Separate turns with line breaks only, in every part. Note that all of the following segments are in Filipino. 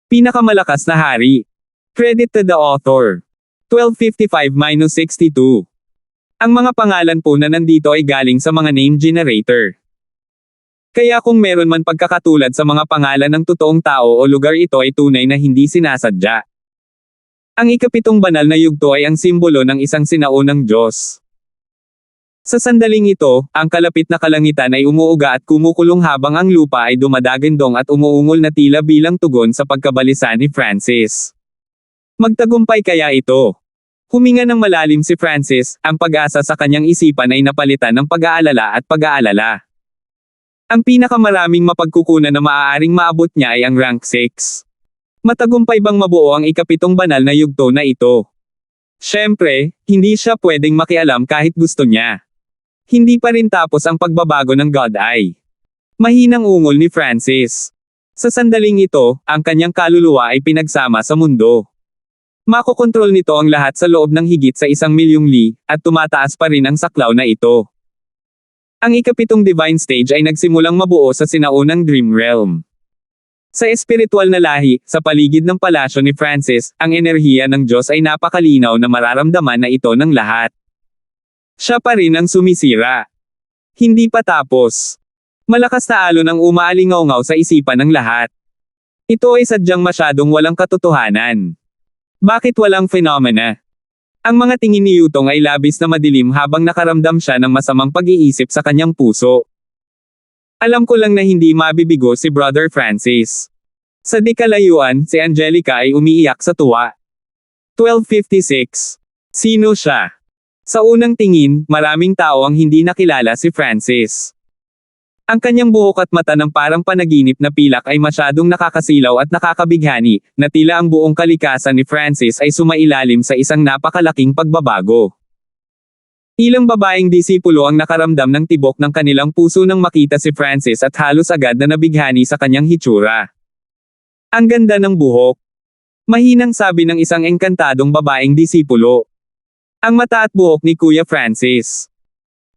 Pinakamalakas na hari. Credit to the author. 1255-62. Ang mga pangalan po na nandito ay galing sa mga name generator. Kaya kung meron man pagkakatulad sa mga pangalan ng totoong tao o lugar, ito ay tunay na hindi sinasadya. Ang ikapitong banal na yugto ay ang simbolo ng isang sinaunang Diyos. Sa sandaling ito, ang kalapit na kalangitan ay umuuga at kumukulong habang ang lupa ay dumadagandong at umuungol na tila bilang tugon sa pagkabalisa ni Francis. Magtagumpay kaya ito? Huminga ng malalim si Francis, ang pag-asa sa kanyang isipan ay napalitan ng pag-aalala at pag-aalala. Ang pinakamaraming mapagkukunan na maaaring maabot niya ay ang rank 6. Matagumpay bang mabuo ang ikapitong banal na yugto na ito? Siyempre, hindi siya pwedeng makialam kahit gusto niya. Hindi pa rin tapos ang pagbabago ng God Eye. Mahinang ungol ni Francis. Sa sandaling ito, ang kanyang kaluluwa ay pinagsama sa mundo. Makokontrol nito ang lahat sa loob ng higit sa 1,000,000 li, at tumataas pa rin ang saklaw na ito. Ang ikapitong divine stage ay nagsimulang mabuo sa sinaunang dream realm. Sa espiritual na lahi, sa paligid ng palasyo ni Francis, ang enerhiya ng Diyos ay napakalinaw na mararamdaman na ito ng lahat. Siya pa rin ang sumisira. Hindi pa tapos. Malakas na alon ang umaalingaw-ngaw sa isipan ng lahat. Ito ay sadyang masyadong walang katotohanan. Bakit walang phenomena? Ang mga tingin ni Yutong ay labis na madilim habang nakaramdam siya ng masamang pag-iisip sa kanyang puso. Alam ko lang na hindi mabibigo si Brother Francis. Sa di kalayuan, si Angelica ay umiiyak sa tuwa. 1256. Sino siya? Sa unang tingin, maraming tao ang hindi nakilala si Francis. Ang kanyang buhok at mata ng parang panaginip na pilak ay masyadong nakakasilaw at nakakabighani, na tila ang buong kalikasan ni Francis ay sumailalim sa isang napakalaking pagbabago. Ilang babaeng disipulo ang nakaramdam ng tibok ng kanilang puso nang makita si Francis at halos agad na nabighani sa kanyang hitsura. Ang ganda ng buhok. Mahinang sabi ng isang engkantadong babaeng disipulo. Ang mata at buhok ni Kuya Francis.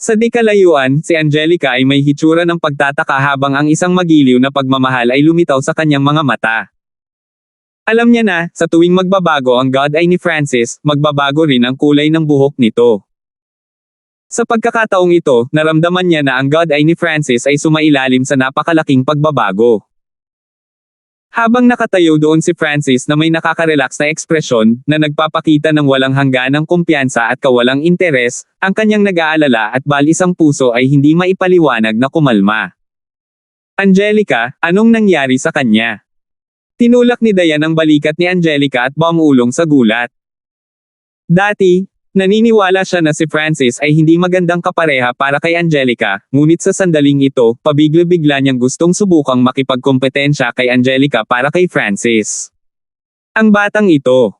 Sa di kalayuan, si Angelica ay may hitsura ng pagtataka habang ang isang magiliw na pagmamahal ay lumitaw sa kanyang mga mata. Alam niya na, sa tuwing magbabago ang God Eye ni Francis, magbabago rin ang kulay ng buhok nito. Sa pagkakataong ito, naramdaman niya na ang God Eye ni Francis ay sumailalim sa napakalaking pagbabago. Habang nakatayo doon si Francis na may nakaka-relax na ekspresyon, na nagpapakita ng walang hangganang kumpiyansa at kawalang interes, ang kanyang nag-aalala at balisang puso ay hindi maipaliwanag na kumalma. Angelica, anong nangyari sa kanya? Tinulak ni Dayan ang balikat ni Angelica at bumulong sa gulat. Dati, naniniwala siya na si Francis ay hindi magandang kapareha para kay Angelica, ngunit sa sandaling ito, pabigla-bigla niyang gustong subukang makipagkompetensya kay Angelica para kay Francis. Ang batang ito.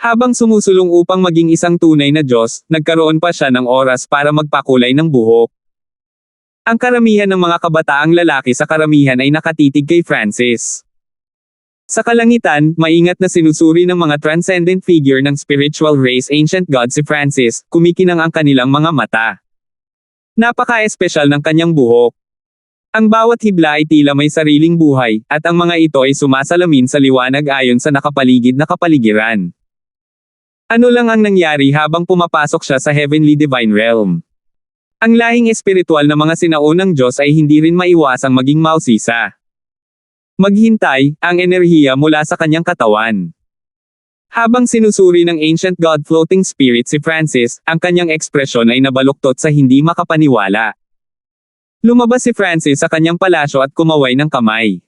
Habang sumusulong upang maging isang tunay na Diyos, nagkaroon pa siya ng oras para magpakulay ng buhok. Ang karamihan ng mga kabataang lalaki sa karamihan ay nakatitig kay Francis. Sa kalangitan, maingat na sinusuri ng mga transcendent figure ng spiritual race ancient god si Francis, kumikinang ang kanilang mga mata. Napaka-espesyal ng kanyang buhok. Ang bawat hibla ay tila may sariling buhay, at ang mga ito ay sumasalamin sa liwanag ayon sa nakapaligid na kapaligiran. Ano lang ang nangyari habang pumapasok siya sa heavenly divine realm? Ang lahing espiritual na mga sinaunang Diyos ay hindi rin maiwasang maging mausisa. Maghintay, ang enerhiya mula sa kanyang katawan. Habang sinusuri ng ancient god floating spirit si Francis, ang kanyang ekspresyon ay nabaluktot sa hindi makapaniwala. Lumabas si Francis sa kanyang palasyo at kumaway ng kamay.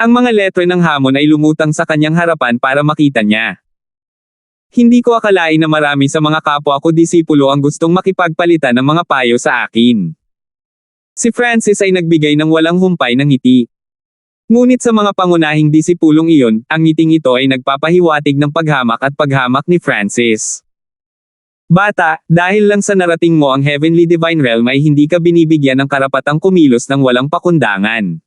Ang mga letre ng hamon ay lumutang sa kanyang harapan para makita niya. Hindi ko akalain na marami sa mga kapwa ko disipulo ang gustong makipagpalitan ng mga payo sa akin. Si Francis ay nagbigay ng walang humpay ng ngiti. Ngunit sa mga pangunahing disipulong iyon, ang ngiting ito ay nagpapahiwatig ng paghamak at paghamak ni Francis. Bata, dahil lang sa narating mo ang heavenly divine realm ay hindi ka binibigyan ng karapatang kumilos ng walang pakundangan.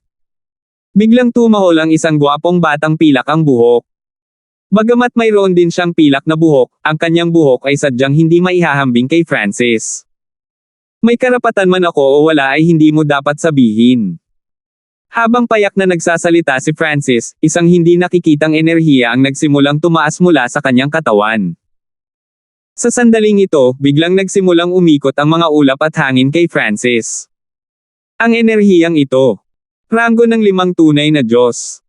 Biglang tumahol ang isang gwapong batang pilak ang buhok. Bagamat mayroon din siyang pilak na buhok, ang kanyang buhok ay sadyang hindi maihahambing kay Francis. May karapatan man ako o wala ay hindi mo dapat sabihin. Habang payak na nagsasalita si Francis, isang hindi nakikitang enerhiya ang nagsimulang tumaas mula sa kanyang katawan. Sa sandaling ito, biglang nagsimulang umikot ang mga ulap at hangin kay Francis. Ang enerhiyang ito. Ranggo ng 5 tunay na Diyos.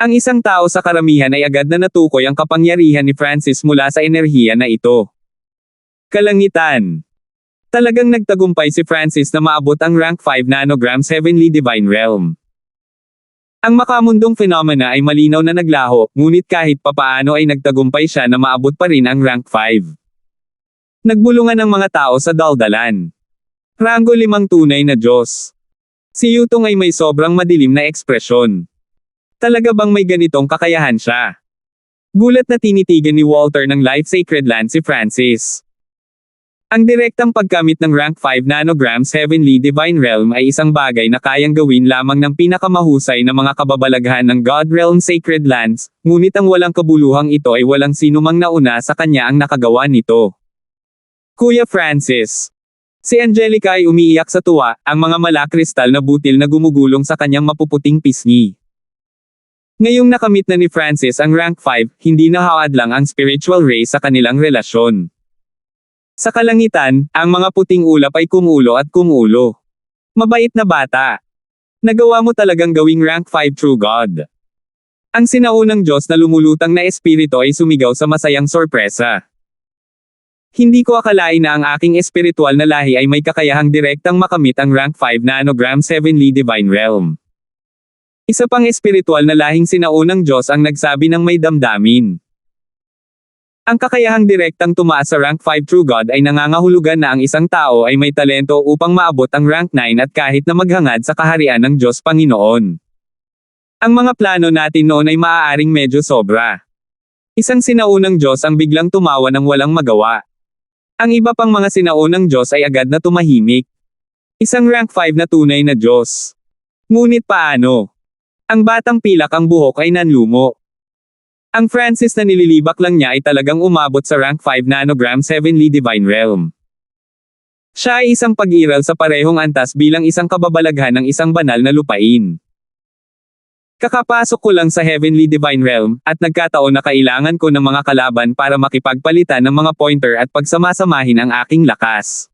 Ang isang tao sa karamihan ay agad na natukoy ang kapangyarihan ni Francis mula sa enerhiya na ito. Kalangitan. Talagang nagtagumpay si Francis na maabot ang rank 5 nanograms Heavenly Divine Realm. Ang makamundong phenomena ay malinaw na naglaho, ngunit kahit papaano ay nagtagumpay siya na maabot pa rin ang rank 5. Nagbulungan ang mga tao sa daldalan. Ranggo 5 tunay na Diyos. Si Yutong ay may sobrang madilim na ekspresyon. Talaga bang may ganitong kakayahan siya? Gulat na tinitigan ni Walter ng Life Sacred Land si Francis. Ang direktang pagkamit ng rank 5 nanograms Heavenly Divine Realm ay isang bagay na kayang gawin lamang ng pinakamahusay na mga kababalaghan ng God Realm Sacred Lands, ngunit ang walang kabuluhang ito ay walang sinumang nauna sa kanya ang nakagawa nito. Kuya Francis. Si Angelica ay umiiyak sa tuwa, ang mga malakristal na butil na gumugulong sa kanyang mapuputing pisngi. Ngayong nakamit na ni Francis ang rank 5, hindi nahaad lang ang spiritual race sa kanilang relasyon. Sa kalangitan, ang mga puting ulap ay kumulo at kumulo. Mabait na bata. Nagawa mo talagang gawing rank 5 true God. Ang sinaunang Diyos na lumulutang na espiritu ay sumigaw sa masayang sorpresa. Hindi ko akalain na ang aking espiritual na lahi ay may kakayahang direktang makamit ang rank 5 nanograms Heavenly Divine Realm. Isa pang espiritual na lahing sinaunang Diyos ang nagsabi ng may damdamin. Ang kakayahang direktang tumaas sa rank 5 true God ay nangangahulugan na ang isang tao ay may talento upang maabot ang rank 9 at kahit na maghangad sa kaharian ng Diyos Panginoon. Ang mga plano natin noon ay maaaring medyo sobra. Isang sinaunang Diyos ang biglang tumawa ng walang magawa. Ang iba pang mga sinaunang Diyos ay agad na tumahimik. Isang rank 5 na tunay na Diyos. Ngunit paano? Ang batang pilak ang buhok ay nanlumo. Ang Francis na nililibak lang niya ay talagang umabot sa rank 5 nanograms Heavenly Divine Realm. Siya ay isang pag-iral sa parehong antas bilang isang kababalaghan ng isang banal na lupain. Kakapasok ko lang sa Heavenly Divine Realm, at nagkataon na kailangan ko ng mga kalaban para makipagpalitan ng mga pointer at pagsamasamahin ang aking lakas.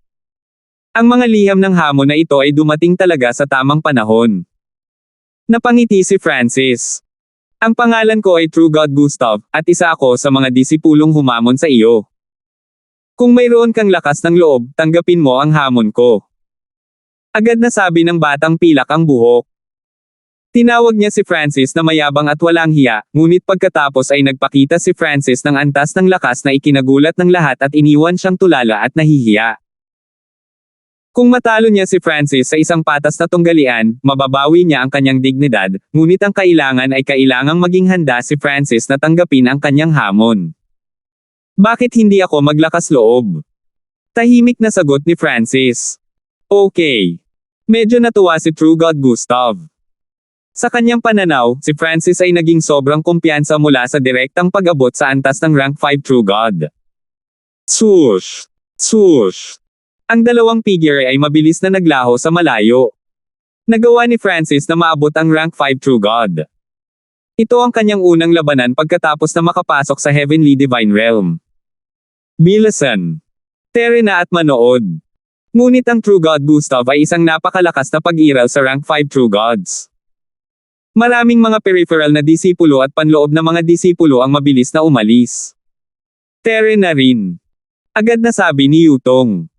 Ang mga liham ng hamon na ito ay dumating talaga sa tamang panahon. Napangiti si Francis. Ang pangalan ko ay True God Gustav, at isa ako sa mga disipulong humamon sa iyo. Kung mayroon kang lakas ng loob, tanggapin mo ang hamon ko. Agad na sabi ng batang pilak ang buhok. Tinawag niya si Francis na mayabang at walang hiya, ngunit pagkatapos ay nagpakita si Francis ng antas ng lakas na ikinagulat ng lahat at iniwan siyang tulala at nahihiya. Kung matalo niya si Francis sa isang patas na tunggalian, mababawi niya ang kanyang dignidad, ngunit ang kailangan ay kailangang maging handa si Francis na tanggapin ang kanyang hamon. Bakit hindi ako maglakas loob? Tahimik na sagot ni Francis. Okay. Medyo natuwa si True God Gustav. Sa kanyang pananaw, si Francis ay naging sobrang kumpiyansa mula sa direktang pag-abot sa antas ng rank 5 True God. Swoosh! Swoosh! Ang dalawang figure ay mabilis na naglaho sa malayo. Nagawa ni Francis na maabot ang rank 5 True God. Ito ang kanyang unang labanan pagkatapos na makapasok sa Heavenly Divine Realm. Bilisan. Tere na at manood. Ngunit ang True God Gustav ay isang napakalakas na pag-iral sa rank 5 True Gods. Maraming mga peripheral na disipulo at panloob na mga disipulo ang mabilis na umalis. Tere na rin. Agad na sabi ni Yutong.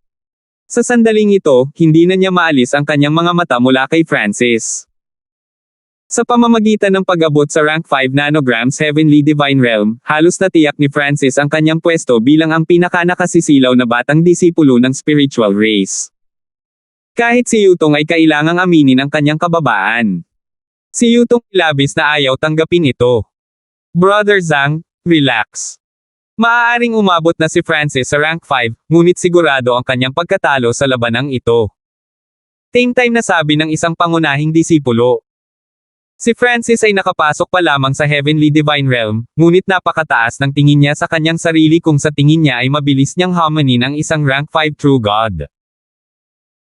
Sa sandaling ito, hindi na niya maalis ang kanyang mga mata mula kay Francis. Sa pamamagitan ng pag-abot sa rank 5 nanograms Heavenly Divine Realm, halos natiyak ni Francis ang kanyang pwesto bilang ang pinakanakasisilaw na batang disipulo ng spiritual race. Kahit si Yutong ay kailangang aminin ang kanyang kababaan. Si Yutong labis na ayaw tanggapin ito. Brother Zhang, relax. Maaaring umabot na si Francis sa rank 5, ngunit sigurado ang kanyang pagkatalo sa labanang ito. Same time na sabi ng isang pangunahing disipulo. Si Francis ay nakapasok pa lamang sa Heavenly Divine Realm, ngunit napakataas ng tingin niya sa kanyang sarili kung sa tingin niya ay mabilis niyang hamanin ang isang rank 5 True God.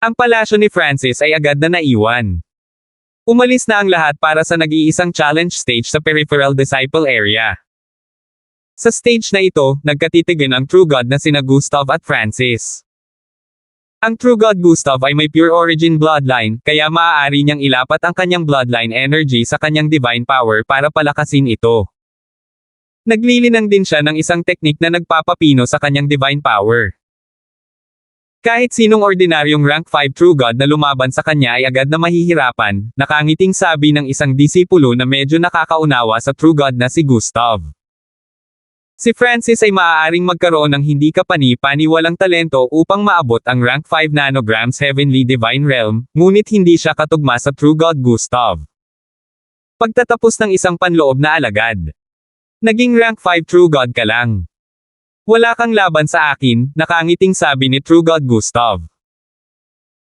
Ang palasyo ni Francis ay agad na naiwan. Umalis na ang lahat para sa nag-iisang challenge stage sa peripheral disciple area. Sa stage na ito, nagkatitigan ang True God na sina Gustav at Francis. Ang True God Gustav ay may pure origin bloodline, kaya maaari niyang ilapat ang kanyang bloodline energy sa kanyang divine power para palakasin ito. Naglilinang din siya ng isang teknik na nagpapapino sa kanyang divine power. Kahit sinong ordinaryong rank 5 True God na lumaban sa kanya ay agad na mahihirapan, nakangiting sabi ng isang disipulo na medyo nakakaunawa sa True God na si Gustav. Si Francis ay maaaring magkaroon ng hindi kapani-paniwalang talento upang maabot ang rank 5 nanograms Heavenly Divine Realm, ngunit hindi siya katugma sa True God Gustav. Pagtatapos ng isang panloob na alagad, naging rank 5 True God ka lang. Wala kang laban sa akin, nakangiting sabi ni True God Gustav.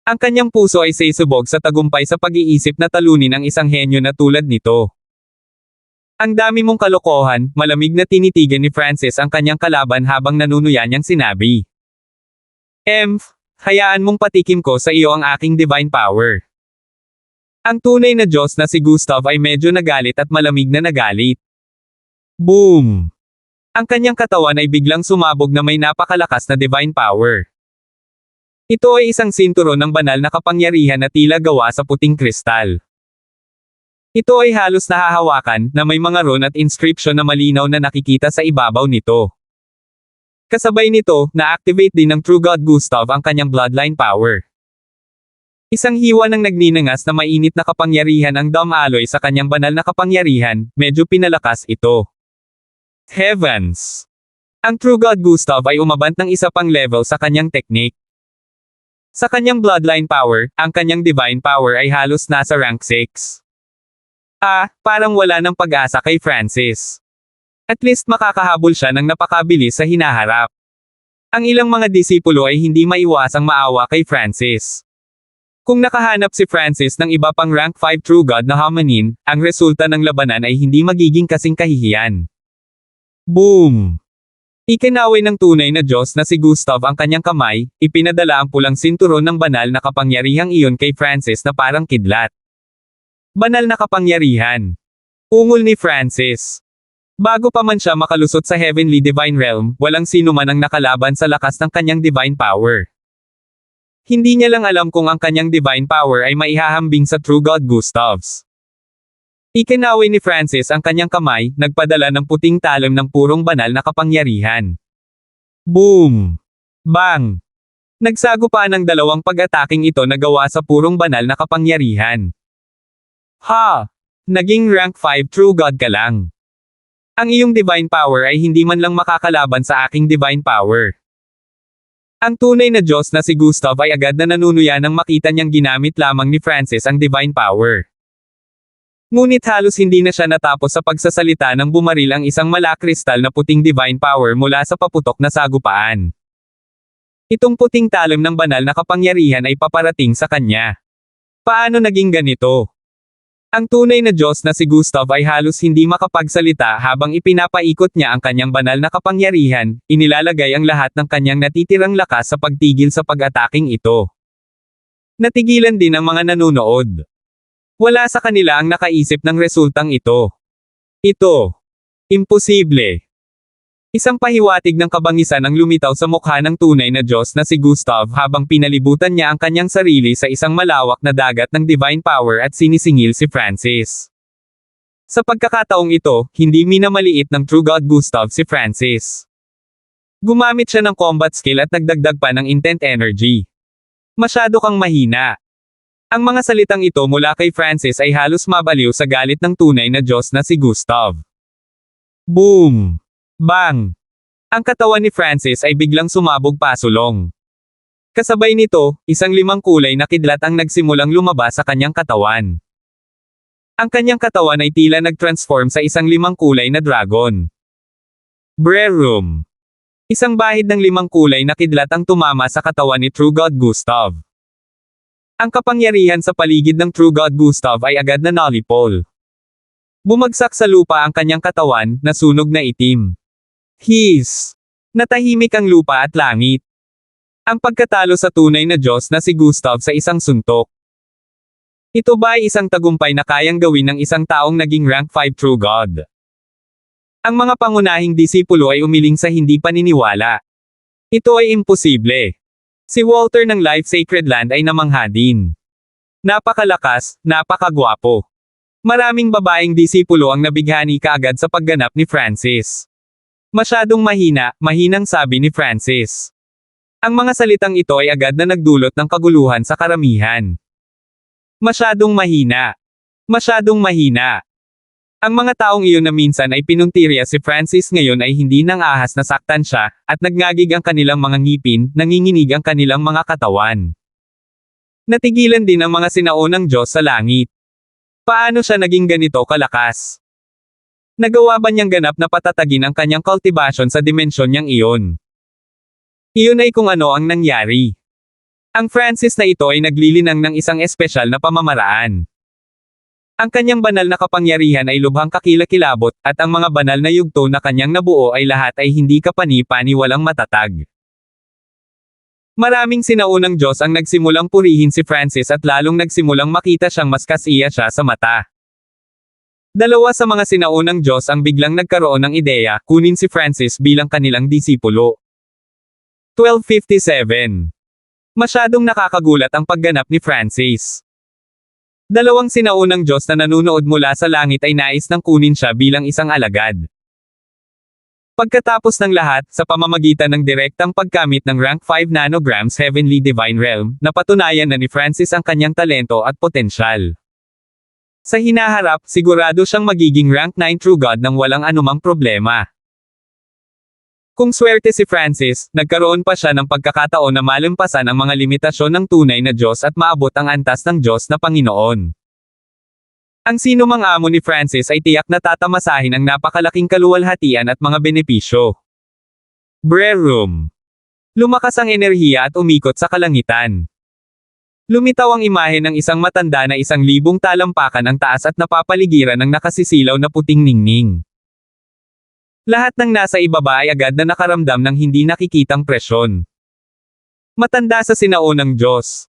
Ang kanyang puso ay sisubog sa tagumpay sa pag-iisip na talunin ang isang henyo na tulad nito. Ang dami mong kalokohan, malamig na tinitigan ni Francis ang kanyang kalaban habang nanunuya niyang sinabi. Hayaan mong patikim ko sa iyo ang aking divine power. Ang tunay na Diyos na si Gustav ay medyo nagalit at malamig na nagalit. Boom! Ang kanyang katawan ay biglang sumabog na may napakalakas na divine power. Ito ay isang sinturon ng banal na kapangyarihan na tila gawa sa puting kristal. Ito ay halos nahahawakan na may mga rune at inscription na malinaw na nakikita sa ibabaw nito. Kasabay nito, na-activate din ng True God Gustav ang kanyang bloodline power. Isang hiwa ng nagninangas na mainit na kapangyarihan ang Dom Alloy sa kanyang banal na kapangyarihan, medyo pinalakas ito. Heavens! Ang True God Gustav ay umabant ng isa pang level sa kanyang teknik. Sa kanyang bloodline power, ang kanyang divine power ay halos nasa rank 6. Parang wala ng pag-asa kay Francis. At least makakahabol siya ng napakabilis sa hinaharap. Ang ilang mga disipulo ay hindi maiwasang maawa kay Francis. Kung nakahanap si Francis ng iba pang rank 5 True God na hominin, ang resulta ng labanan ay hindi magiging kasing kahihiyan. Boom! Ikinaway ng tunay na Diyos na si Gustav ang kanyang kamay, ipinadala ang pulang sinturon ng banal na kapangyarihang iyon kay Francis na parang kidlat. Banal na kapangyarihan. Ungol ni Francis. Bago pa man siya makalusot sa Heavenly Divine Realm, walang sino man ang nakalaban sa lakas ng kanyang divine power. Hindi niya lang alam kung ang kanyang divine power ay maihahambing sa True God Gustav's. Ikinaway ni Francis ang kanyang kamay, nagpadala ng puting talim ng purong banal na kapangyarihan. Boom! Bang! Nagsagupa ng dalawang pag-ataking ito na gawa sa purong banal na kapangyarihan. Naging rank 5 True God ka lang. Ang iyong divine power ay hindi man lang makakalaban sa aking divine power. Ang tunay na Diyos na si Gustav ay agad na nanunuya nang makita niyang ginamit lamang ni Francis ang divine power. Ngunit halos hindi na siya natapos sa pagsasalita nang bumaril ang isang malakristal na puting divine power mula sa paputok na sagupaan. Itong puting talim ng banal na kapangyarihan ay paparating sa kanya. Paano naging ganito? Ang tunay na Diyos na si Gustav ay halos hindi makapagsalita habang ipinapaikot niya ang kanyang banal na kapangyarihan, inilalagay ang lahat ng kanyang natitirang lakas sa pagtigil sa pag-ataking ito. Natigilan din ang mga nanunood. Wala sa kanila ang nakaisip ng resultang ito. Imposible. Isang pahiwatig ng kabangisan ang lumitaw sa mukha ng tunay na Diyos na si Gustav habang pinalibutan niya ang kanyang sarili sa isang malawak na dagat ng divine power at sinisingil si Francis. Sa pagkakataong ito, hindi minamaliit ng True God Gustav si Francis. Gumamit siya ng combat skill at nagdagdag pa ng intent energy. Masyado kang mahina. Ang mga salitang ito mula kay Francis ay halos mabaliw sa galit ng tunay na Diyos na si Gustav. Boom! Bang! Ang katawan ni Francis ay biglang sumabog pasulong. Kasabay nito, isang 5 kulay na kidlat ang nagsimulang lumabas sa kanyang katawan. Ang kanyang katawan ay tila nag-transform sa isang 5 kulay na dragon. Brerum! Isang bahid ng 5 kulay na kidlat ang tumama sa katawan ni True God Gustav. Ang kapangyarihan sa paligid ng True God Gustav ay agad na nullipol. Bumagsak sa lupa ang kanyang katawan, nasunog na itim. Natahimik ang lupa at langit. Ang pagkatalo sa tunay na Diyos na si Gustav sa isang suntok. Ito ba ay isang tagumpay na kayang gawin ng isang taong naging rank 5 true God? Ang mga pangunahing disipulo ay umiling sa hindi paniniwala. Ito ay imposible. Si Walter ng Life Sacred Land ay namangha din. Napakalakas, napakagwapo. Maraming babaeng disipulo ang nabighani kaagad sa pagganap ni Francis. Masyadong mahina, mahinang sabi ni Francis. Ang mga salitang ito ay agad na nagdulot ng kaguluhan sa karamihan. Masyadong mahina. Masyadong mahina. Ang mga taong iyon na minsan ay pinuntirya si Francis ngayon ay hindi nang ahas na saktan siya, at nagngagig ang kanilang mga ngipin, nanginginig ang kanilang mga katawan. Natigilan din ang mga sinaunang Diyos sa langit. Paano siya naging ganito kalakas? Nagawa ba niyang ganap na patatagin ang kanyang cultivation sa dimensyon niyang iyon? Iyon ay kung ano ang nangyari. Ang Francis na ito ay naglilinang ng isang espesyal na pamamaraan. Ang kanyang banal na kapangyarihan ay lubhang kakilakilabot, at ang mga banal na yugto na kanyang nabuo ay lahat ay hindi kapani-paniwalang matatag. Maraming sinaunang Diyos ang nagsimulang purihin si Francis at lalong nagsimulang makita siyang mas kasiya siya sa mata. Dalawa sa mga sinaunang Diyos ang biglang nagkaroon ng ideya, kunin si Francis bilang kanilang disipulo. 1257. Masyadong nakakagulat ang pagganap ni Francis. Dalawang sinaunang Diyos na nanunood mula sa langit ay nais nang kunin siya bilang isang alagad. Pagkatapos ng lahat, sa pamamagitan ng direktang pagkamit ng rank 5 nanograms Heavenly Divine Realm, napatunayan na ni Francis ang kanyang talento at potensyal. Sa hinaharap, sigurado siyang magiging rank 9 True God nang walang anumang problema. Kung swerte si Francis, nagkaroon pa siya ng pagkakataon na malampasan ang mga limitasyon ng tunay na Diyos at maabot ang antas ng Diyos na Panginoon. Ang sinumang amo ni Francis ay tiyak na tatamasahin ang napakalaking kaluwalhatian at mga benepisyo. Prayer Room. Lumakas ang enerhiya at umikot sa kalangitan. Lumitaw ang imahe ng isang matanda na 1,000 talampakan ang taas at napapaligiran ng nakasisilaw na puting ningning. Lahat ng nasa ibaba ay agad na nakaramdam ng hindi nakikitang presyon. Matanda sa sinaunang Diyos.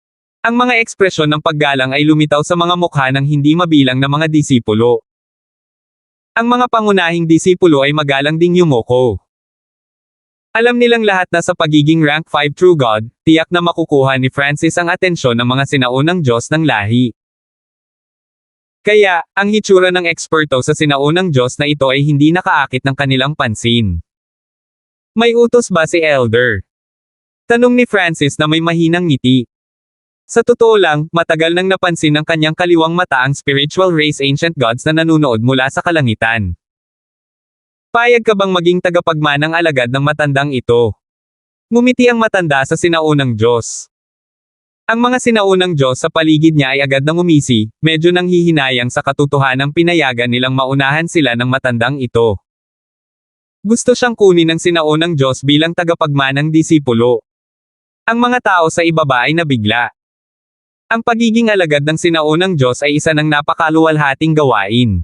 Ang mga ekspresyon ng paggalang ay lumitaw sa mga mukha ng hindi mabilang na mga disipulo. Ang mga pangunahing disipulo ay magalang ding yumuko. Alam nilang lahat na sa pagiging rank 5 True God, tiyak na makukuha ni Francis ang atensyon ng mga sinaunang Diyos ng lahi. Kaya, ang hitsura ng eksperto sa sinaunang Diyos na ito ay hindi nakaakit ng kanilang pansin. May utos ba si Elder? Tanong ni Francis na may mahinang ngiti. Sa totoo lang, matagal nang napansin ng kanyang kaliwang mata ang spiritual race ancient gods na nanunood mula sa kalangitan. Payag ka bang maging tagapagmanang alagad ng matandang ito? Ngumiti ang matanda sa sinaunang Diyos. Ang mga sinaunang Diyos sa paligid niya ay agad nang umisi, medyo nang hihinayang sa katotohanang pinayagan nilang maunahan sila ng matandang ito. Gusto siyang kunin ng sinaunang Diyos bilang tagapagmanang disipulo. Ang mga tao sa ibaba ay nabigla. Ang pagiging alagad ng sinaunang Diyos ay isa ng napakaluwalhating gawain.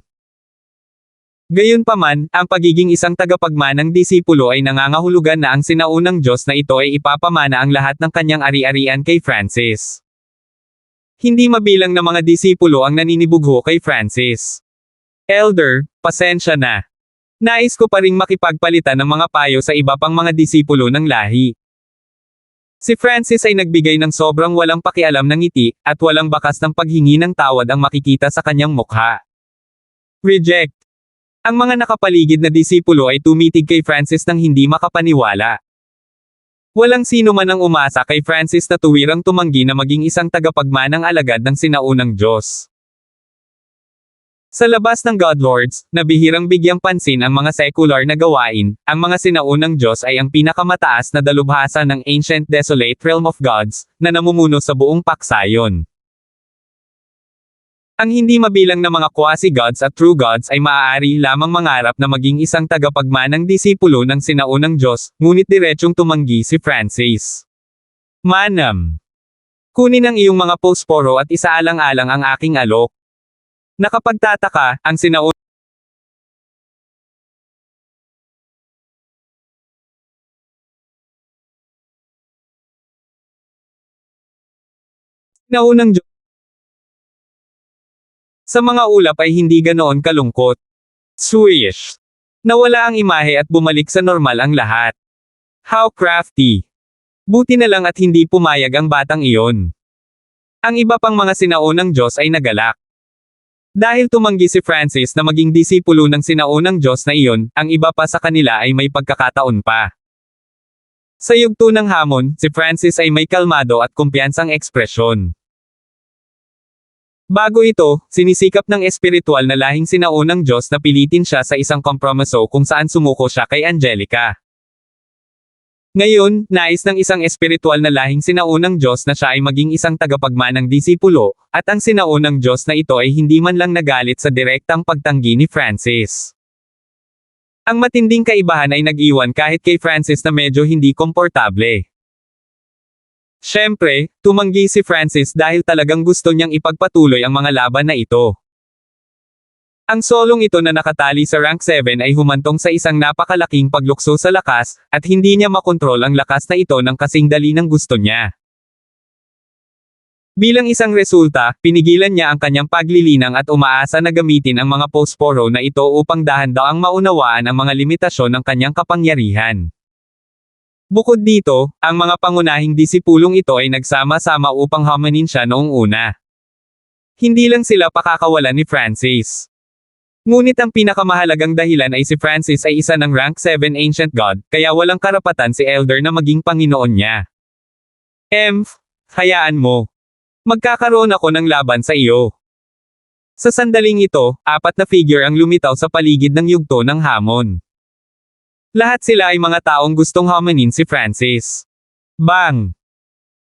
Gayunpaman, ang pagiging isang tagapagmanang disipulo ay nangangahulugan na ang sinaunang Diyos na ito ay ipapamana ang lahat ng kanyang ari-arian kay Francis. Hindi mabilang na mga disipulo ang naninibugho kay Francis. Elder, pasensya na. Nais ko pa ring makipagpalitan ng mga payo sa iba pang mga disipulo ng lahi. Si Francis ay nagbigay ng sobrang walang pakialam ng ngiti, at walang bakas ng paghingi ng tawad ang makikita sa kanyang mukha. Reject. Ang mga nakapaligid na disipulo ay tumitig kay Francis nang hindi makapaniwala. Walang sino man ang umasa kay Francis na tuwirang tumanggi na maging isang tagapagmanang alagad ng sinaunang Diyos. Sa labas ng Godlords, na bihirang bigyang pansin ang mga secular na gawain, ang mga sinaunang Diyos ay ang pinakamataas na dalubhasa ng ancient desolate realm of gods, na namumuno sa buong paksayon. Ang hindi mabilang na mga quasi-gods at true gods ay maaari lamang mangarap na maging isang tagapagmanang disipulo ng sinaunang Diyos, ngunit diretsyong tumanggi si Francis. Manam. Kunin ang iyong mga posporo at isaalang-alang ang aking alok. Nakapagtataka, ang sinaunang Diyos Sa mga ulap ay hindi ganoon kalungkot. Swish! Nawala ang imahe at bumalik sa normal ang lahat. How crafty! Buti na lang at hindi pumayag ang batang iyon. Ang iba pang mga sinaunang Diyos ay nagalak. Dahil tumanggi si Francis na maging disipulo ng sinaunang Diyos na iyon, ang iba pa sa kanila ay may pagkakataon pa. Sa yugto ng hamon, si Francis ay may kalmado at kumpiyansang ekspresyon. Bago ito, sinisikap ng espiritual na lahing sinaunang Diyos na pilitin siya sa isang kompromiso kung saan sumuko siya kay Angelica. Ngayon, nais ng isang espiritual na lahing sinaunang Diyos na siya ay maging isang tagapagmanang disipulo, at ang sinaunang Diyos na ito ay hindi man lang nagalit sa direktang pagtanggi ni Francis. Ang matinding kaibahan ay nag-iwan kahit kay Francis na medyo hindi komportable. Siyempre, tumanggi si Francis dahil talagang gusto niyang ipagpatuloy ang mga laban na ito. Ang solong ito na nakatali sa rank 7 ay humantong sa isang napakalaking paglukso sa lakas, at hindi niya makontrol ang lakas na ito ng kasing dali ng gusto niya. Bilang isang resulta, pinigilan niya ang kanyang paglilinang at umaasa na gamitin ang mga posporo na ito upang dahan-daang maunawaan ang mga limitasyon ng kanyang kapangyarihan. Bukod dito, ang mga pangunahing disipulong ito ay nagsama-sama upang hamanin siya noong una. Hindi lang sila pakakawalan ni Francis. Ngunit ang pinakamahalagang dahilan ay si Francis ay isa ng rank 7 Ancient God, kaya walang karapatan si Elder na maging Panginoon niya. Hayaan mo. Magkakaroon ako ng laban sa iyo. Sa sandaling ito, 4 na figure ang lumitaw sa paligid ng yugto ng hamon. Lahat sila ay mga taong gustong hamanin si Francis. Bang!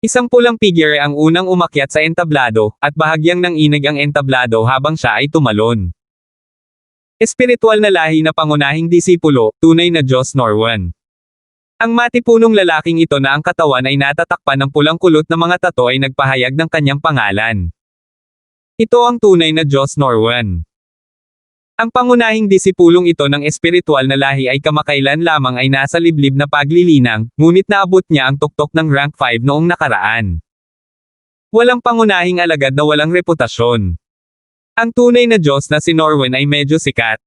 Isang pulang figure ang unang umakyat sa entablado, at bahagyang nanginig ang entablado habang siya ay tumalon. Espiritual na lahi na pangunahing disipulo, tunay na Diyos Norwan. Ang matipunong lalaking ito na ang katawan ay natatakpan ng pulang kulot na mga tato ay nagpahayag ng kanyang pangalan. Ito ang tunay na Diyos Norwan. Ang pangunahing disipulong ito ng espiritual na lahi ay kamakailan lamang ay nasa liblib na paglilinang, ngunit naabot niya ang tuktok ng rank 5 noong nakaraan. Walang pangunahing alagad na walang reputasyon. Ang tunay na Diyos na si Norwan ay medyo sikat.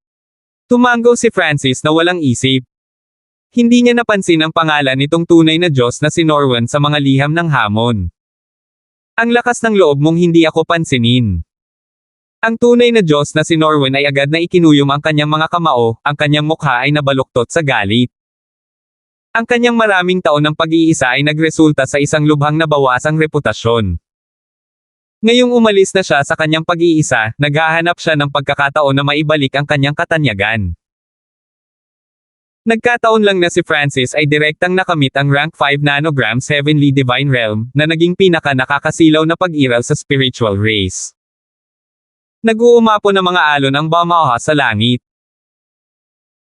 Tumango si Francis na walang isip. Hindi niya napansin ang pangalan nitong tunay na Diyos na si Norwan sa mga liham ng hamon. Ang lakas ng loob mong hindi ako pansinin. Ang tunay na Diyos na si Norwan ay agad na ikinuyom ang kanyang mga kamao, ang kanyang mukha ay nabaluktot sa galit. Ang kanyang maraming taon ng pag-iisa ay nagresulta sa isang lubhang nabawasang reputasyon. Ngayong umalis na siya sa kanyang pag-iisa, naghahanap siya ng pagkakataon na maibalik ang kanyang katanyagan. Nagkataon lang na si Francis ay direktang nakamit ang rank 5 nanograms Heavenly Divine Realm, na naging pinaka-nakakasilaw na pag-iral sa spiritual race. Nag-uumapo ng mga alon ang bamaha sa langit.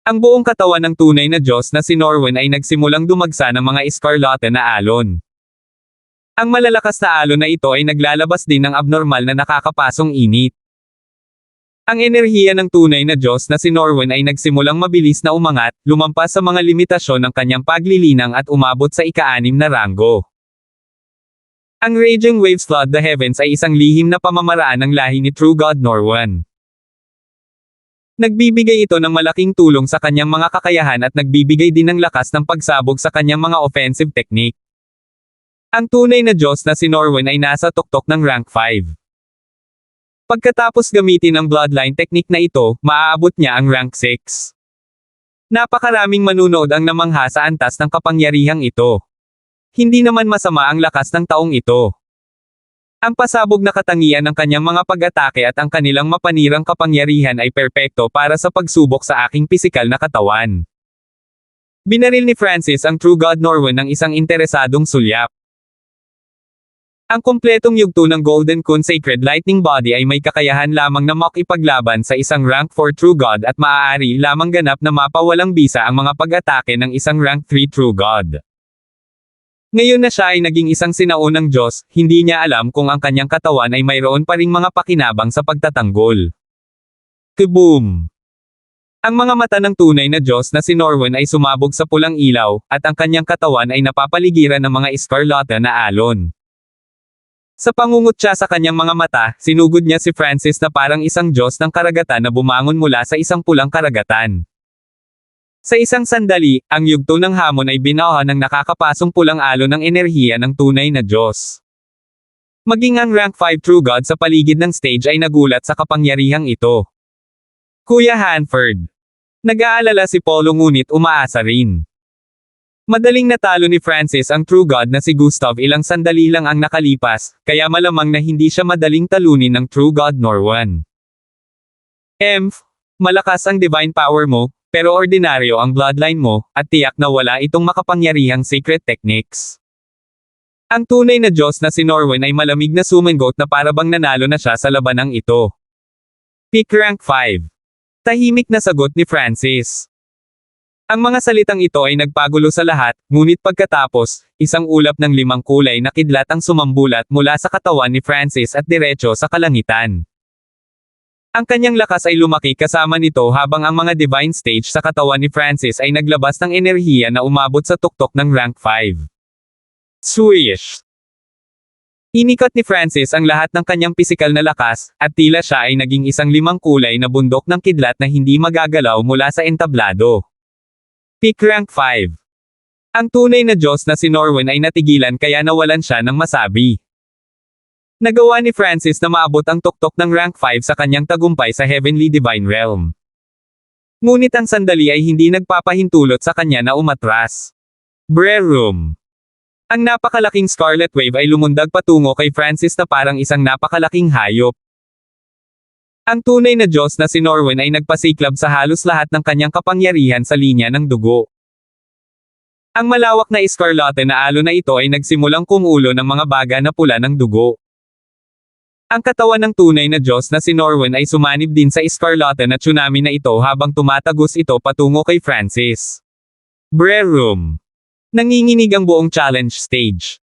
Ang buong katawan ng tunay na Diyos na si Norwan ay nagsimulang dumagsa ng mga eskarlate na alon. Ang malalakas na alon na ito ay naglalabas din ng abnormal na nakakapasong init. Ang enerhiya ng tunay na Diyos na si Norwan ay nagsimulang mabilis na umangat, lumampas sa mga limitasyon ng kanyang paglilinang at umabot sa ika-6 na ranggo. Ang raging waves flood the heavens ay isang lihim na pamamaraan ng lahi ni True God Norwan. Nagbibigay ito ng malaking tulong sa kanyang mga kakayahan at nagbibigay din ng lakas ng pagsabog sa kanyang mga offensive technique. Ang tunay na Diyos na si Norwan ay nasa tuktok ng rank 5. Pagkatapos gamitin ang bloodline technique na ito, maaabot niya ang rank 6. Napakaraming manunood ang namangha sa antas ng kapangyarihang ito. Hindi naman masama ang lakas ng taong ito. Ang pasabog na katangian ng kanyang mga pag-atake at ang kanilang mapanirang kapangyarihan ay perpekto para sa pagsubok sa aking pisikal na katawan. Binaril ni Francis ang True God Norwan ng isang interesadong sulyap. Ang kumpletong yugto ng Golden Kun Sacred Lightning Body ay may kakayahan lamang na makipaglaban sa isang rank 4 True God at maaari lamang ganap na mapawalang bisa ang mga pag-atake ng isang rank 3 True God. Ngayon na siya ay naging isang sinaunang Diyos, hindi niya alam kung ang kanyang katawan ay mayroon pa ring mga pakinabang sa pagtatanggol. Kaboom! Ang mga mata ng tunay na Diyos na si Norwan ay sumabog sa pulang ilaw, at ang kanyang katawan ay napapaligiran ng mga eskarlata na alon. Sa pangungutya sa kanyang mga mata, sinugod niya si Francis na parang isang Diyos ng karagatan na bumangon mula sa isang pulang karagatan. Sa isang sandali, ang yugto ng hamon ay binawa ng nakakapasong pulang alon ng enerhiya ng tunay na Diyos. Maging ang rank 5 True God sa paligid ng stage ay nagulat sa kapangyarihang ito. Kuya Hanford. Nag-aalala si Polo ngunit umaasa rin. Madaling natalo ni Francis ang True God na si Gustav ilang sandali lang ang nakalipas, kaya malamang na hindi siya madaling talunin ng True God Norwan. Malakas ang divine power mo, pero ordinaryo ang bloodline mo, at tiyak na wala itong makapangyarihang secret techniques. Ang tunay na Diyos na si Norwan ay malamig na sumangot na parabang nanalo na siya sa labanang ito. Pick rank 5. Tahimik na sagot ni Francis. Ang mga salitang ito ay nagpagulo sa lahat, ngunit pagkatapos, isang ulap ng 5 kulay na kidlat ang sumambulat mula sa katawan ni Francis at diretso sa kalangitan. Ang kanyang lakas ay lumaki kasama nito habang ang mga divine stage sa katawan ni Francis ay naglabas ng enerhiya na umabot sa tuktok ng rank 5. Swish! Inikot ni Francis ang lahat ng kanyang pisikal na lakas, at tila siya ay naging isang 5 kulay na bundok ng kidlat na hindi magagalaw mula sa entablado. Pick rank 5. Ang tunay na Diyos na si Norwan ay natigilan kaya nawalan siya ng masabi. Nagawa ni Francis na maabot ang tuktok ng rank 5 sa kanyang tagumpay sa Heavenly Divine Realm. Ngunit ang sandali ay hindi nagpapahintulot sa kanya na umatras. Brer Room. Ang napakalaking Scarlet Wave ay lumundag patungo kay Francis na parang isang napakalaking hayop. Ang tunay na Diyos na si Norwan ay nagpasiklab sa halos lahat ng kanyang kapangyarihan sa linya ng dugo. Ang malawak na eskarlate na alon na ito ay nagsimulang kumulo ng mga baga na pula ng dugo. Ang katawan ng tunay na Diyos na si Norwan ay sumanib din sa eskarlate na tsunami na ito habang tumatagos ito patungo kay Francis. Brer Room. Nanginginig ang buong challenge stage.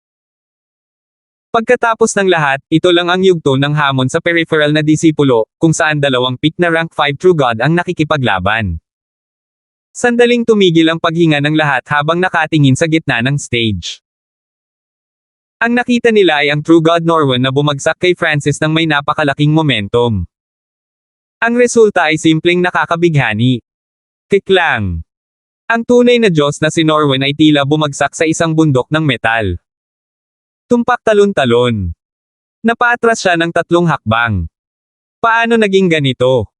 Pagkatapos ng lahat, ito lang ang yugto ng hamon sa peripheral na disipulo, kung saan 2 pick na rank 5 True God ang nakikipaglaban. Sandaling tumigil ang paghinga ng lahat habang nakatingin sa gitna ng stage. Ang nakita nila ay ang True God Norwan na bumagsak kay Francis ng may napakalaking momentum. Ang resulta ay simpleng nakakabighani. Kiklang. Ang tunay na Diyos na si Norwan ay tila bumagsak sa isang bundok ng metal. Tumpak talon-talon. Napaatras siya ng 3 hakbang. Paano naging ganito?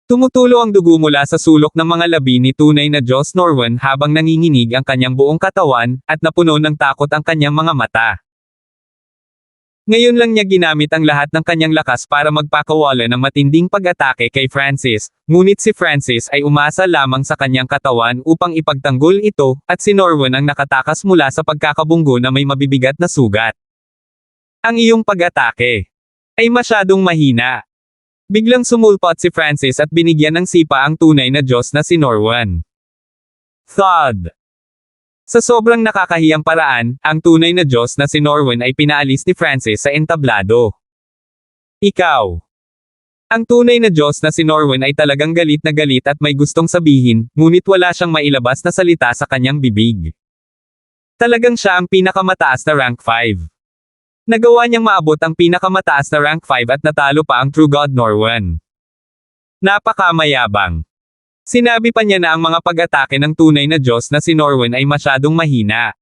Tumutulo ang dugo mula sa sulok ng mga labi ni tunay na Diyos Norwan habang nanginginig ang kanyang buong katawan, at napuno ng takot ang kanyang mga mata. Ngayon lang niya ginamit ang lahat ng kanyang lakas para magpakawala ng matinding pag-atake kay Francis, ngunit si Francis ay umasa lamang sa kanyang katawan upang ipagtanggol ito, at si Norwan ang nakatakas mula sa pagkakabunggo na may mabibigat na sugat. Ang iyong pag-atake ay masyadong mahina. Biglang sumulpot si Francis at binigyan ng sipa ang tunay na Diyos na si Norwan. Thud! Sa sobrang nakakahiyang paraan, ang tunay na Diyos na si Norwan ay pinaalis ni Francis sa entablado. Ikaw. Ang tunay na Diyos na si Norwan ay talagang galit na galit at may gustong sabihin, ngunit wala siyang mailabas na salita sa kanyang bibig. Talagang siya ang pinakamataas na rank 5. Nagawa niyang maabot ang pinakamataas na rank 5 at natalo pa ang True God Norwan. Napakamayabang. Sinabi pa niya na ang mga pag-atake ng tunay na Diyos na si Norwan ay masyadong mahina.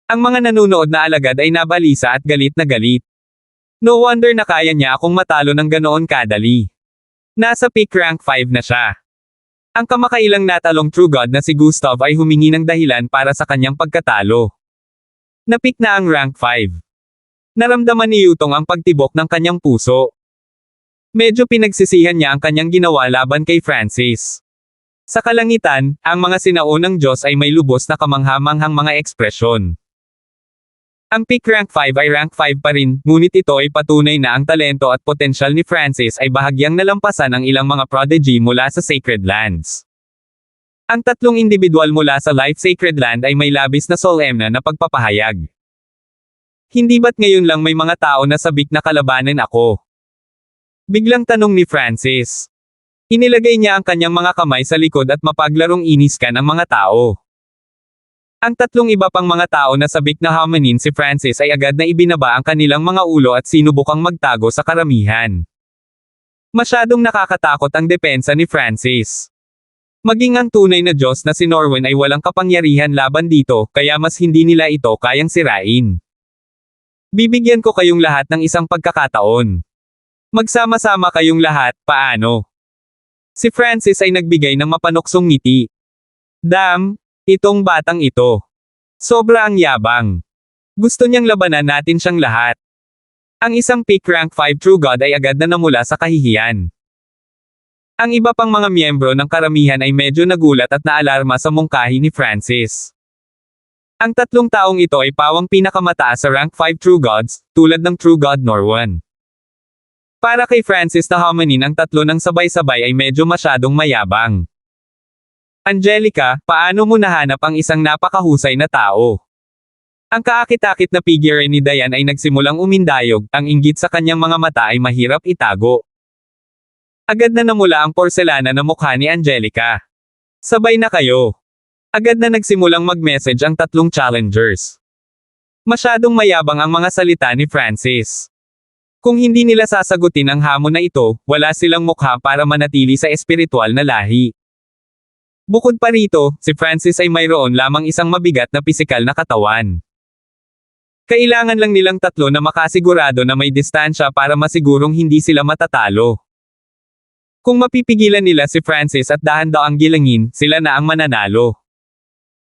Ang mga nanunood na alagad ay nabalisa at galit na galit. No wonder na kaya niya akong matalo ng ganoon kadali. Nasa peak rank 5 na siya. Ang kamakailang natalong True God na si Gustav ay humingi ng dahilan para sa kanyang pagkatalo. Napik na ang rank 5. Naramdaman ni Yutong ang pagtibok ng kanyang puso. Medyo pinagsisihan niya ang kanyang ginawa laban kay Francis. Sa kalangitan, ang mga sinaunang Diyos ay may lubos na kamanghamanghang mga ekspresyon. Ang peak rank 5 ay rank 5 pa rin, ngunit ito ay patunay na ang talento at potensyal ni Francis ay bahagyang nalampasan ang ilang mga prodigy mula sa Sacred Lands. Ang 3 individual mula sa Life Sacred Land ay may labis na solemna na pagpapahayag. Hindi ba't ngayon lang may mga tao na sabik na kalabanin ako? Biglang tanong ni Francis. Inilagay niya ang kanyang mga kamay sa likod at mapaglarong iniskan ang mga tao. Ang tatlong iba pang mga tao na sabik na hamanin si Francis ay agad na ibinaba ang kanilang mga ulo at sinubukang magtago sa karamihan. Masyadong nakakatakot ang depensa ni Francis. Maging ang tunay na Diyos na si Norwen ay walang kapangyarihan laban dito, kaya mas hindi nila ito kayang sirain. Bibigyan ko kayong lahat ng isang pagkakataon. Magsama-sama kayong lahat, paano? Si Francis ay nagbigay ng mapanuksong ngiti. Damn, itong batang ito. Sobra ang yabang. Gusto niyang labanan natin siyang lahat. Ang isang peak rank 5 true god ay agad na namula sa kahihiyan. Ang iba pang mga miyembro ng karamihan ay medyo nagulat at naalarma sa mungkahi ni Francis. Ang tatlong taong ito ay pawang pinakamataas sa rank 5 true gods, tulad ng true god Norwen. Para kay Francis na hamanin ang tatlo ng sabay-sabay ay medyo masyadong mayabang. Angelica, paano mo nahanap ang isang napakahusay na tao? Ang kaakit-akit na figure ni Diane ay nagsimulang umindayog, ang inggit sa kanyang mga mata ay mahirap itago. Agad na namula ang porselana na mukha ni Angelica. Sabay na kayo. Agad na nagsimulang mag-message ang tatlong challengers. Masyadong mayabang ang mga salita ni Francis. Kung hindi nila sasagutin ang hamon na ito, wala silang mukha para manatili sa espiritual na lahi. Bukod pa rito, si Francis ay mayroon lamang isang mabigat na pisikal na katawan. Kailangan lang nilang tatlo na makasigurado na may distansya para masigurong hindi sila matatalo. Kung mapipigilan nila si Francis at dahan-daang gilangin, sila na ang mananalo.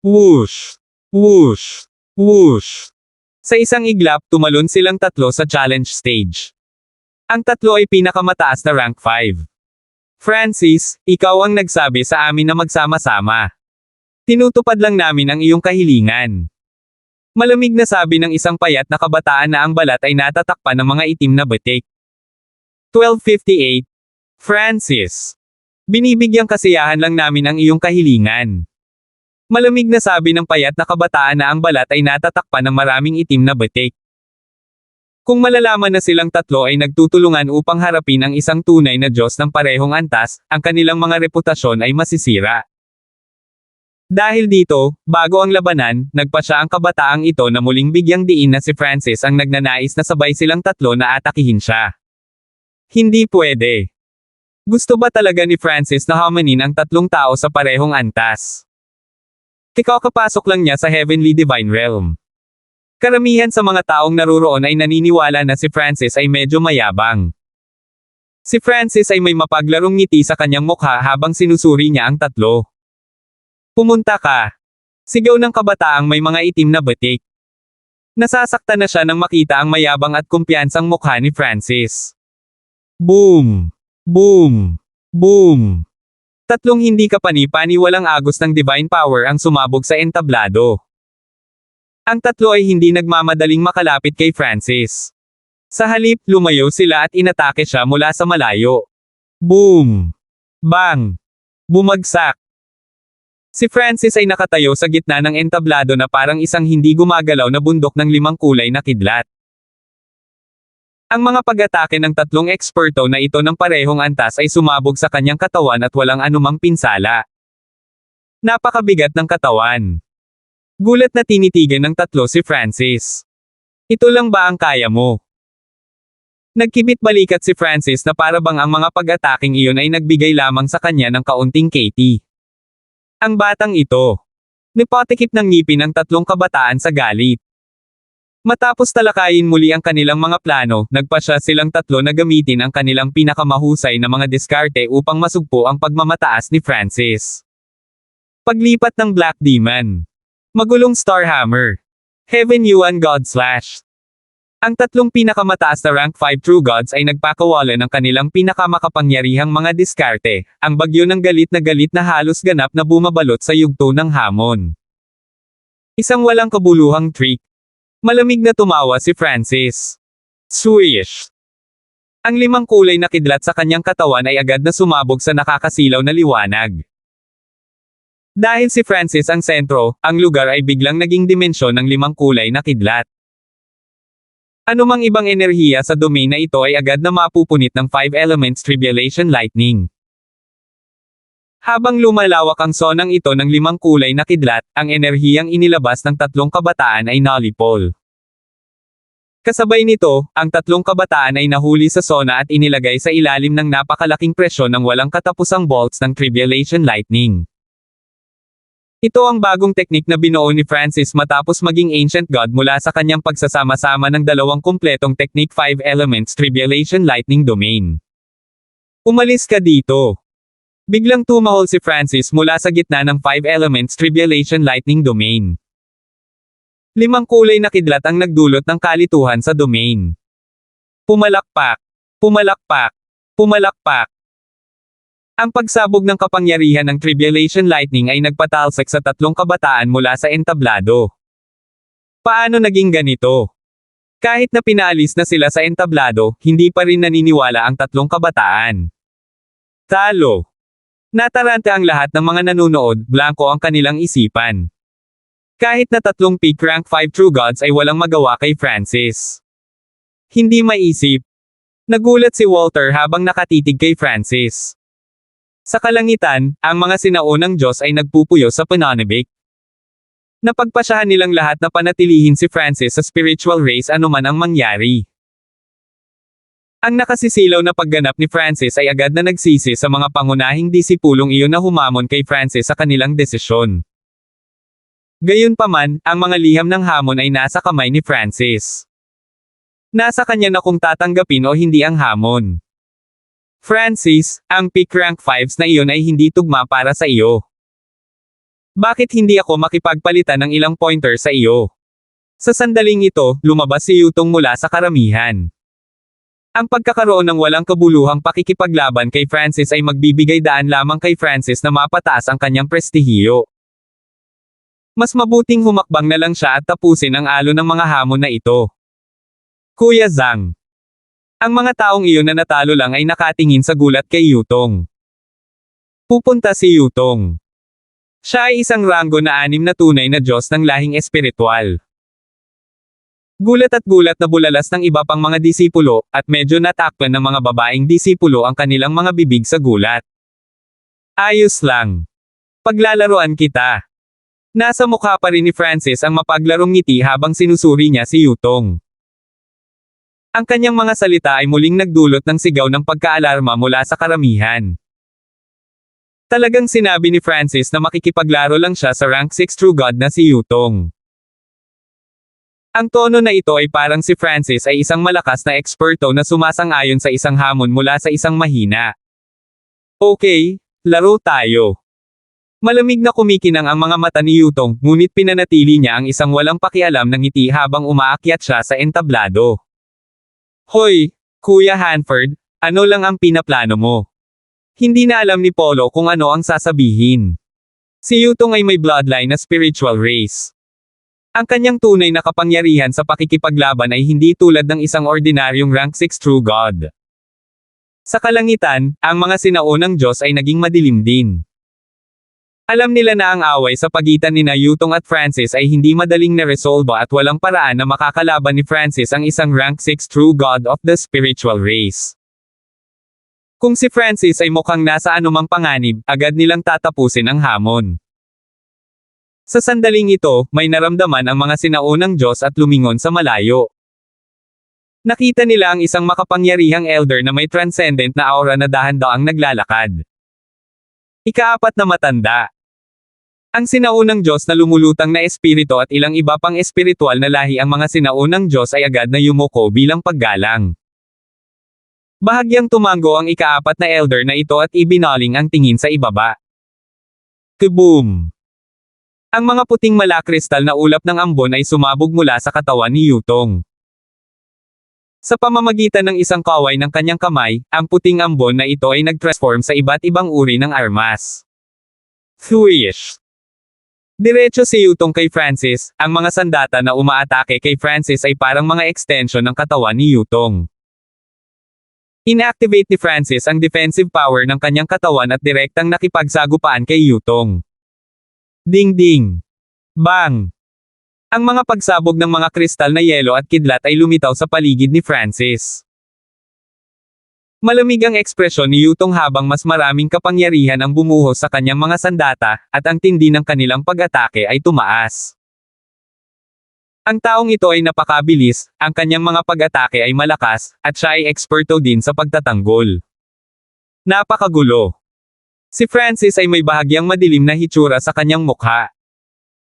Whoosh! Whoosh! Whoosh! Sa isang iglap, tumalon silang tatlo sa challenge stage. Ang tatlo ay pinakamataas na rank 5. Francis, ikaw ang nagsabi sa amin na magsama-sama. Tinutupad lang namin ang iyong kahilingan. Malamig na sabi ng isang payat na kabataan na ang balat ay natatakpan ng mga itim na batik. 1258. Francis. Binibigyang kasiyahan lang namin ang iyong kahilingan. Malamig na sabi ng payat na kabataan na ang balat ay natatakpan ng maraming itim na batik. Kung malalaman na silang tatlo ay nagtutulungan upang harapin ang isang tunay na Diyos ng parehong antas, ang kanilang mga reputasyon ay masisira. Dahil dito, bago ang labanan, nagpa siya ang kabataang ito na muling bigyang diin na si Francis ang nagnanais na sabay silang tatlo na atakihin siya. Hindi pwede. Gusto ba talaga ni Francis na hamanin ang tatlong tao sa parehong antas? Kakapasok lang niya sa Heavenly Divine Realm. Karamihan sa mga taong naruroon ay naniniwala na si Francis ay medyo mayabang. Si Francis ay may mapaglarong ngiti sa kanyang mukha habang sinusuri niya ang tatlo. Pumunta ka. Sigaw ng kabataang may mga itim na batik. Nasasaktan na siya nang makita ang mayabang at kumpiyansang mukha ni Francis. Boom! Boom! Boom! Tatlong hindi kapani-pani walang agos ng divine power ang sumabog sa entablado. Ang tatlo ay hindi nagmamadaling makalapit kay Francis. Sa halip, lumayo sila at inatake siya mula sa malayo. Boom! Bang! Bumagsak! Si Francis ay nakatayo sa gitna ng entablado na parang isang hindi gumagalaw na bundok ng 5 kulay na kidlat. Ang mga pag-atake ng tatlong eksperto na ito ng parehong antas ay sumabog sa kanyang katawan at walang anumang pinsala. Napakabigat ng katawan. Gulat na tinitigan ng tatlo si Francis. Ito lang ba ang kaya mo? Nagkibit balikat si Francis na para bang ang mga pag-ataking iyon ay nagbigay lamang sa kanya ng kaunting KT. Ang batang ito. Nipatikip ng ngipin ng tatlong kabataan sa galit. Matapos talakayin muli ang kanilang mga plano, nagpa siya silang tatlo na gamitin ang kanilang pinakamahusay na mga diskarte upang masugpo ang pagmamataas ni Francis. Paglipat ng Black Demon. Magulong Starhammer. Heaven Yuan God Slash. Ang tatlong pinakamataas na rank 5 true gods ay nagpakawala ng kanilang pinakamakapangyarihang mga diskarte, ang bagyo ng galit na halos ganap na bumabalot sa yugto ng hamon. Isang walang kabuluhang trick. Malamig na tumawa si Francis. Swish! Ang 5 kulay na kidlat sa kanyang katawan ay agad na sumabog sa nakakasilaw na liwanag. Dahil si Francis ang sentro, ang lugar ay biglang naging dimensyon ng 5 kulay na kidlat. Anumang ibang enerhiya sa domain na ito ay agad na mapupunit ng 5 elements tribulation lightning. Habang lumalawak ang sonang ito ng 5 kulay na kidlat, ang enerhiyang inilabas ng 3 kabataan ay nalipol. Kasabay nito, ang 3 kabataan ay nahuli sa sona at inilagay sa ilalim ng napakalaking presyon ng walang katapusang bolts ng Tribulation Lightning. Ito ang bagong teknik na binuo ni Francis matapos maging Ancient God mula sa kanyang pagsasama-sama ng 2 kumpletong Technique 5 Elements Tribulation Lightning Domain. Umalis ka dito! Biglang tumahol si Francis mula sa gitna ng 5 Elements Tribulation Lightning Domain. 5 kulay na kidlat ang nagdulot ng kalituhan sa domain. Pumalakpak! Pumalakpak! Pumalakpak! Ang pagsabog ng kapangyarihan ng Tribulation Lightning ay nagpatalsak sa 3 kabataan mula sa entablado. Paano naging ganito? Kahit na pinaalis na sila sa entablado, hindi pa rin naniniwala ang 3 kabataan. Talo! Natarante ang lahat ng mga nanunood, blanko ang kanilang isipan. Kahit na 3 peak rank 5 True Gods ay walang magawa kay Francis. Hindi maisip. Nagulat si Walter habang nakatitig kay Francis. Sa kalangitan, ang mga sinaunang Diyos ay nagpupuyo sa pananabik. Napagpasyahan nilang lahat na panatilihin si Francis sa spiritual race anuman ang mangyari. Ang nakasisilaw na pagganap ni Francis ay agad na nagsisi sa mga pangunahing disipulong iyon na humamon kay Francis sa kanilang desisyon. Gayunpaman, ang mga liham ng hamon ay nasa kamay ni Francis. Nasa kanya na kung tatanggapin o hindi ang hamon. Francis, ang peak rank 5s na iyon ay hindi tugma para sa iyo. Bakit hindi ako makipagpalitan ng ilang pointer sa iyo? Sa sandaling ito, lumabas si Yutong mula sa karamihan. Ang pagkakaroon ng walang kabuluhang pakikipaglaban kay Francis ay magbibigay daan lamang kay Francis na mapataas ang kanyang prestihiyo. Mas mabuting humakbang na lang siya at tapusin ang alo ng mga hamon na ito. Kuya Zhang. Ang mga taong iyon na natalo lang ay nakatingin sa gulat kay Yutong. Pupunta si Yutong. Siya ay isang ranggo na 6 na tunay na Diyos ng lahing espiritual. Gulat na bulalas ng iba pang mga disipulo, at medyo natakpan ng mga babaeng disipulo ang kanilang mga bibig sa gulat. Ayos lang. Paglalaroan kita. Nasa mukha pa rin ni Francis ang mapaglarong ngiti habang sinusuri niya si Yutong. Ang kanyang mga salita ay muling nagdulot ng sigaw ng pagkaalarma mula sa karamihan. Talagang sinabi ni Francis na makikipaglaro lang siya sa rank 6 True God na si Yutong. Ang tono na ito ay parang si Francis ay isang malakas na eksperto na sumasang-ayon sa isang hamon mula sa isang mahina. Okay, laro tayo. Malamig na kumikinang ang mga mata ni Yutong, ngunit pinanatili niya ang isang walang pakialam ng ngiti habang umaakyat siya sa entablado. Hoy, Kuya Hanford, ano lang ang pinaplano mo? Hindi na alam ni Polo kung ano ang sasabihin. Si Yutong ay may bloodline na spiritual race. Ang kanyang tunay na kapangyarihan sa pakikipaglaban ay hindi tulad ng isang ordinaryong rank 6 True God. Sa kalangitan, ang mga sinaunang Diyos ay naging madilim din. Alam nila na ang away sa pagitan ni Yutong at Francis ay hindi madaling na-resolve at walang paraan na makakalaban ni Francis ang isang rank 6 True God of the spiritual race. Kung si Francis ay mukhang nasa anumang panganib, agad nilang tatapusin ang hamon. Sa sandaling ito, may naramdaman ang mga sinaunang Diyos at lumingon sa malayo. Nakita nila ang isang makapangyarihang elder na may transcendent na aura na dahan-daang naglalakad. Ika-4 na matanda. Ang sinaunang Diyos na lumulutang na espiritu at ilang iba pang espiritual na lahi ang mga sinaunang Diyos ay agad na yumuko bilang paggalang. Bahagyang tumango ang ika-4 na elder na ito at ibinaling ang tingin sa ibaba. Kaboom! Ang mga puting malakristal na ulap ng ambon ay sumabog mula sa katawan ni Yutong. Sa pamamagitan ng isang kaway ng kanyang kamay, ang puting ambon na ito ay nag-transform sa iba't ibang uri ng armas. Thuish! Diretso si Yutong kay Francis, ang mga sandata na umaatake kay Francis ay parang mga extension ng katawan ni Yutong. Inactivate ni Francis ang defensive power ng kanyang katawan at direktang nakipagsagupaan kay Yutong. Ding-ding! Bang! Ang mga pagsabog ng mga kristal na yelo at kidlat ay lumitaw sa paligid ni Francis. Malamig ang ekspresyon ni Yutong habang mas maraming kapangyarihan ang bumuhos sa kanyang mga sandata, at ang tindi ng kanilang pag-atake ay tumaas. Ang taong ito ay napakabilis, ang kanyang mga pag-atake ay malakas, at siya ay eksperto din sa pagtatanggol. Napakagulo. Si Francis ay may bahagyang madilim na hitsura sa kanyang mukha.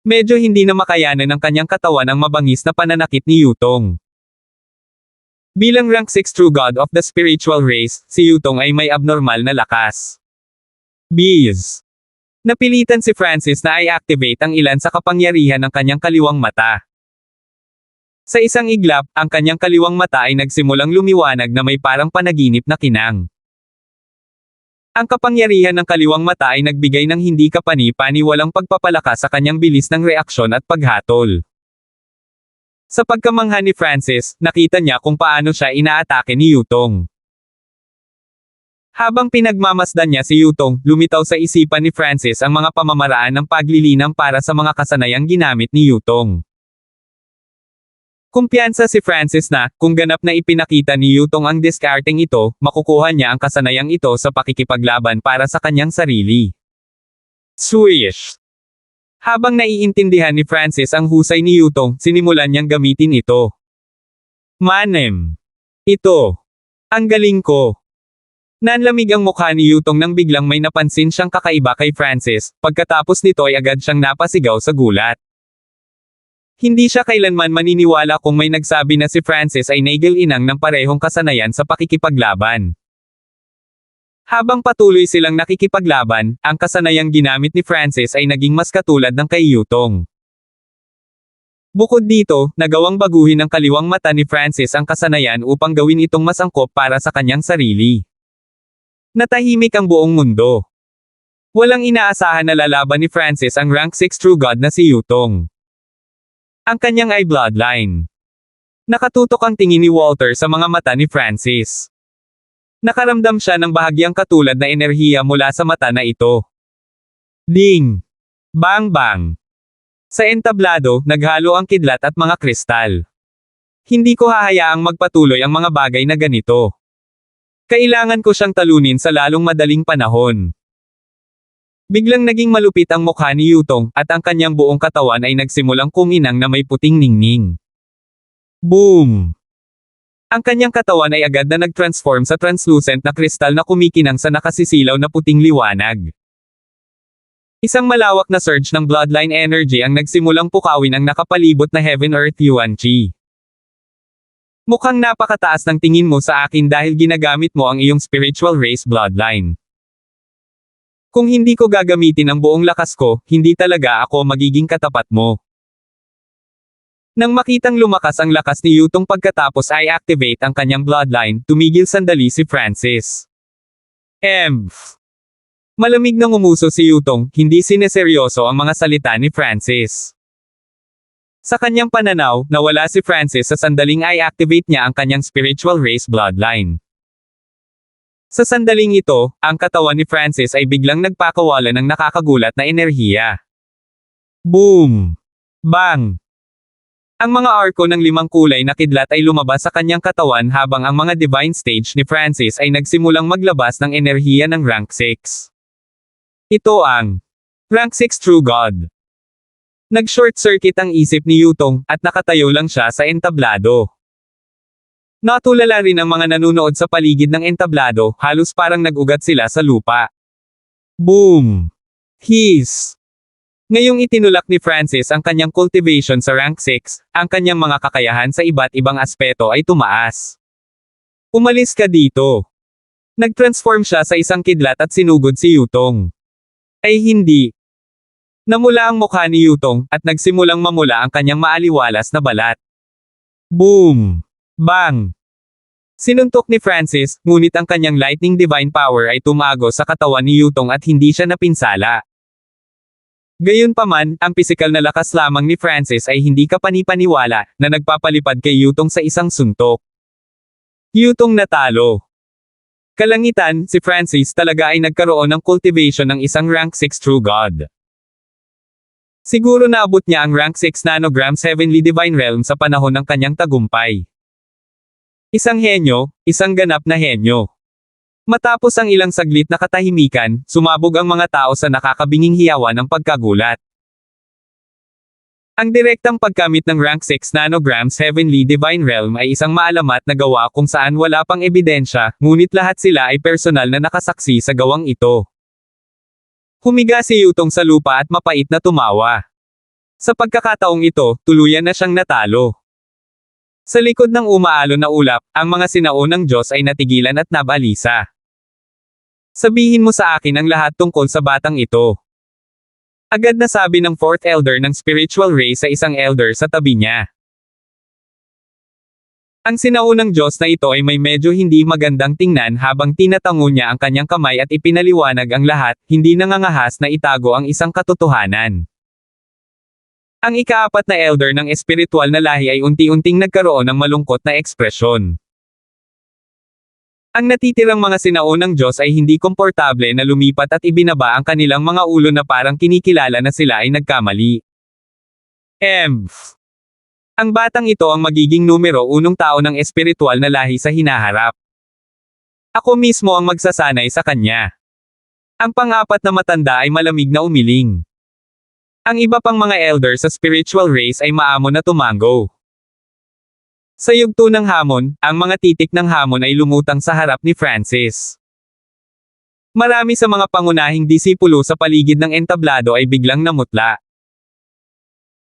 Medyo hindi na makayanan ng kanyang katawan ang mabangis na pananakit ni Yutong. Bilang rank 6 true god of the spiritual race, si Yutong ay may abnormal na lakas. Bees. Napilitan si Francis na i-activate ang ilan sa kapangyarihan ng kanyang kaliwang mata. Sa isang iglap, ang kanyang kaliwang mata ay nagsimulang lumiwanag na may parang panaginip na kinang. Ang kapangyarihan ng kaliwang mata ay nagbigay ng hindi kapani-paniwalang pagpapalakas sa kanyang bilis ng reaksyon at paghatol. Sa pagkamangha ni Francis, nakita niya kung paano siya inaatake ni Yutong. Habang pinagmamasdan niya si Yutong, lumitaw sa isipan ni Francis ang mga pamamaraan ng paglilinang para sa mga kasanayang ginamit ni Yutong. Kumpiyansa si Francis na, kung ganap na ipinakita ni Yutong ang discarding ito, makukuha niya ang kasanayang ito sa pakikipaglaban para sa kanyang sarili. Swish! Habang naiintindihan ni Francis ang husay ni Yutong, sinimulan niyang gamitin ito. Manem! Ito! Ang galing ko! Nanlamig ang mukha ni Yutong nang biglang may napansin siyang kakaiba kay Francis, pagkatapos nito ay agad siyang napasigaw sa gulat. Hindi siya kailanman maniniwala kung may nagsabi na si Francis ay naigil-inang ng parehong kasanayan sa pakikipaglaban. Habang patuloy silang nakikipaglaban, ang kasanayang ginamit ni Francis ay naging mas katulad ng kay Yutong. Bukod dito, nagawang baguhin ng kaliwang mata ni Francis ang kasanayan upang gawin itong mas angkop para sa kanyang sarili. Natahimik ang buong mundo. Walang inaasahan na lalaban ni Francis ang rank 6 true god na si Yutong. Ang kanyang ay bloodline. Nakatutok ang tingin ni Walter sa mga mata ni Francis. Nakaramdam siya ng bahagyang katulad na enerhiya mula sa mata na ito. Ding! Bang bang! Sa entablado, naghalo ang kidlat at mga kristal. Hindi ko hahayaang magpatuloy ang mga bagay na ganito. Kailangan ko siyang talunin sa lalong madaling panahon. Biglang naging malupit ang mukha ni Yutong, at ang kanyang buong katawan ay nagsimulang kuminang na may puting ningning. Boom! Ang kanyang katawan ay agad na nag-transform sa translucent na kristal na kumikinang sa nakasisilaw na puting liwanag. Isang malawak na surge ng bloodline energy ang nagsimulang pukawin ang nakapalibot na Heaven-Earth Yuan Chi. Mukhang napakataas ng tingin mo sa akin dahil ginagamit mo ang iyong spiritual race bloodline. Kung hindi ko gagamitin ang buong lakas ko, hindi talaga ako magiging katapat mo. Nang makitang lumakas ang lakas ni Yutong pagkatapos ay activate ang kanyang bloodline, tumigil sandali si Francis. Malamig na ngumuso si Yutong, hindi sineseryoso ang mga salita ni Francis. Sa kanyang pananaw, nawala si Francis sa sandaling ay activate niya ang kanyang spiritual race bloodline. Sa sandaling ito, ang katawan ni Francis ay biglang nagpakawala ng nakakagulat na enerhiya. Boom! Bang! Ang mga arko ng 5 kulay na kidlat ay lumabas sa kanyang katawan habang ang mga divine stage ni Francis ay nagsimulang maglabas ng enerhiya ng rank 6. Ito ang rank 6 True God. Nag-short circuit ang isip ni Yutong, at nakatayo lang siya sa entablado. Natulala rin ang mga nanunood sa paligid ng entablado, halos parang nag-ugat sila sa lupa. Boom! Hiss! Ngayong itinulak ni Francis ang kanyang cultivation sa rank 6, ang kanyang mga kakayahan sa iba't ibang aspeto ay tumaas. Umalis ka dito. Nag-transform siya sa isang kidlat at sinugod si Yutong. Ay hindi. Namula ang mukha ni Yutong, at nagsimulang mamula ang kanyang maaliwalas na balat. Boom! Bang! Sinuntok ni Francis, ngunit ang kanyang lightning divine power ay tumago sa katawan ni Yutong at hindi siya napinsala. Gayunpaman, ang pisikal na lakas lamang ni Francis ay hindi kapani-paniwala, na nagpapalipad kay Yutong sa isang suntok. Yutong natalo. Kalangitan, si Francis talaga ay nagkaroon ng cultivation ng isang rank 6 true god. Siguro naabot niya ang rank 6 nanograms heavenly divine realm sa panahon ng kanyang tagumpay. Isang henyo, isang ganap na henyo. Matapos ang ilang saglit na katahimikan, sumabog ang mga tao sa nakakabinging hiyawan ng pagkagulat. Ang direktang pagkamit ng rank 6 nanograms Heavenly Divine Realm ay isang maalamat na gawa kung saan wala pang ebidensya, ngunit lahat sila ay personal na nakasaksi sa gawang ito. Humiga si Yutong sa lupa at mapait na tumawa. Sa pagkakataong ito, tuluyan na siyang natalo. Sa likod ng umaalon na ulap, ang mga sinaunang Diyos ay natigilan at nabalisa. Sabihin mo sa akin ang lahat tungkol sa batang ito. Agad na sabi ng fourth elder ng spiritual race sa isang elder sa tabi niya. Ang sinaunang Diyos na ito ay may medyo hindi magandang tingnan habang tinatango niya ang kanyang kamay at ipinaliwanag ang lahat, hindi nangangahas na itago ang isang katotohanan. Ang ikaapat na elder ng espiritual na lahi ay unti-unting nagkaroon ng malungkot na ekspresyon. Ang natitirang mga sinaunang Diyos ay hindi komportable na lumipat at ibinaba ang kanilang mga ulo na parang kinikilala na sila ay nagkamali. Ang batang ito ang magiging numero 1 tao ng espiritual na lahi sa hinaharap. Ako mismo ang magsasanay sa kanya. Ang pang-apat na matanda ay malamig na umiling. Ang iba pang mga elder sa spiritual race ay maamo na tumango. Sa yugto ng hamon, ang mga titik ng hamon ay lumutang sa harap ni Francis. Marami sa mga pangunahing disipulo sa paligid ng entablado ay biglang namutla.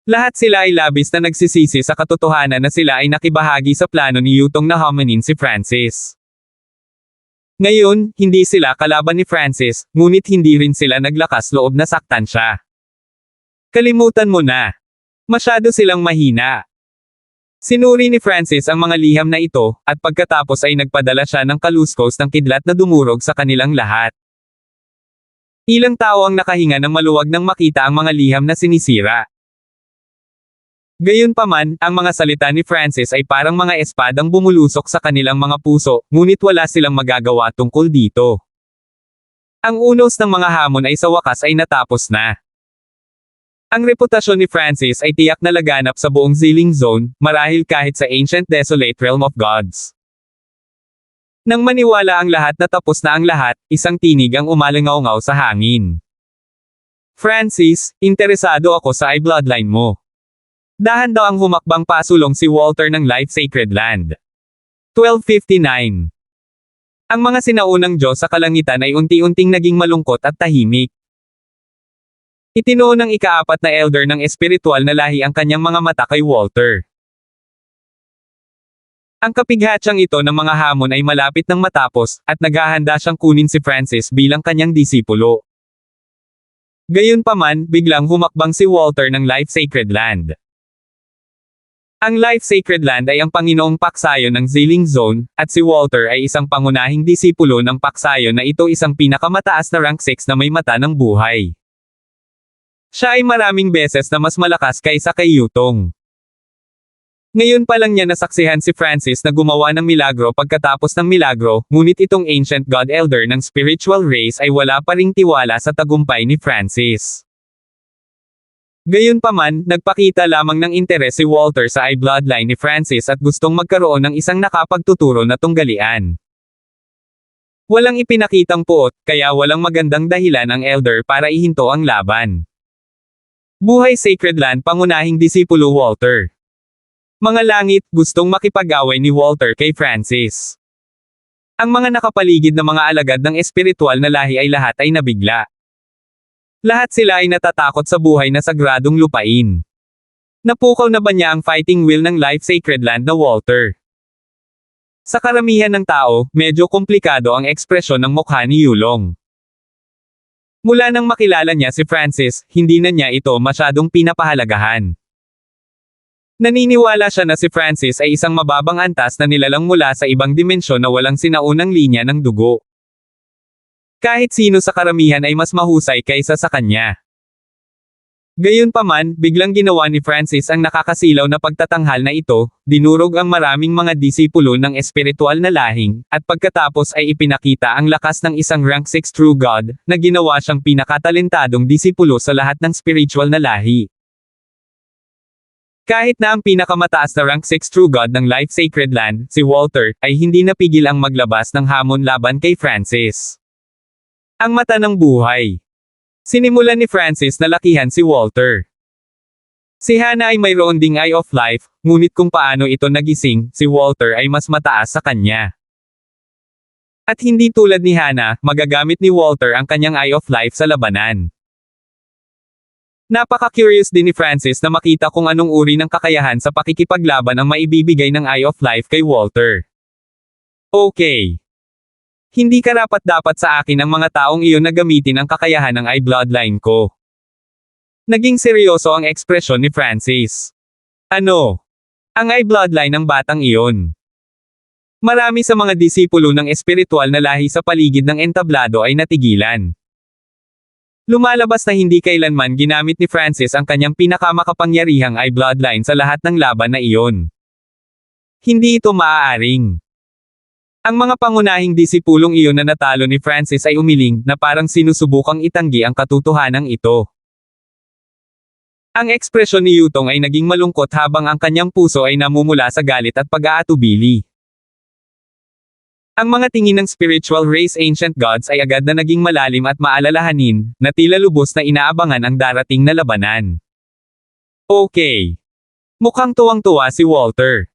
Lahat sila ay labis na nagsisisi sa katotohanan na sila ay nakibahagi sa plano ni Yutong na homonin si Francis. Ngayon, hindi sila kalaban ni Francis, ngunit hindi rin sila naglakas loob na saktan siya. Kalimutan mo na. Masyado silang mahina. Sinuri ni Francis ang mga liham na ito, at pagkatapos ay nagpadala siya ng kaluskos ng kidlat na dumurog sa kanilang lahat. Ilang tao ang nakahinga ng maluwag nang makita ang mga liham na sinisira. Gayunpaman, ang mga salita ni Francis ay parang mga espadang bumulusok sa kanilang mga puso, ngunit wala silang magagawa tungkol dito. Ang unos ng mga hamon ay sa wakas ay natapos na. Ang reputasyon ni Francis ay tiyak na laganap sa buong Ziling Zone, marahil kahit sa ancient desolate realm of gods. Nang maniwala ang lahat na tapos na ang lahat, isang tinig ang umalingaw-ngaw sa hangin. Francis, interesado ako sa bloodline mo. Dahan daw ang humakbang pasulong si Walter ng Life Sacred Land. 1259. Ang mga sinaunang Diyos sa kalangitan ay unti-unting naging malungkot at tahimik. Itinuon ng ikaapat na elder ng espiritual na lahi ang kanyang mga mata kay Walter. Ang kapighatsang ito ng mga hamon ay malapit nang matapos, at naghahanda siyang kunin si Francis bilang kanyang disipulo. Gayunpaman, biglang humakbang si Walter ng Life Sacred Land. Ang Life Sacred Land ay ang Panginoong Paksayon ng Ziling Zone, at si Walter ay isang pangunahing disipulo ng Paksayon na ito isang pinakamataas na rank 6 na may mata ng buhay. Siya ay maraming beses na mas malakas kaysa kay Yutong. Ngayon pa lang niya nasaksihan si Francis na gumawa ng milagro pagkatapos ng milagro, ngunit itong ancient god elder ng spiritual race ay wala pa ring tiwala sa tagumpay ni Francis. Gayunpaman, nagpakita lamang ng interes si Walter sa bloodline ni Francis at gustong magkaroon ng isang nakapagtuturo na tunggalian. Walang ipinakitang puot, kaya walang magandang dahilan ang elder para ihinto ang laban. Buhay Sacred Land pangunahing disipulo Walter. Mga langit, gustong makipag-away ni Walter kay Francis. Ang mga nakapaligid na mga alagad ng espiritual na lahi ay lahat ay nabigla. Lahat sila ay natatakot sa buhay na sagradong lupain. Napukaw na ba niya ang fighting will ng Life Sacred Land na Walter? Sa karamihan ng tao, medyo komplikado ang ekspresyon ng mukha ni Yulong. Mula nang makilala niya si Francis, hindi na niya ito masyadong pinapahalagahan. Naniniwala siya na si Francis ay isang mababang antas na nilalang mula sa ibang dimensyon na walang sinaunang linya ng dugo. Kahit sino sa karamihan ay mas mahusay kaysa sa kanya. Gayunpaman, biglang ginawa ni Francis ang nakakasilaw na pagtatanghal na ito, dinurog ang maraming mga disipulo ng espiritual na lahing, at pagkatapos ay ipinakita ang lakas ng isang rank 6 true god, na ginawa siyang pinakatalentadong disipulo sa lahat ng spiritual na lahi. Kahit na ang pinakamataas na rank 6 True God ng Life Sacred Land, si Walter, ay hindi napigil ang maglabas ng hamon laban kay Francis. Ang mata ng buhay. Sinimulan ni Francis na lakihan si Walter. Si Hannah ay mayroon ding Eye of Life, ngunit kung paano ito nagising, si Walter ay mas mataas sa kanya. At hindi tulad ni Hannah, magagamit ni Walter ang kanyang Eye of Life sa labanan. Napaka-curious din ni Francis na makita kung anong uri ng kakayahan sa pakikipaglaban ang maibibigay ng Eye of Life kay Walter. Okay. Hindi karapat-dapat sa akin ang mga taong iyon na gamitin ang kakayahan ng Eye Bloodline ko. Naging seryoso ang ekspresyon ni Francis. Ano? Ang Eye Bloodline ng batang iyon. Marami sa mga disipulo ng espiritual na lahi sa paligid ng entablado ay natigilan. Lumalabas na hindi kailanman ginamit ni Francis ang kanyang pinakamakapangyarihang Eye Bloodline sa lahat ng laban na iyon. Hindi ito maaaring. Ang mga pangunahing disipulong iyon na natalo ni Francis ay umiling na parang sinusubukang itanggi ang katotohanan ito. Ang ekspresyon ni Yutong ay naging malungkot habang ang kanyang puso ay namumula sa galit at pag-aatubili. Ang mga tingin ng spiritual race ancient gods ay agad na naging malalim at maalalahanin, na tila lubos na inaabangan ang darating na labanan. Okay. Mukhang tuwang-tuwa si Walter.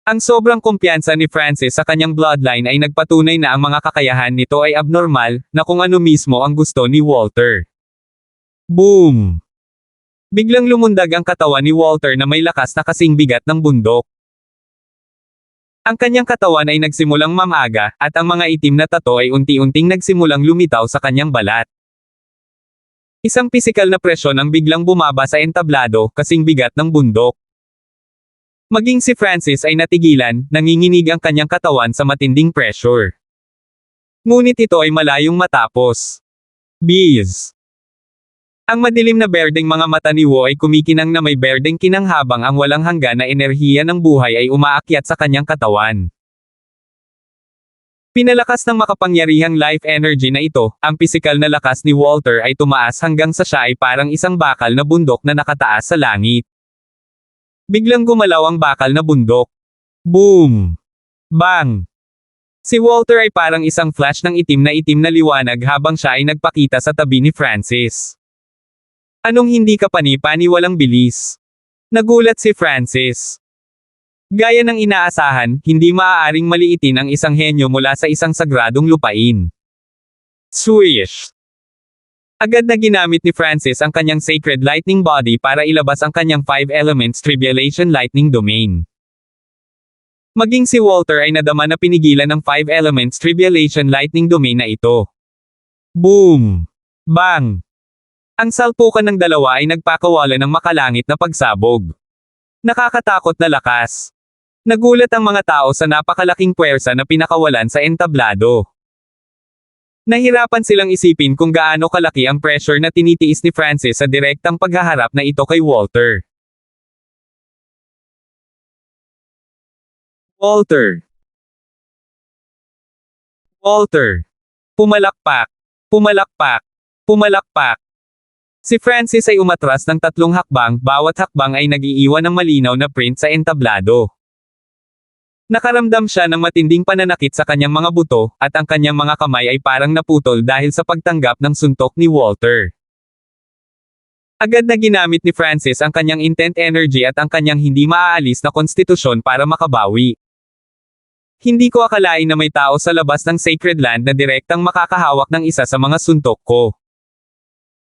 Ang sobrang kumpiyansa ni Francis sa kanyang bloodline ay nagpatunay na ang mga kakayahan nito ay abnormal, na kung ano mismo ang gusto ni Walter. Boom! Biglang lumundag ang katawan ni Walter na may lakas na kasing bigat ng bundok. Ang kanyang katawan ay nagsimulang mamaga, at ang mga itim na tato ay unti-unting nagsimulang lumitaw sa kanyang balat. Isang pisikal na presyon ang biglang bumaba sa entablado, kasing bigat ng bundok. Maging si Francis ay natigilan, nanginginig ang kanyang katawan sa matinding pressure. Ngunit ito ay malayong matapos. Bees. Ang madilim na berdeng mga mata ni Wu ay kumikinang na may berdeng kinang habang ang walang hanggan na enerhiya ng buhay ay umaakyat sa kanyang katawan. Pinalakas ng makapangyarihang life energy na ito, ang pisikal na lakas ni Walter ay tumaas hanggang sa siya ay parang isang bakal na bundok na nakataas sa langit. Biglang gumalaw ang bakal na bundok. Boom! Bang! Si Walter ay parang isang flash ng itim na liwanag habang siya ay nagpakita sa tabi ni Francis. Anong hindi ka pani-walang bilis? Nagulat si Francis. Gaya ng inaasahan, hindi maaaring maliitin ang isang henyo mula sa isang sagradong lupain. Swish! Agad na ginamit ni Francis ang kanyang Sacred Lightning Body para ilabas ang kanyang 5 Elements Tribulation Lightning Domain. Maging si Walter ay nadama na pinigilan ng 5 Elements Tribulation Lightning Domain na ito. Boom! Bang! Ang salpukan ng dalawa ay nagpakawala ng makalangit na pagsabog. Nakakatakot na lakas. Nagulat ang mga tao sa napakalaking puwersa na pinakawalan sa entablado. Nahirapan silang isipin kung gaano kalaki ang pressure na tinitiis ni Francis sa direktang paghaharap na ito kay Walter. Walter. Walter. Pumalakpak. Pumalakpak. Pumalakpak. Si Francis ay umatras ng 3 hakbang, bawat hakbang ay nag-iiwan ng malinaw na print sa entablado. Nakaramdam siya ng matinding pananakit sa kanyang mga buto, at ang kanyang mga kamay ay parang naputol dahil sa pagtanggap ng suntok ni Walter. Agad na ginamit ni Francis ang kanyang intent energy at ang kanyang hindi maaalis na konstitusyon para makabawi. Hindi ko akalain na may tao sa labas ng Sacred Land na direktang makakahawak ng isa sa mga suntok ko.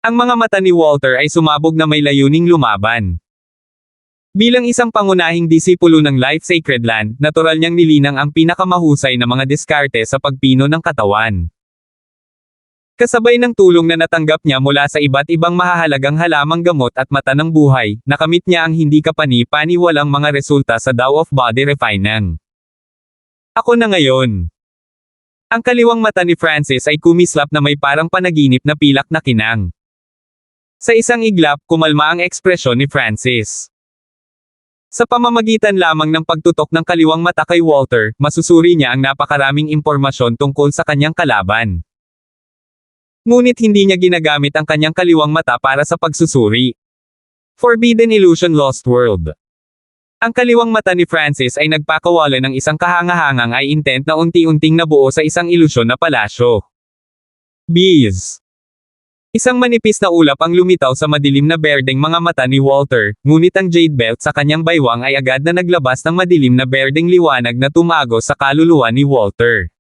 Ang mga mata ni Walter ay sumabog na may layuning lumaban. Bilang isang pangunahing disipulo ng Life Sacred Land, natural niyang nilinang ang pinakamahusay na mga diskarte sa pagpino ng katawan. Kasabay ng tulong na natanggap niya mula sa iba't ibang mahahalagang halamang gamot at mata ng buhay, nakamit niya ang hindi kapani-paniwalang mga resulta sa Tao of Body Refining. Ako na ngayon. Ang kaliwang mata ni Francis ay kumislap na may parang panaginip na pilak na kinang. Sa isang iglap, kumalma ang ekspresyon ni Francis. Sa pamamagitan lamang ng pagtutok ng kaliwang mata kay Walter, masusuri niya ang napakaraming impormasyon tungkol sa kanyang kalaban. Ngunit hindi niya ginagamit ang kanyang kaliwang mata para sa pagsusuri. Forbidden Illusion Lost World. Ang kaliwang mata ni Francis ay nagpakawala ng isang kahangahangang eye intent na unti-unting nabuo sa isang ilusyon na palasyo. Bees. Isang manipis na ulap ang lumitaw sa madilim na berdeng mga mata ni Walter, ngunit ang jade belt sa kanyang baywang ay agad na naglabas ng madilim na berdeng liwanag na tumagos sa kaluluwa ni Walter.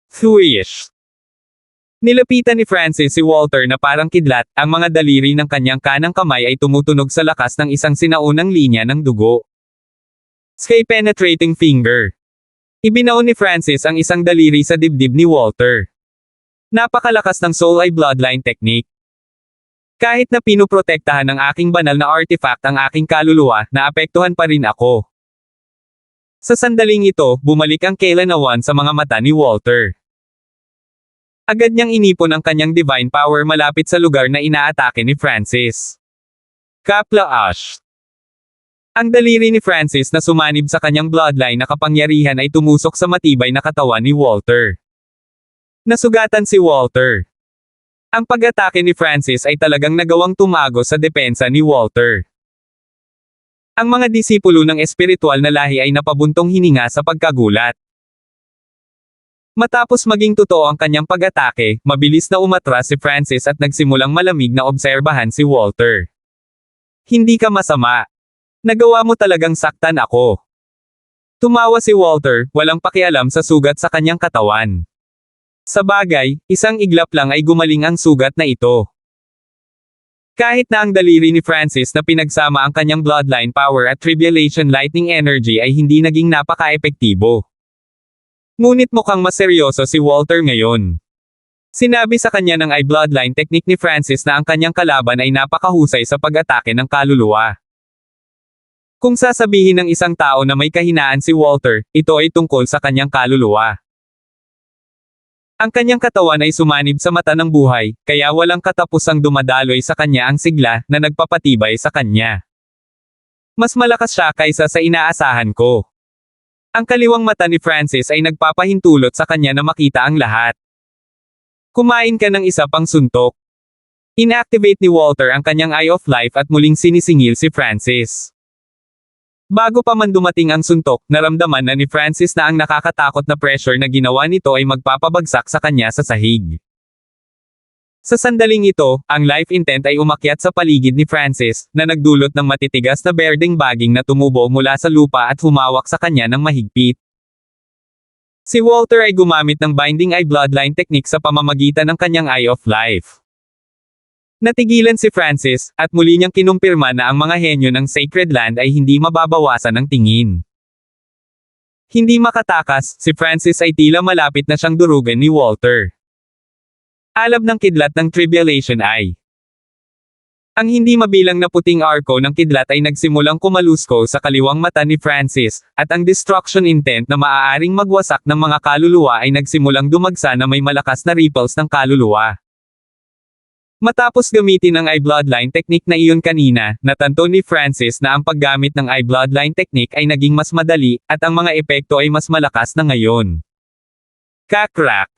Thwish. Nilapitan ni Francis si Walter na parang kidlat, ang mga daliri ng kanyang kanang kamay ay tumutunog sa lakas ng isang sinaunang linya ng dugo. Sky-penetrating finger. Ibinaon ni Francis ang isang daliri sa dibdib ni Walter. Napakalakas ng Soul Eye Bloodline Technique. Kahit na pinuprotektahan ng aking banal na artifact ang aking kaluluwa, naapektuhan pa rin ako. Sa sandaling ito, bumalik ang kailanawan sa mga mata ni Walter. Agad niyang inipon ang kanyang divine power malapit sa lugar na inaatake ni Francis. Kapla Ash. Ang daliri ni Francis na sumanib sa kanyang bloodline na kapangyarihan ay tumusok sa matibay na katawan ni Walter. Nasugatan si Walter. Ang pag-atake ni Francis ay talagang nagawang tumago sa depensa ni Walter. Ang mga disipulo ng espiritual na lahi ay napabuntong hininga sa pagkagulat. Matapos maging totoo ang kanyang pag-atake, mabilis na umatras si Francis at nagsimulang malamig na obserbahan si Walter. Hindi ka masama. Nagawa mo talagang saktan ako. Tumawa si Walter, walang pakialam sa sugat sa kanyang katawan. Sa bagay, isang iglap lang ay gumaling ang sugat na ito. Kahit na ang daliri ni Francis na pinagsama ang kanyang bloodline power at tribulation lightning energy ay hindi naging napaka-epektibo. Ngunit mukhang mas seryoso si Walter ngayon. Sinabi sa kanya ng eye bloodline technique ni Francis na ang kanyang kalaban ay napakahusay sa pag-atake ng kaluluwa. Kung sasabihin ng isang tao na may kahinaan si Walter, ito ay tungkol sa kanyang kaluluwa. Ang kanyang katawan ay sumanib sa mata ng buhay, kaya walang katapusang dumadaloy sa kanya ang sigla na nagpapatibay sa kanya. Mas malakas siya kaysa sa inaasahan ko. Ang kaliwang mata ni Francis ay nagpapahintulot sa kanya na makita ang lahat. Kumain ka ng isa pang suntok. Inactivate ni Walter ang kanyang Eye of Life at muling sinisingil si Francis. Bago pa man dumating ang suntok, naramdaman na ni Francis na ang nakakatakot na pressure na ginawa nito ay magpapabagsak sa kanya sa sahig. Sa sandaling ito, ang life intent ay umakyat sa paligid ni Francis, na nagdulot ng matitigas na berdeng baging na tumubo mula sa lupa at humawak sa kanya ng mahigpit. Si Walter ay gumamit ng Binding Eye Bloodline technique sa pamamagitan ng kanyang Eye of Life. Natigilan si Francis, at muli niyang kinumpirma na ang mga henyo ng Sacred Land ay hindi mababawasan ng tingin. Hindi makatakas, si Francis ay tila malapit na siyang durugan ni Walter. Alab ng kidlat ng Tribulation Eye. Ang hindi mabilang na puting arko ng kidlat ay nagsimulang kumalusko sa kaliwang mata ni Francis, at ang destruction intent na maaaring magwasak ng mga kaluluwa ay nagsimulang dumagsa na may malakas na ripples ng kaluluwa. Matapos gamitin ang eye bloodline technique na iyon kanina, natanto ni Francis na ang paggamit ng eye bloodline technique ay naging mas madali, at ang mga epekto ay mas malakas na ngayon. Kakrak!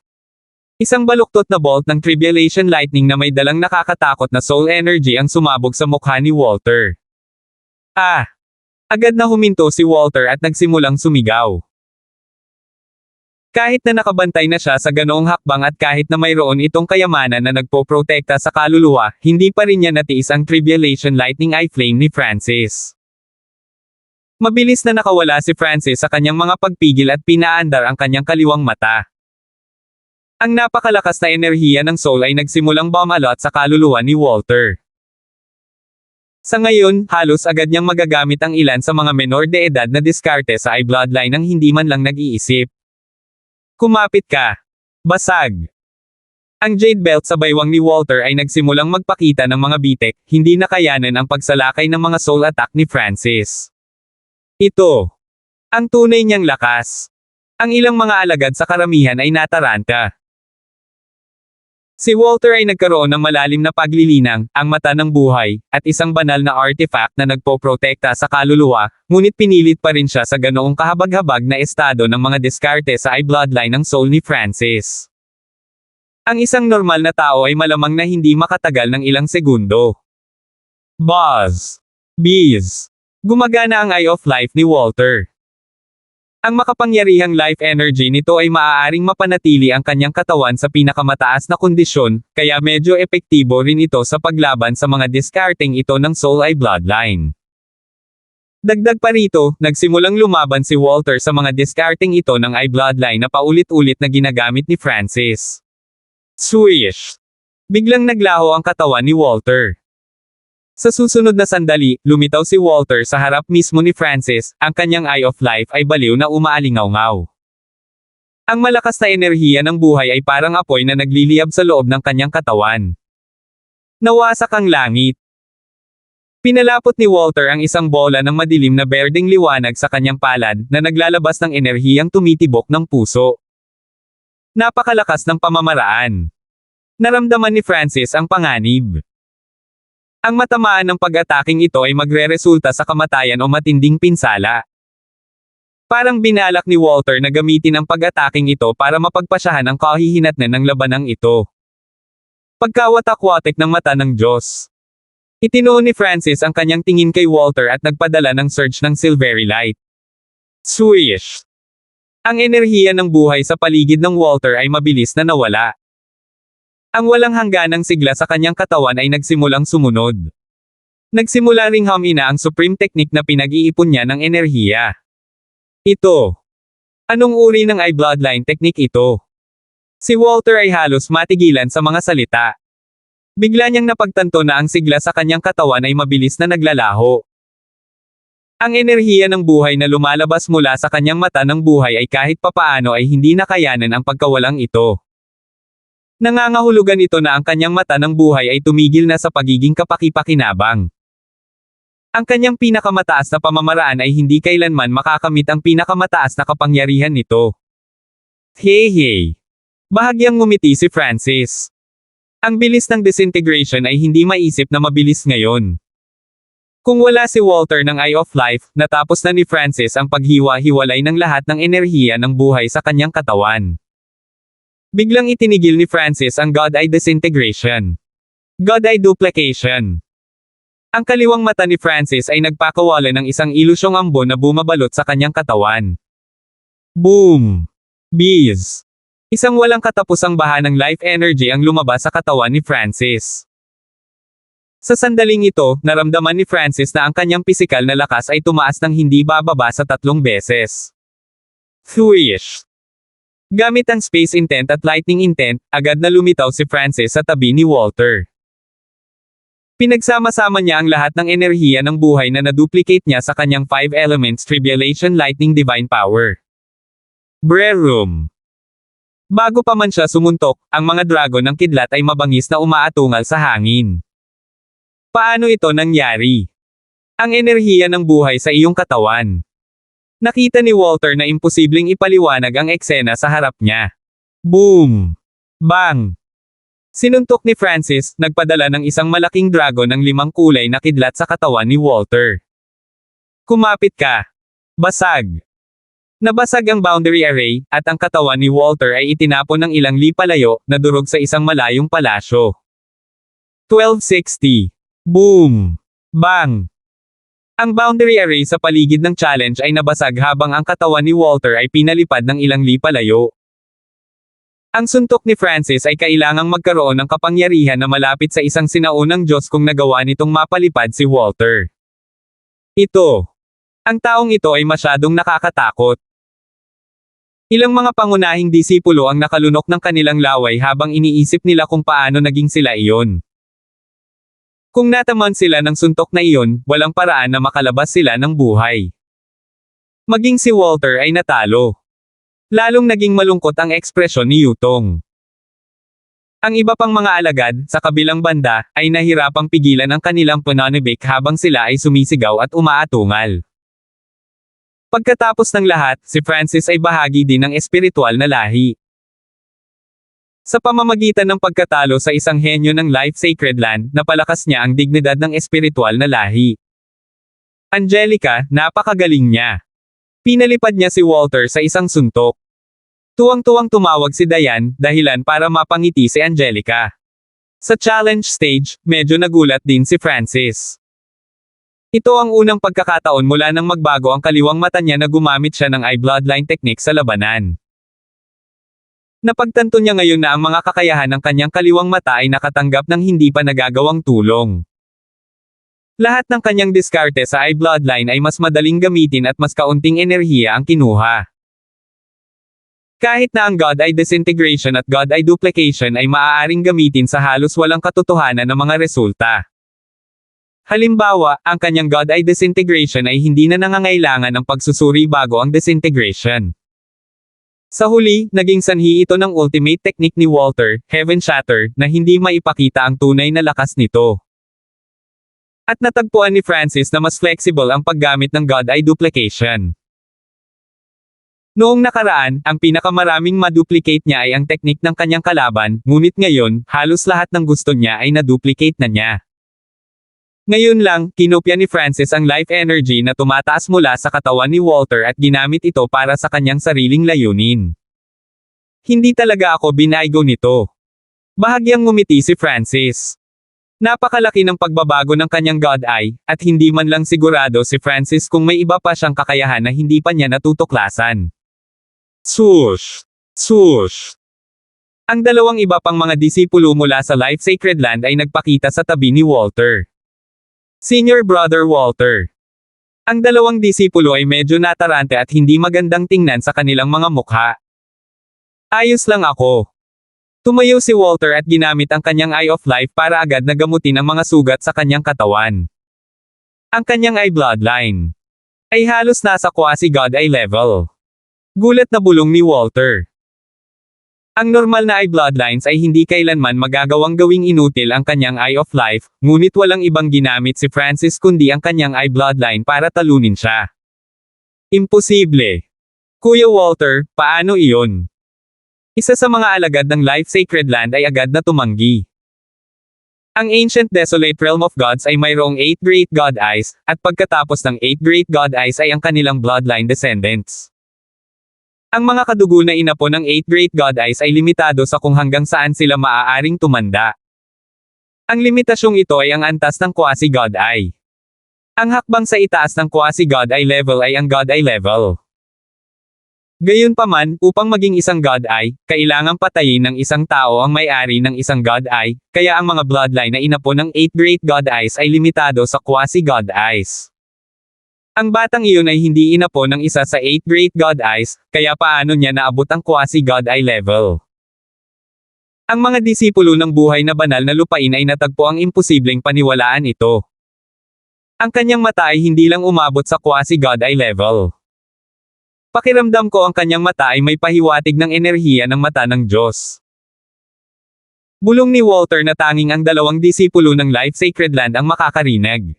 Isang baluktot na bolt ng Tribulation Lightning na may dalang nakakatakot na soul energy ang sumabog sa mukha ni Walter. Ah! Agad na huminto si Walter at nagsimulang sumigaw. Kahit na nakabantay na siya sa ganoong hakbang at kahit na mayroon itong kayamanan na nagpoprotekta sa kaluluwa, hindi pa rin niya natiis ang Tribulation Lightning Eye Flame ni Francis. Mabilis na nakawala si Francis sa kanyang mga pagpigil at pinaandar ang kanyang kaliwang mata. Ang napakalakas na enerhiya ng soul ay nagsimulang bumalot sa kaluluwa ni Walter. Sa ngayon, halos agad niyang magagamit ang ilan sa mga menor de edad na diskarte sa eye bloodline nang hindi man lang nag-iisip. Kumapit ka. Basag. Ang jade belt sa baywang ni Walter ay nagsimulang magpakita ng mga bitek, hindi nakayanan ang pagsalakay ng mga soul attack ni Francis. Ito. Ang tunay niyang lakas. Ang ilang mga alagad sa karamihan ay nataranta. Si Walter ay nagkaroon ng malalim na paglilinang, ang mata ng buhay, at isang banal na artifact na nagpoprotekta sa kaluluwa, ngunit pinilit pa rin siya sa ganoong kahabag-habag na estado ng mga diskarte sa eye bloodline ng soul ni Francis. Ang isang normal na tao ay malamang na hindi makatagal ng ilang segundo. Buzz. Bees. Gumagana ang Eye of Life ni Walter. Ang makapangyarihang life energy nito ay maaaring mapanatili ang kanyang katawan sa pinakamataas na kondisyon, kaya medyo epektibo rin ito sa paglaban sa mga discarding ito ng Soul Eye Bloodline. Dagdag pa rito, nagsimulang lumaban si Walter sa mga discarding ito ng Eye Bloodline na paulit-ulit na ginagamit ni Francis. Swish! Biglang naglaho ang katawan ni Walter. Sa susunod na sandali, lumitaw si Walter sa harap mismo ni Francis, ang kanyang Eye of Life ay baliw na umaalingaw-ngaw. Ang malakas na enerhiya ng buhay ay parang apoy na nagliliyab sa loob ng kanyang katawan. Nawasak ang langit. Pinalapot ni Walter ang isang bola ng madilim na berdeng liwanag sa kanyang palad, na naglalabas ng enerhiyang tumitibok ng puso. Napakalakas ng pamamaraan. Naramdaman ni Francis ang panganib. Ang matamaan ng pag-ataking ito ay magreresulta sa kamatayan o matinding pinsala. Parang binalak ni Walter na gamitin ang pag-ataking ito para mapagpasyahan ang kahihinatnan ng labanang ito. Pagkawatak-watek ng mata ng Diyos. Itinuon ni Francis ang kanyang tingin kay Walter at nagpadala ng surge ng silvery light. Swish! Ang enerhiya ng buhay sa paligid ng Walter ay mabilis na nawala. Ang walang hangganang sigla sa kanyang katawan ay nagsimulang sumunod. Nagsimula ring humina ang supreme technique na pinag-iipon niya ng enerhiya. Ito. Anong uri ng Eye Bloodline technique ito? Si Walter ay halos matigilan sa mga salita. Bigla niyang napagtanto na ang sigla sa kanyang katawan ay mabilis na naglalaho. Ang enerhiya ng buhay na lumalabas mula sa kanyang mata ng buhay ay kahit papaano ay hindi nakayanan ang pagkawalang ito. Nangangahulugan ito na ang kanyang mata ng buhay ay tumigil na sa pagiging kapaki-pakinabang. Ang kanyang pinakamataas na pamamaraan ay hindi kailanman makakamit ang pinakamataas na kapangyarihan nito. Hey! Bahagyang ngumiti si Francis. Ang bilis ng disintegration ay hindi maisip na mabilis ngayon. Kung wala si Walter ng Eye of Life, natapos na ni Francis ang paghiwa-hiwalay ng lahat ng enerhiya ng buhay sa kanyang katawan. Biglang itinigil ni Francis ang God Eye Disintegration. God Eye Duplication. Ang kaliwang mata ni Francis ay nagpakawala ng isang ilusyong ambon na bumabalot sa kanyang katawan. Boom! Bees! Isang walang katapusang baha ng life energy ang lumabas sa katawan ni Francis. Sa sandaling ito, naramdaman ni Francis na ang kanyang pisikal na lakas ay tumaas ng hindi bababa sa 3 beses. Swish! Gamit ang Space Intent at Lightning Intent, agad na lumitaw si Francis sa tabi ni Walter. Pinagsama-sama niya ang lahat ng enerhiya ng buhay na naduplicate niya sa kanyang 5 elements Tribulation Lightning Divine Power. Brerum. Bago pa man siya sumuntok, ang mga dragon ng kidlat ay mabangis na umaatungal sa hangin. Paano ito nangyari? Ang enerhiya ng buhay sa iyong katawan. Nakita ni Walter na imposibleng ipaliwanag ang eksena sa harap niya. Boom! Bang! Sinuntok ni Francis, nagpadala ng isang malaking dragon ng 5 kulay na kidlat sa katawan ni Walter. Kumapit ka! Basag! Nabasag ang boundary array, at ang katawan ni Walter ay itinapon ng ilang li palayo, na durog sa isang malayong palasyo. 1260. Boom! Bang! Ang boundary array sa paligid ng challenge ay nabasag habang ang katawan ni Walter ay pinalipad ng ilang li palayo. Ang suntok ni Francis ay kailangang magkaroon ng kapangyarihan na malapit sa isang sinaunang Diyos kung nagawa nitong mapalipad si Walter. Ito. Ang taong ito ay masyadong nakakatakot. Ilang mga pangunahing disipulo ang nakalunok ng kanilang laway habang iniisip nila kung paano naging sila iyon. Kung nataman sila ng suntok na iyon, walang paraan na makalabas sila ng buhay. Maging si Walter ay natalo. Lalong naging malungkot ang ekspresyon ni Yutong. Ang iba pang mga alagad, sa kabilang banda, ay nahirapang pigilan ang kanilang pananibik habang sila ay sumisigaw at umaatungal. Pagkatapos ng lahat, si Francis ay bahagi din ng espiritual na lahi. Sa pamamagitan ng pagkatalo sa isang henyo ng Life Sacred Land, napalakas niya ang dignidad ng espiritual na lahi. Angelica, napakagaling niya. Pinalipad niya si Walter sa isang suntok. Tuwang-tuwang tumawag si Diane, dahilan para mapangiti si Angelica. Sa challenge stage, medyo nagulat din si Francis. Ito ang unang pagkakataon mula nang magbago ang kaliwang mata niya na gumamit siya ng eye bloodline technique sa labanan. Napagtanto niya ngayon na ang mga kakayahan ng kanyang kaliwang mata ay nakatanggap ng hindi pa nagagawang tulong. Lahat ng kanyang diskarte sa eye bloodline ay mas madaling gamitin at mas kaunting enerhiya ang kinuha. Kahit na ang God Eye Disintegration at God Eye Duplication ay maaaring gamitin sa halos walang katotohanan na mga resulta. Halimbawa, ang kanyang God Eye Disintegration ay hindi na nangangailangan ng pagsusuri bago ang disintegration. Sa huli, naging sanhi ito ng ultimate technique ni Walter, Heaven Shatter, na hindi maipakita ang tunay na lakas nito. At natagpuan ni Francis na mas flexible ang paggamit ng God Eye Duplication. Noong nakaraan, ang pinakamaraming maduplicate niya ay ang teknik ng kanyang kalaban, ngunit ngayon, halos lahat ng gusto niya ay naduplicate na niya. Ngayon lang, kinopya ni Francis ang life energy na tumataas mula sa katawan ni Walter at ginamit ito para sa kanyang sariling layunin. Hindi talaga ako binaygo nito. Bahagyang ngumiti si Francis. Napakalaki ng pagbabago ng kanyang God Eye, at hindi man lang sigurado si Francis kung may iba pa siyang kakayahan na hindi pa niya natutuklasan. Swoosh! Swoosh! Ang dalawang iba pang mga disipulo mula sa Life Sacred Land ay nagpakita sa tabi ni Walter. Senior Brother Walter. Ang dalawang disipulo ay medyo natarante at hindi magandang tingnan sa kanilang mga mukha. Ayos lang ako. Tumayo si Walter at ginamit ang kanyang Eye of Life para agad na gamutin ang mga sugat sa kanyang katawan. Ang kanyang eye bloodline ay halos nasa quasi-God Eye level. Gulat na bulong ni Walter. Ang normal na eye bloodlines ay hindi kailanman magagawang gawing inutil ang kanyang Eye of Life, ngunit walang ibang ginamit si Francis kundi ang kanyang eye bloodline para talunin siya. Imposible. Kuya Walter, paano iyon? Isa sa mga alagad ng Life Sacred Land ay agad na tumanggi. Ang Ancient Desolate Realm of Gods ay mayroong 8 Great God Eyes, at pagkatapos ng 8 Great God Eyes ay ang kanilang bloodline descendants. Ang mga kadugo na inapo ng 8 Great God Eyes ay limitado sa kung hanggang saan sila maaaring tumanda. Ang limitasyong ito ay ang antas ng quasi-God Eye. Ang hakbang sa itaas ng quasi-God Eye level ay ang God Eye level. Gayunpaman, upang maging isang God Eye, kailangang patayin ng isang tao ang may-ari ng isang God Eye, kaya ang mga bloodline na inapo ng 8 Great God Eyes ay limitado sa quasi-God Eyes. Ang batang iyon ay hindi inapo ng isa sa 8 Great God Eyes, kaya paano niya naabot ang quasi-God Eye level? Ang mga disipulo ng buhay na banal na lupain ay natagpo ang imposibleng paniwalaan ito. Ang kanyang mata ay hindi lang umabot sa quasi-God Eye level. Pakiramdam ko ang kanyang mata ay may pahiwatig ng enerhiya ng mata ng Diyos. Bulong ni Walter na tanging ang dalawang disipulo ng Life Sacred Land ang makakarinig.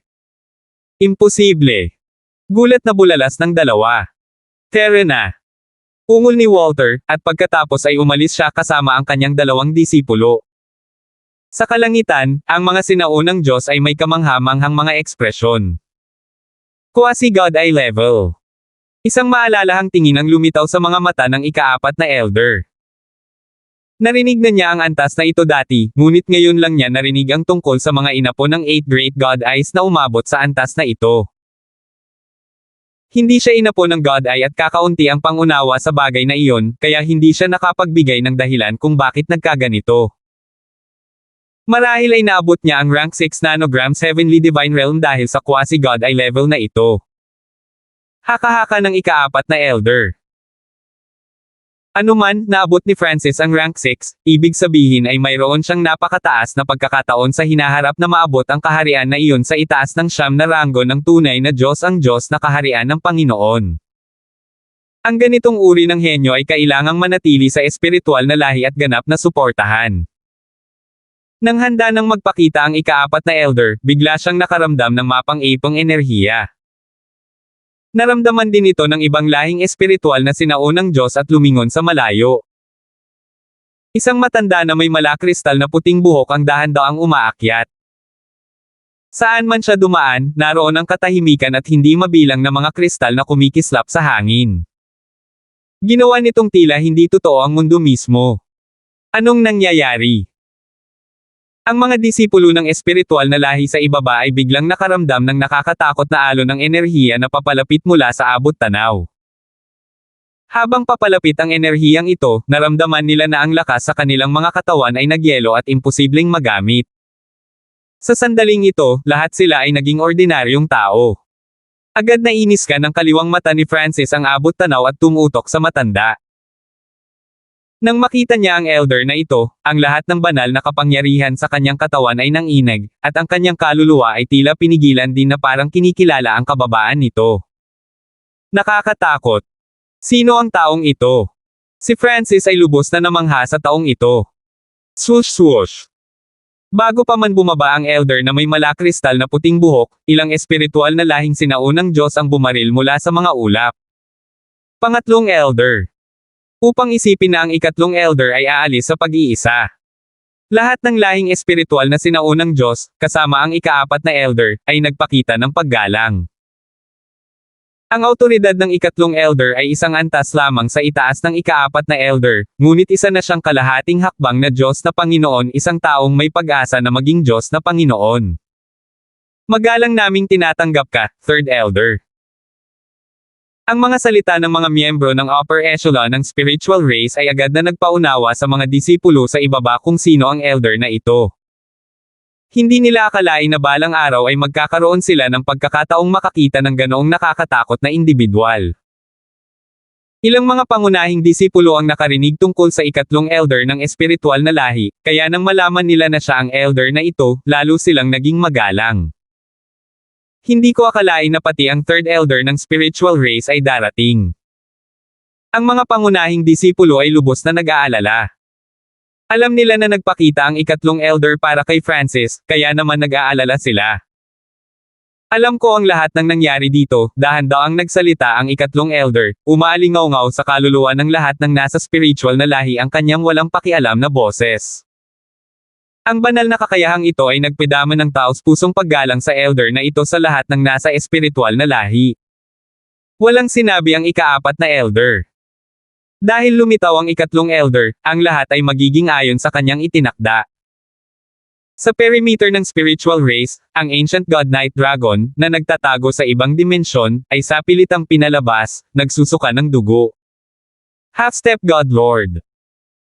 Imposible. Gulat na bulalas ng dalawa. Tara na. Ungol ni Walter, at pagkatapos ay umalis siya kasama ang kanyang dalawang disipulo. Sa kalangitan, ang mga sinaunang Diyos ay may kamangha-manghang mga ekspresyon. Quasi-God Eye level. Isang maalalahang tingin ang lumitaw sa mga mata ng ika-4 na elder. Narinig na niya ang antas na ito dati, ngunit ngayon lang niya narinig ang tungkol sa mga inapo ng 8 Great God Eyes na umabot sa antas na ito. Hindi siya inapo ng God Eye at kakaunti ang pangunawa sa bagay na iyon, kaya hindi siya nakapagbigay ng dahilan kung bakit nagkaganito. Marahil ay naabot niya ang rank 6 nanograms Heavenly Divine Realm dahil sa quasi-God Eye level na ito. Haka-haka ng ika-4 na elder. Anuman, naabot ni Francis ang rank 6, ibig sabihin ay mayroon siyang napakataas na pagkakataon sa hinaharap na maabot ang kaharian na iyon sa itaas ng 9 na ranggo ng tunay na Diyos, ang Diyos na kaharian ng Panginoon. Ang ganitong uri ng henyo ay kailangang manatili sa espiritual na lahi at ganap na suportahan. Nang handa nang magpakita ang ika-4 na elder, bigla siyang nakaramdam ng mapang-ipong enerhiya. Naramdaman din ito ng ibang lahing espiritual na sinaunang Diyos at lumingon sa malayo. Isang matanda na may malakristal na puting buhok ang dahan-daang umaakyat. Saan man siya dumaan, naroon ang katahimikan at hindi mabilang na mga kristal na kumikislap sa hangin. Ginawa nitong tila hindi totoo ang mundo mismo. Anong nangyayari? Ang mga disipulo ng espiritual na lahi sa ibaba ay biglang nakaramdam ng nakakatakot na alon ng enerhiya na papalapit mula sa abot tanaw. Habang papalapit ang enerhiyang ito, naramdaman nila na ang lakas sa kanilang mga katawan ay nagyelo at imposibleng magamit. Sa sandaling ito, lahat sila ay naging ordinaryong tao. Agad na iniskan ng kaliwang mata ni Francis ang abot tanaw at tumutok sa matanda. Nang makita niya ang elder na ito, ang lahat ng banal na kapangyarihan sa kanyang katawan ay nanginag, at ang kanyang kaluluwa ay tila pinigilan din na parang kinikilala ang kababaan nito. Nakakatakot. Sino ang taong ito? Si Francis ay lubos na namangha sa taong ito. Swoosh swoosh. Bago pa man bumaba ang elder na may malakristal na puting buhok, ilang espiritual na lahing sinaunang Diyos ang bumaril mula sa mga ulap. Pangatlong elder. Upang isipin na ang ikatlong elder ay aalis sa pag-iisa. Lahat ng lahing espiritual na sinaunang Diyos, kasama ang ikaapat na elder, ay nagpakita ng paggalang. Ang awtoridad ng ikatlong elder ay isang antas lamang sa itaas ng ikaapat na elder, ngunit isa na siyang kalahating hakbang na Diyos na Panginoon, isang taong may pag-asa na maging Diyos na Panginoon. Magalang naming tinatanggap ka, third elder. Ang mga salita ng mga miyembro ng upper echelon ng spiritual race ay agad na nagpaunawa sa mga disipulo sa ibaba kung sino ang elder na ito. Hindi nila akalain na balang araw ay magkakaroon sila ng pagkakataong makakita ng ganoong nakakatakot na individual. Ilang mga pangunahing disipulo ang nakarinig tungkol sa ikatlong elder ng espiritual na lahi, kaya nang malaman nila na siya ang elder na ito, lalo silang naging magalang. Hindi ko akalain na pati ang third elder ng spiritual race ay darating. Ang mga pangunahing disipulo ay lubos na nag-aalala. Alam nila na nagpakita ang ikatlong elder para kay Francis, kaya naman nag-aalala sila. Alam ko ang lahat ng nangyari dito, dahan-daang nagsalita ang ikatlong elder, umaalingaw-ngaw sa kaluluwa ng lahat ng nasa spiritual na lahi ang kanyang walang pakialam na boses. Ang banal na kakayahang ito ay nagpidama ng taos-pusong paggalang sa elder na ito sa lahat ng nasa espiritual na lahi. Walang sinabi ang ikaapat na elder. Dahil lumitaw ang ikatlong elder, ang lahat ay magiging ayon sa kanyang itinakda. Sa perimeter ng spiritual race, ang Ancient God Night Dragon, na nagtatago sa ibang dimensyon, ay sapilitang pinalabas, nagsusuka ng dugo. Half-step God Lord.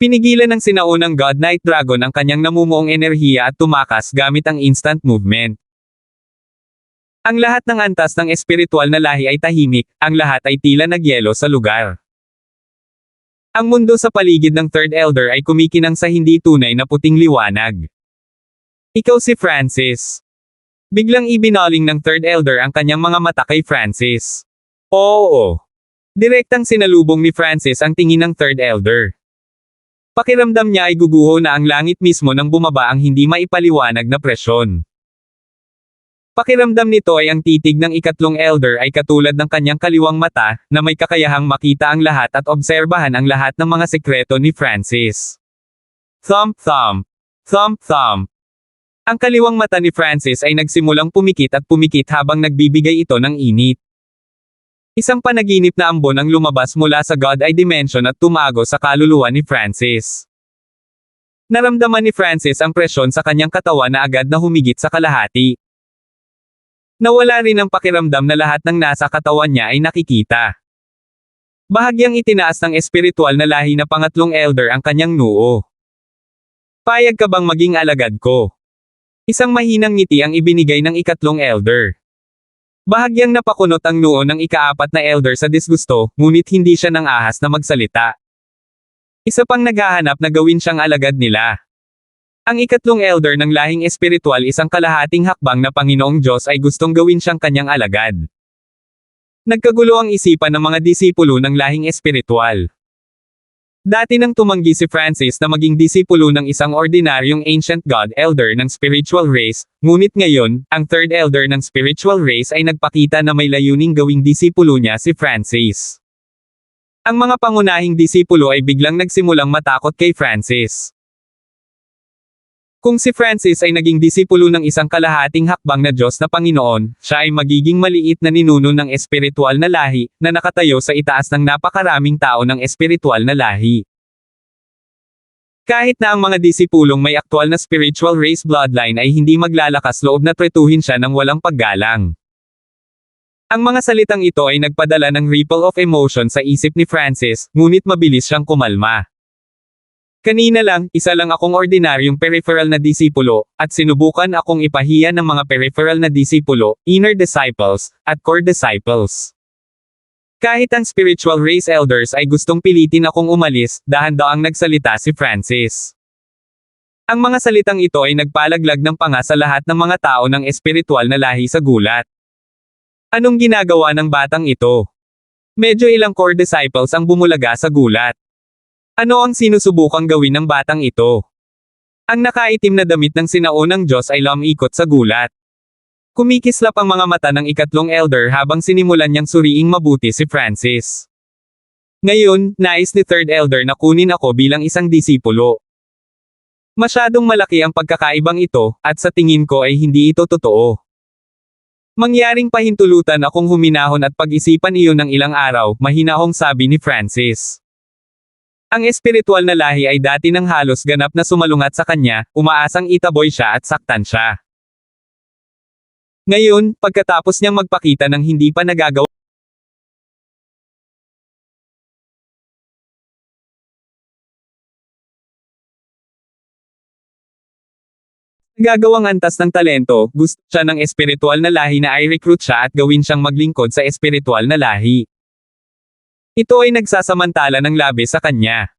Pinigilan ng sinaunang God Night Dragon ang kanyang namumuong enerhiya at tumakas gamit ang instant movement. Ang lahat ng antas ng espiritual na lahi ay tahimik, ang lahat ay tila nagyelo sa lugar. Ang mundo sa paligid ng third elder ay kumikinang sa hindi tunay na puting liwanag. Ikaw si Francis. Biglang ibinaling ng third elder ang kanyang mga mata kay Francis. Oo. Direktang sinalubong ni Francis ang tingin ng third elder. Pakiramdam niya ay guguho na ang langit mismo nang bumaba ang hindi maipaliwanag na presyon. Pakiramdam nito ay ang titig ng ikatlong elder ay katulad ng kanyang kaliwang mata, na may kakayahang makita ang lahat at obserbahan ang lahat ng mga sekreto ni Francis. Thump thump. Thump thump. Ang kaliwang mata ni Francis ay nagsimulang pumikit at pumikit habang nagbibigay ito ng init. Isang panaginip na ambon ang lumabas mula sa God Eye Dimension at tumago sa kaluluwa ni Francis. Naramdaman ni Francis ang presyon sa kanyang katawan na agad na humigit sa kalahati. Nawala rin ang pakiramdam na lahat ng nasa katawan niya ay nakikita. Bahagyang itinaas ng espiritual na lahi na pangatlong elder ang kanyang noo. Payag ka bang maging alagad ko? Isang mahinang ngiti ang ibinigay ng ikatlong elder. Bahagyang napakunot ang noo ng ikaapat na elder sa disgusto, ngunit hindi siya nang ahas na magsalita. Isa pang naghahanap na gawin siyang alagad nila. Ang ikatlong elder ng lahing espiritual, isang kalahating hakbang na Panginoong Diyos, ay gustong gawin siyang kanyang alagad. Nagkagulo ang isipan ng mga disipulo ng lahing espiritual. Dati nang tumanggi si Francis na maging disipulo ng isang ordinaryong Ancient God Elder ng spiritual race, ngunit ngayon, ang third elder ng spiritual race ay nagpakita na may layuning gawing disipulo niya si Francis. Ang mga pangunahing disipulo ay biglang nagsimulang matakot kay Francis. Kung si Francis ay naging disipulo ng isang kalahating hakbang na Diyos na Panginoon, siya ay magiging maliit na ninuno ng espiritual na lahi, na nakatayo sa itaas ng napakaraming tao ng espiritual na lahi. Kahit na ang mga disipulong may aktwal na spiritual race bloodline ay hindi maglalakas loob na tretuhin siya ng walang paggalang. Ang mga salitang ito ay nagpadala ng ripple of emotion sa isip ni Francis, ngunit mabilis siyang kumalma. Kanina lang, isa lang akong ordinaryong peripheral na disipulo, at sinubukan akong ipahiya ng mga peripheral na disipulo, inner disciples, at core disciples. Kahit ang spiritual race elders ay gustong pilitin akong umalis, dahan-daang nagsalita si Francis. Ang mga salitang ito ay nagpalaglag ng panga sa lahat ng mga tao ng espiritual na lahi sa gulat. Anong ginagawa ng batang ito? Medyo ilang core disciples ang bumulaga sa gulat. Ano ang sinusubukang gawin ng batang ito? Ang nakaitim na damit ng sinaunang Diyos ay lumikot sa gulat. Kumikislap ang mga mata ng ikatlong elder habang sinimulan niyang suriing mabuti si Francis. Ngayon, nais ni third elder na kunin ako bilang isang disipulo. Masyadong malaki ang pagkakaibang ito, at sa tingin ko ay hindi ito totoo. Mangyaring pahintulutan akong huminahon at pag-isipan iyon ng ilang araw, mahinahong sabi ni Francis. Ang espiritual na lahi ay dati nang halos ganap na sumalungat sa kanya, umaasang itaboy siya at saktan siya. Ngayon, pagkatapos niyang magpakita ng hindi pa nagagawang antas ng talento, gusto siya ng espiritual na lahi na i-recruit siya at gawin siyang maglingkod sa espiritual na lahi. Ito ay nagsasamantala ng labis sa kanya.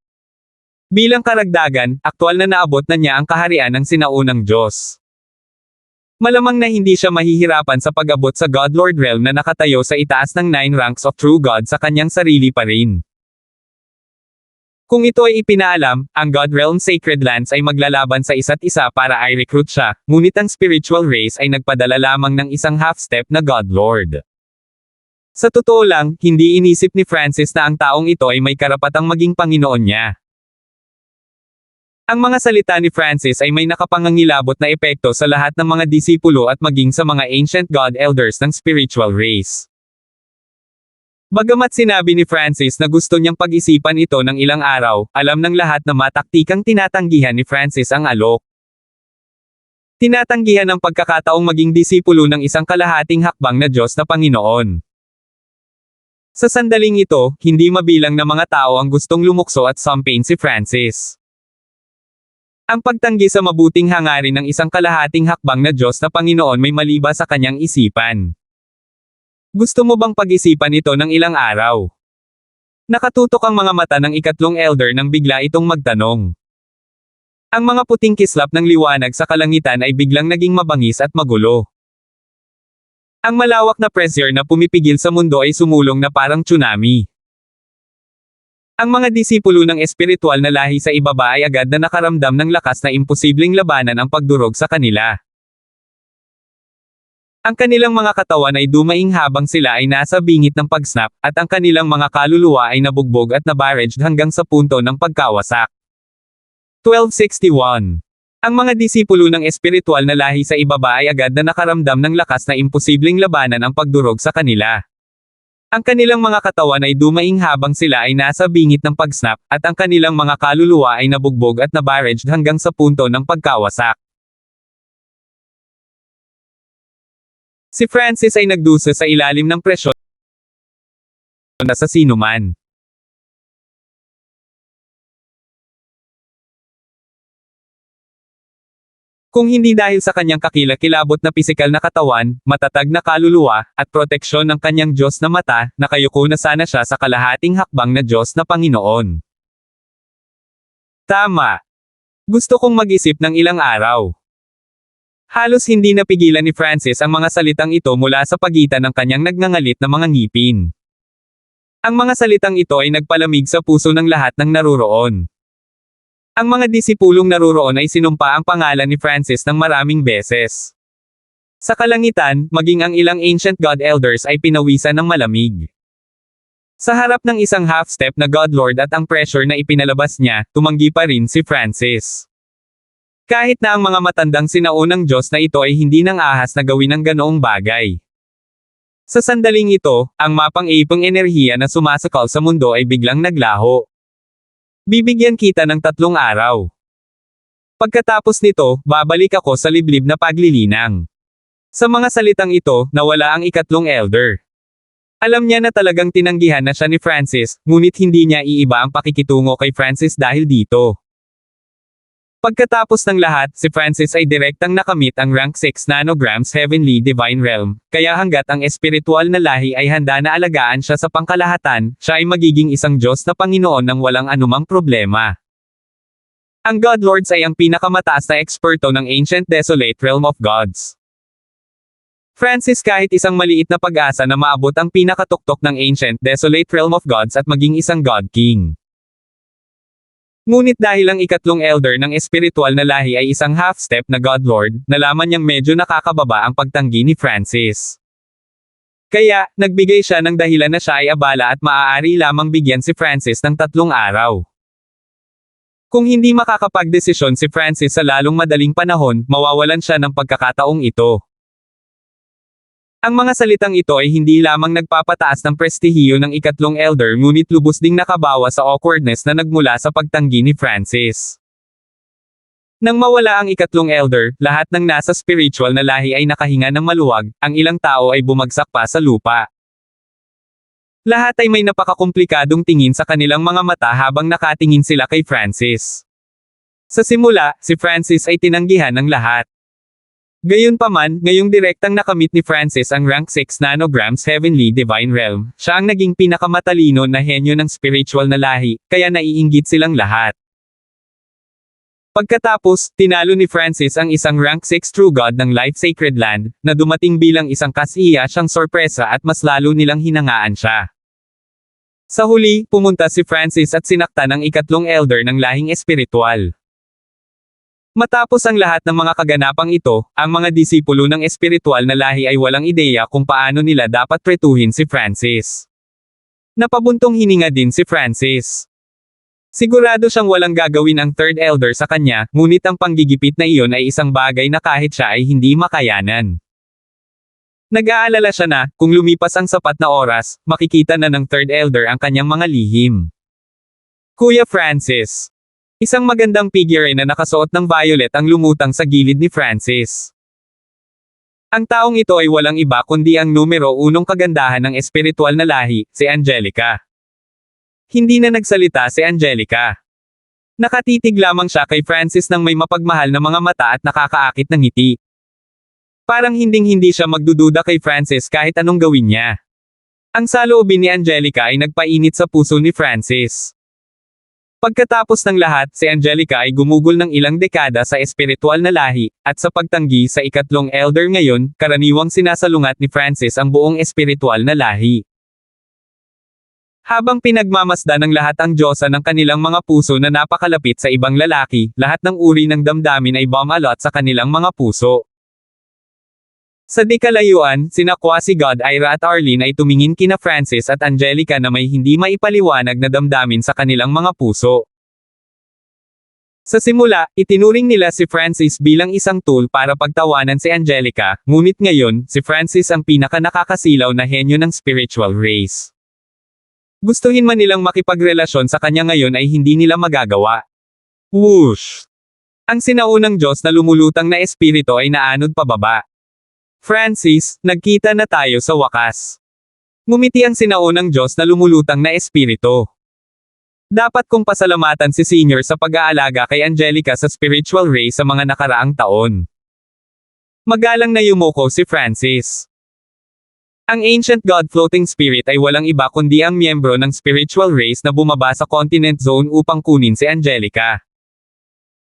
Bilang karagdagan, aktwal na naabot na niya ang kaharian ng sinaunang Diyos. Malamang na hindi siya mahihirapan sa pag-abot sa God Lord Realm na nakatayo sa itaas ng 9 ranks of True God sa kanyang sarili pa rin. Kung ito ay ipinaalam, ang God Realm Sacred Lands ay maglalaban sa isa't isa para i-recruit siya, ngunit ang spiritual race ay nagpadala lamang ng isang half-step na God Lord. Sa totoo lang, hindi inisip ni Francis na ang taong ito ay may karapatang maging Panginoon niya. Ang mga salita ni Francis ay may nakapangangilabot na epekto sa lahat ng mga disipulo at maging sa mga ancient God elders ng spiritual race. Bagamat sinabi ni Francis na gusto niyang pag-isipan ito ng ilang araw, alam ng lahat na mataktikang tinatanggihan ni Francis ang alok. Tinatanggihan ang pagkakataong maging disipulo ng isang kalahating hakbang na Diyos na Panginoon. Sa sandaling ito, hindi mabilang na mga tao ang gustong lumukso at sampain si Francis. Ang pagtanggi sa mabuting hangarin ng isang kalahating hakbang na Diyos na Panginoon may maliba sa kanyang isipan. Gusto mo bang pag-isipan ito ng ilang araw? Nakatutok ang mga mata ng ikatlong elder nang bigla itong magtanong. Ang mga puting kislap ng liwanag sa kalangitan ay biglang naging mabangis at magulo. Ang malawak na pressure na pumipigil sa mundo ay sumulong na parang tsunami. Ang mga disipulo ng espiritual na lahi sa ibaba ay agad na nakaramdam ng lakas na imposibleng labanan ang pagdurog sa kanila. Ang kanilang mga katawan ay dumaing habang sila ay nasa bingit ng pagsnap, at ang kanilang mga kaluluwa ay nabugbog at nabarraged hanggang sa punto ng pagkawasak. 1261. Ang mga disipulo ng espiritual na lahi sa ibaba ay agad na nakaramdam ng lakas na imposibleng labanan ang pagdurog sa kanila. Ang kanilang mga katawan ay dumaing habang sila ay nasa bingit ng pagsnap, at ang kanilang mga kaluluwa ay nabugbog at nabarraged hanggang sa punto ng pagkawasak. Si Francis ay nagdusa sa ilalim ng presyon na sa sinuman. Kung hindi dahil sa kanyang kakilakilabot na pisikal na katawan, matatag na kaluluwa, at proteksyon ng kanyang Diyos na mata, nakayuko na sana siya sa kalahating hakbang na Diyos na Panginoon. Tama. Gusto kong mag-isip ng ilang araw. Halos hindi napigilan ni Francis ang mga salitang ito mula sa pagitan ng kanyang nagngangalit na mga ngipin. Ang mga salitang ito ay nagpalamig sa puso ng lahat ng naruroon. Ang mga disipulong naruroon ay sinumpa ang pangalan ni Francis ng maraming beses. Sa kalangitan, maging ang ilang ancient God elders ay pinawisan ng malamig. Sa harap ng isang half-step na God Lord at ang pressure na ipinalabas niya, tumanggi pa rin si Francis. Kahit na ang mga matandang sinaunang Diyos na ito ay hindi nang ahas na gawin ang ganoong bagay. Sa sandaling ito, ang mapang-ipong enerhiya na sumasakal sa mundo ay biglang naglaho. Bibigyan kita ng 3 araw. Pagkatapos nito, babalik ako sa liblib na paglilinang. Sa mga salitang ito, nawala ang ikatlong elder. Alam niya na talagang tinanggihan na siya ni Francis, ngunit hindi niya iiba ang pakikitungo kay Francis dahil dito. Pagkatapos ng lahat, si Francis ay direktang nakamit ang rank 6 nanograms Heavenly Divine Realm, kaya hanggat ang espiritual na lahi ay handa na alagaan siya sa pangkalahatan, siya ay magiging isang Diyos na Panginoon ng walang anumang problema. Ang God Lords ay ang pinakamataas na eksperto ng Ancient Desolate Realm of Gods. Francis kahit isang maliit na pag-asa na maabot ang pinakatuktok ng Ancient Desolate Realm of Gods at maging isang God King. Ngunit dahil ang ikatlong elder ng espiritual na lahi ay isang half-step na God Lord, nalaman niyang medyo nakakababa ang pagtanggi ni Francis. Kaya, nagbigay siya ng dahilan na siya ay abala at maaari lamang bigyan si Francis ng 3 araw. Kung hindi makakapagdesisyon si Francis sa lalong madaling panahon, mawawalan siya ng pagkakataong ito. Ang mga salitang ito ay hindi lamang nagpapataas ng prestihiyo ng ikatlong elder ngunit lubos ding nakabawa sa awkwardness na nagmula sa pagtanggi ni Francis. Nang mawala ang ikatlong elder, lahat ng nasa spiritual na lahi ay nakahinga ng maluwag, ang ilang tao ay bumagsak pa sa lupa. Lahat ay may napakakomplikadong tingin sa kanilang mga mata habang nakatingin sila kay Francis. Sa simula, si Francis ay tinanggihan ng lahat. Gayunpaman, ngayong direktang nakamit ni Francis ang rank 6 nanograms Heavenly Divine Realm, siya ang naging pinakamatalino na henyo ng spiritual na lahi, kaya naiinggit silang lahat. Pagkatapos, tinalo ni Francis ang isang rank 6 True God ng Life Sacred Land, na dumating bilang isang kasiya siyang sorpresa at mas lalo nilang hinangaan siya. Sa huli, pumunta si Francis at sinaktan ang ikatlong elder ng lahing espiritual. Matapos ang lahat ng mga kaganapang ito, ang mga disipulo ng espiritual na lahi ay walang ideya kung paano nila dapat tretuhin si Francis. Napabuntong hininga din si Francis. Sigurado siyang walang gagawin ang third elder sa kanya, ngunit ang panggigipit na iyon ay isang bagay na kahit siya ay hindi makayanan. Nag-aalala siya na, kung lumipas ang sapat na oras, makikita na ng third elder ang kanyang mga lihim. Kuya Francis. Isang magandang figure na nakasuot ng violet ang lumutang sa gilid ni Francis. Ang taong ito ay walang iba kundi ang numero 1 kagandahan ng espiritual na lahi, si Angelica. Hindi na nagsalita si Angelica. Nakatitig lamang siya kay Francis nang may mapagmahal na mga mata at nakakaakit ng ngiti. Parang hinding-hindi siya magdududa kay Francis kahit anong gawin niya. Ang saloobin ni Angelica ay nagpainit sa puso ni Francis. Pagkatapos ng lahat, si Angelica ay gumugol ng ilang dekada sa espiritual na lahi, at sa pagtanggi sa ikatlong elder ngayon, karaniwang sinasalungat ni Francis ang buong espiritual na lahi. Habang pinagmamasdan ng lahat ang Diyosa ng kanilang mga puso na napakalapit sa ibang lalaki, lahat ng uri ng damdamin ay bumalot sa kanilang mga puso. Sa di kalayuan, sina Kwasi God Ira at Arlene ay tumingin kina Francis at Angelica na may hindi maipaliwanag na damdamin sa kanilang mga puso. Sa simula, itinuring nila si Francis bilang isang tool para pagtawanan si Angelica, ngunit ngayon, si Francis ang pinaka-nakakasilaw na henyo ng spiritual race. Gustuhin man nilang makipagrelasyon sa kanya ngayon ay hindi nila magagawa. Whoosh! Ang sinaunang Diyos na lumulutang na espiritu ay naanod pababa. Francis, nagkita na tayo sa wakas. Ngumiti ang sinaunang Diyos na lumulutang na espiritu. Dapat kong pasalamatan si Senior sa pag-aalaga kay Angelica sa spiritual race sa mga nakaraang taon. Magalang na yumuko si Francis. Ang Ancient God Floating Spirit ay walang iba kundi ang miyembro ng spiritual race na bumaba sa Continent Zone upang kunin si Angelica.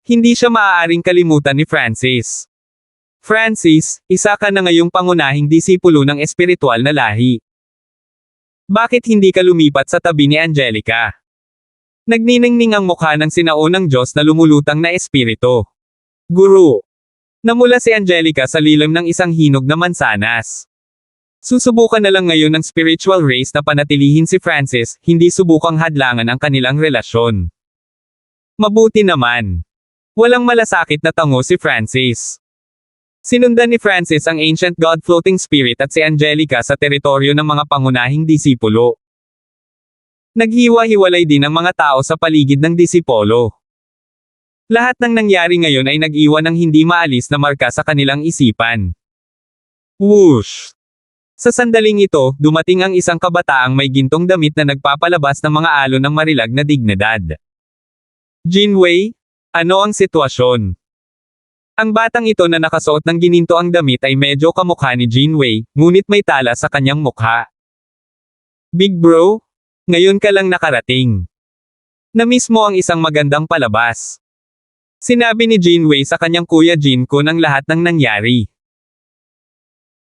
Hindi siya maaaring kalimutan ni Francis. Francis, isa ka na ngayong pangunahing disipulo ng espiritual na lahi. Bakit hindi ka lumipat sa tabi ni Angelica? Nagniningning ang mukha ng sinaunang Diyos na lumulutang na espiritu. Guru. Namula si Angelica sa lilim ng isang hinog na mansanas. Susubukan na lang ngayon ng spiritual race na panatilihin si Francis, hindi subukang hadlangan ang kanilang relasyon. Mabuti naman. Walang malasakit na tango si Francis. Sinundan ni Francis ang Ancient God Floating Spirit at si Angelica sa teritoryo ng mga pangunahing disipulo. Naghiwa-hiwalay din ang mga tao sa paligid ng disipulo. Lahat ng nangyari ngayon ay nag-iwan ng hindi maalis na marka sa kanilang isipan. Whoosh! Sa sandaling ito, dumating ang isang kabataang may gintong damit na nagpapalabas ng mga alon ng marilag na dignidad. Jinwei? Ano ang sitwasyon? Ang batang ito na nakasuot ng gininto ang damit ay medyo kamukha ni Jinwei, ngunit may tala sa kanyang mukha. Big bro? Ngayon ka lang nakarating. Na-miss mo ang isang magandang palabas. Sinabi ni Jinwei sa kanyang kuya Jin-kun ang lahat ng nangyari.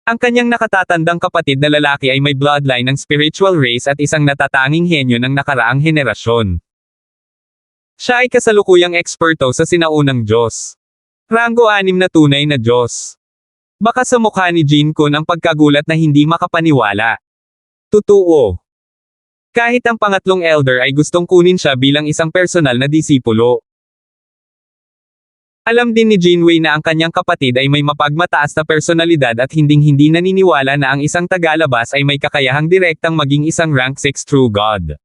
Ang kanyang nakatatandang kapatid na lalaki ay may bloodline ng spiritual race at isang natatanging henyo ng nakaraang henerasyon. Siya ay kasalukuyang eksperto sa sinaunang Diyos. Ranggo 6 na tunay na Diyos. Baka sa mukha ni Jin-kun ang pagkagulat na hindi makapaniwala. Totoo. Kahit ang pangatlong elder ay gustong kunin siya bilang isang personal na disipulo. Alam din ni Jinwei na ang kanyang kapatid ay may mapagmataas na personalidad at hinding-hindi naniniwala na ang isang tagalabas ay may kakayahang direktang maging isang rank 6 true god.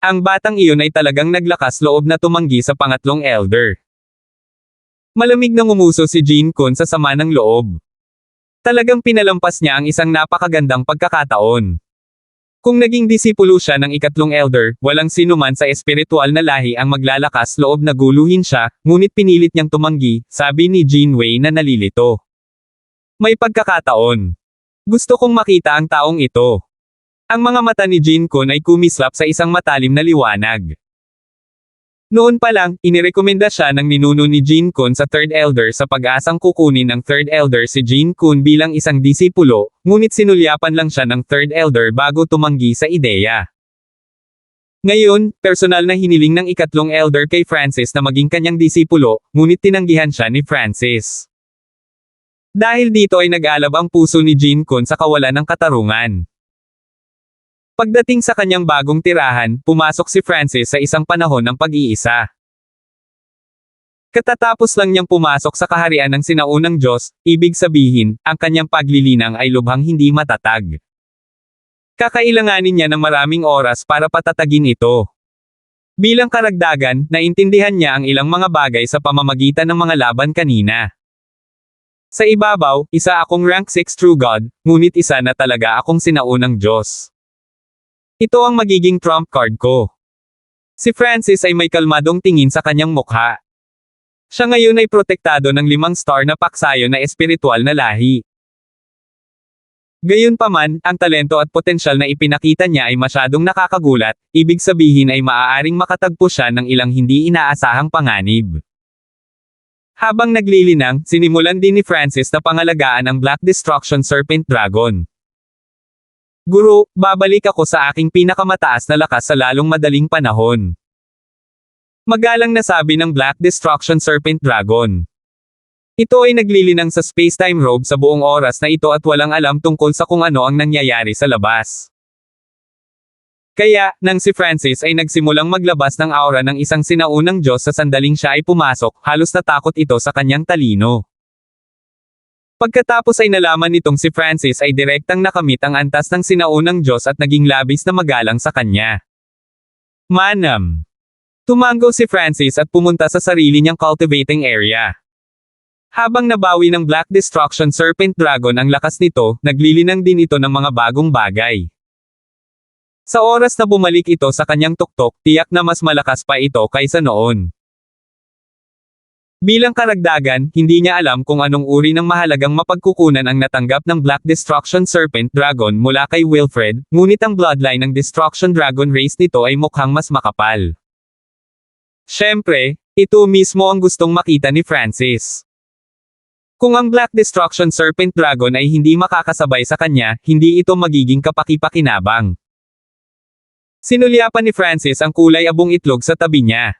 Ang batang iyon ay talagang naglakas loob na tumanggi sa pangatlong elder. Malamig na ngumuso si Jin-kun sa sama ng loob. Talagang pinalampas niya ang isang napakagandang pagkakataon. Kung naging disipulo siya ng ikatlong elder, walang sinuman sa espiritual na lahi ang maglalakas loob na guluhin siya, ngunit pinilit niyang tumanggi, sabi ni Jinwei na nalilito. May pagkakataon. Gusto kong makita ang taong ito. Ang mga mata ni Jin-kun ay kumislap sa isang matalim na liwanag. Noon pa lang, inirekomenda siya ng ninuno ni Jin-kun sa third elder sa pag-asang kukunin ng third elder si Jin-kun bilang isang disipulo, ngunit sinulyapan lang siya ng third elder bago tumanggi sa ideya. Ngayon, personal na hiniling ng ikatlong elder kay Francis na maging kanyang disipulo, ngunit tinanggihan siya ni Francis. Dahil dito ay nag-alab ang puso ni Jin-kun sa kawalan ng katarungan. Pagdating sa kanyang bagong tirahan, pumasok si Francis sa isang panahon ng pag-iisa. Katatapos lang niyang pumasok sa kaharian ng sinaunang Diyos, ibig sabihin, ang kanyang paglilinang ay lubhang hindi matatag. Kakailanganin niya ng maraming oras para patatagin ito. Bilang karagdagan, naintindihan niya ang ilang mga bagay sa pamamagitan ng mga laban kanina. Sa ibabaw, isa akong rank 6 true god, ngunit isa na talaga akong sinaunang Diyos. Ito ang magiging trump card ko. Si Francis ay may kalmadong tingin sa kanyang mukha. Siya ngayon ay protektado ng 5 star na paksayo na espiritual na lahi. Gayunpaman, ang talento at potensyal na ipinakita niya ay masyadong nakakagulat, ibig sabihin ay maaaring makatagpo siya ng ilang hindi inaasahang panganib. Habang naglilinang, sinimulan din ni Francis na pangalagaan ang Black Destruction Serpent Dragon. Guro, babalik ako sa aking pinakamataas na lakas sa lalong madaling panahon. Magalang na sabi ng Black Destruction Serpent Dragon. Ito ay naglilinang sa space-time robe sa buong oras na ito at walang alam tungkol sa kung ano ang nangyayari sa labas. Kaya, nang si Francis ay nagsimulang maglabas ng aura ng isang sinaunang Diyos sa sandaling siya ay pumasok, halos natakot ito sa kanyang talino. Pagkatapos ay nalaman nitong si Francis ay direktang nakamit ang antas ng sinaunang Diyos at naging labis na magalang sa kanya. Manam. Tumango si Francis at pumunta sa sarili niyang cultivating area. Habang nabawi ng Black Destruction Serpent Dragon ang lakas nito, naglilinang din ito ng mga bagong bagay. Sa oras na bumalik ito sa kanyang tuktok, tiyak na mas malakas pa ito kaysa noon. Bilang karagdagan, hindi niya alam kung anong uri ng mahalagang mapagkukunan ang natanggap ng Black Destruction Serpent Dragon mula kay Wilfred, ngunit ang bloodline ng Destruction Dragon race nito ay mukhang mas makapal. Siyempre, ito mismo ang gustong makita ni Francis. Kung ang Black Destruction Serpent Dragon ay hindi makakasabay sa kanya, hindi ito magiging kapaki-pakinabang. Sinulyapan ni Francis ang kulay abong itlog sa tabi niya.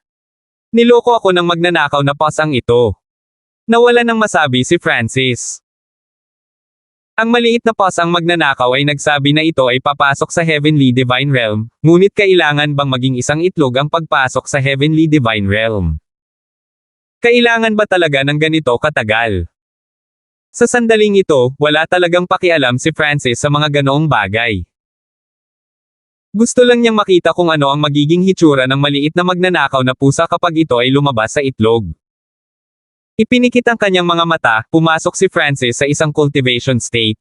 Niloko ako ng magnanakaw na pasang ito. Nawala nang masabi si Francis. Ang maliit na pasang magnanakaw ay nagsabi na ito ay papasok sa Heavenly Divine Realm, ngunit kailangan bang maging isang itlog ang pagpasok sa Heavenly Divine Realm? Kailangan ba talaga ng ganito katagal? Sa sandaling ito, wala talagang pakialam si Francis sa mga ganoong bagay. Gusto lang niyang makita kung ano ang magiging hitsura ng maliit na magnanakaw na pusa kapag ito ay lumabas sa itlog. Ipinikit ang kanyang mga mata, pumasok si Francis sa isang cultivation state.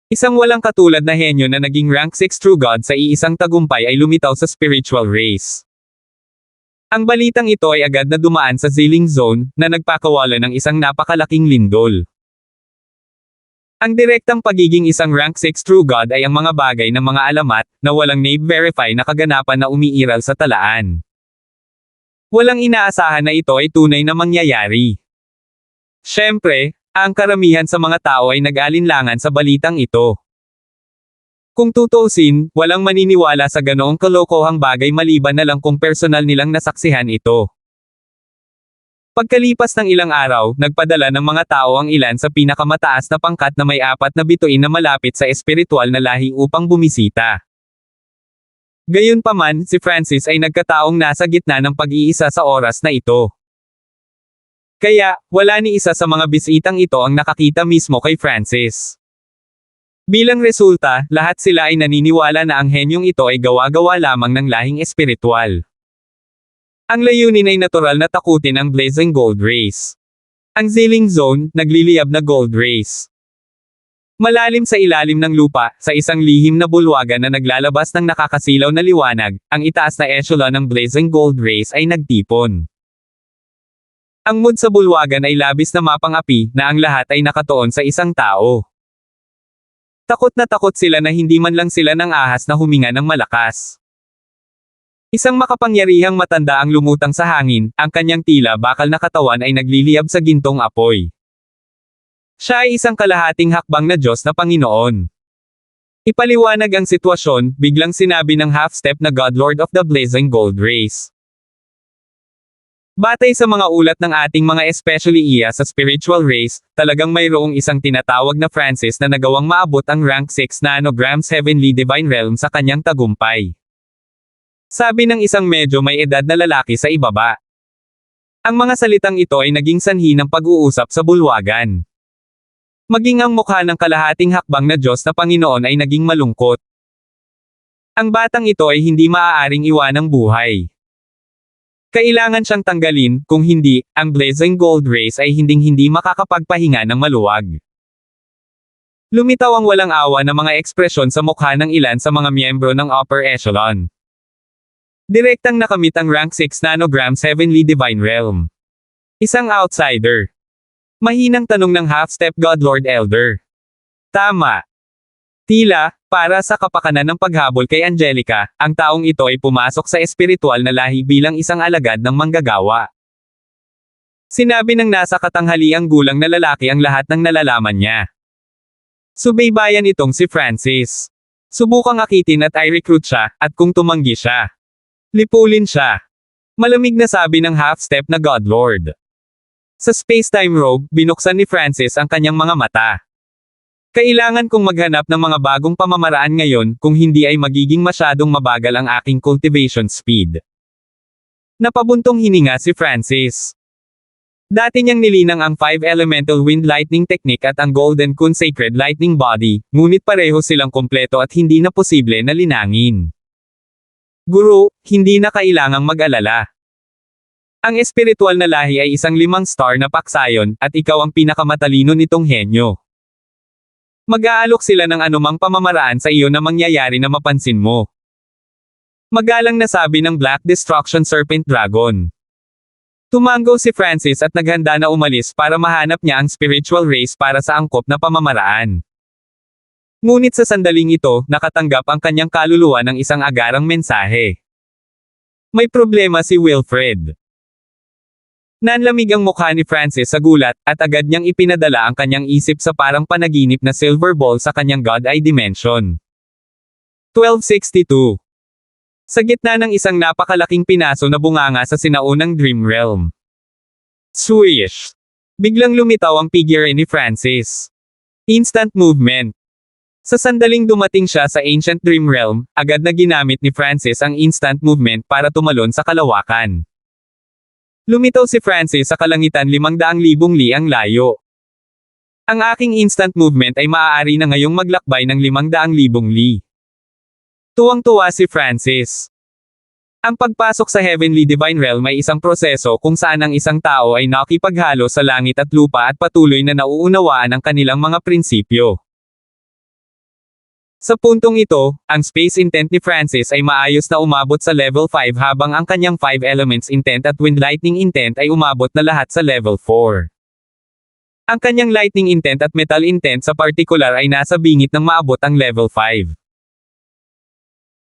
Isang walang katulad na henyo na naging rank 6 true god sa iisang tagumpay ay lumitaw sa spiritual race. Ang balitang ito ay agad na dumaan sa Zilling Zone, na nagpakawala ng isang napakalaking lindol. Ang direktang pagiging isang rank 6 true god ay ang mga bagay ng mga alamat, na walang name-verify na kaganapan na umiiral sa talaan. Walang inaasahan na ito ay tunay na mangyayari. Siyempre, ang karamihan sa mga tao ay nag-alinlangan sa balitang ito. Kung tutuusin, walang maniniwala sa ganoong kalokohang bagay maliban na lang kung personal nilang nasaksihan ito. Pagkalipas ng ilang araw, nagpadala ng mga tao ang ilan sa pinakamataas na pangkat na may 4 na bituin na malapit sa espiritual na lahi upang bumisita. Gayunpaman, si Francis ay nagkataong nasa gitna ng pag-iisa sa oras na ito. Kaya, wala ni isa sa mga bisitang ito ang nakakita mismo kay Francis. Bilang resulta, lahat sila ay naniniwala na ang henyong ito ay gawa-gawa lamang ng lahing espiritual. Ang layunin ay natural na takutin ang Blazing Gold Race. Ang Zilling Zone, nagliliyab na Gold Race. Malalim sa ilalim ng lupa, sa isang lihim na bulwagan na naglalabas ng nakakasilaw na liwanag, ang itaas na echelon ng Blazing Gold Race ay nagtipon. Ang mood sa bulwagan ay labis na mapang-api, na ang lahat ay nakatuon sa isang tao. Takot na takot sila na hindi man lang sila ng ahas na huminga ng malakas. Isang makapangyarihang matanda ang lumutang sa hangin, ang kanyang tila bakal na katawan ay nagliliyab sa gintong apoy. Siya ay isang kalahating hakbang na Diyos na Panginoon. Ipaliwanag ang sitwasyon, biglang sinabi ng half-step na God Lord of the Blazing Gold Race. Batay sa mga ulat ng ating mga especially iya sa spiritual race, talagang mayroong isang tinatawag na Francis na nagawang maabot ang rank 6 nanograms Heavenly Divine Realm sa kanyang tagumpay. Sabi ng isang medyo may edad na lalaki sa ibaba. Ang mga salitang ito ay naging sanhi ng pag-uusap sa bulwagan. Maging ang mukha ng kalahating hakbang na Diyos na Panginoon ay naging malungkot. Ang batang ito ay hindi maaaring iwanang buhay. Kailangan siyang tanggalin, kung hindi, ang Blazing Gold Race ay hinding-hindi makakapagpahinga ng maluwag. Lumitaw ang walang awa na mga ekspresyon sa mukha ng ilan sa mga miyembro ng upper echelon. Direktang nakamit ang rank 6 nanograms Heavenly Divine Realm. Isang outsider. Mahinang tanong ng half-step God Lord Elder. Tama. Tila, para sa kapakanan ng paghabol kay Angelica, ang taong ito ay pumasok sa espiritual na lahi bilang isang alagad ng manggagawa. Sinabi ng nasa katanghaliang gulang na lalaki ang lahat ng nalalaman niya. Subaybayan itong si Francis. Subukang akitin at i-recruit siya, at kung tumanggi siya, lipulin siya. Malamig na sabi ng half-step na God Lord. Sa space-time robe, binuksan ni Francis ang kanyang mga mata. Kailangan kong maghanap ng mga bagong pamamaraan ngayon, kung hindi ay magiging masyadong mabagal ang aking cultivation speed. Napabuntong hininga si Francis. Dati niyang nilinang ang 5 elemental wind lightning technique at ang golden kun sacred lightning body, ngunit pareho silang kompleto at hindi na posible na linangin. Guru, hindi na kailangang mag-alala. Ang espiritual na lahi ay isang 5-star na paksayon, at ikaw ang pinakamatalino nitong henyo. Mag-aalok sila ng anumang pamamaraan sa iyo na mangyayari na mapansin mo. Magalang na sabi ng Black Destruction Serpent Dragon. Tumango si Francis at naghanda na umalis para mahanap niya ang spiritual race para sa angkop na pamamaraan. Ngunit sa sandaling ito, nakatanggap ang kanyang kaluluwa ng isang agarang mensahe. May problema si Wilfred. Nanlamig ang mukha ni Francis sa gulat, at agad niyang ipinadala ang kanyang isip sa parang panaginip na silver ball sa kanyang God-eye dimension. 1262. Sa gitna ng isang napakalaking pinaso na bunganga sa sinaunang Dream Realm. Swish! Biglang lumitaw ang figure ni Francis. Instant movement. Sa sandaling dumating siya sa Ancient Dream Realm, agad na ginamit ni Francis ang instant movement para tumalon sa kalawakan. Lumitaw si Francis sa kalangitan 500,000 li ang layo. Ang aking instant movement ay maaari na ngayong maglakbay ng 500,000 li. Tuwang-tuwa si Francis. Ang pagpasok sa Heavenly Divine Realm ay isang proseso kung saan ang isang tao ay nakipaghalo sa langit at lupa at patuloy na nauunawaan ang kanilang mga prinsipyo. Sa puntong ito, ang space intent ni Francis ay maayos na umabot sa level 5 habang ang kanyang 5 elements intent at wind lightning intent ay umabot na lahat sa level 4. Ang kanyang lightning intent at metal intent sa partikular ay nasa bingit ng maabot ang level 5.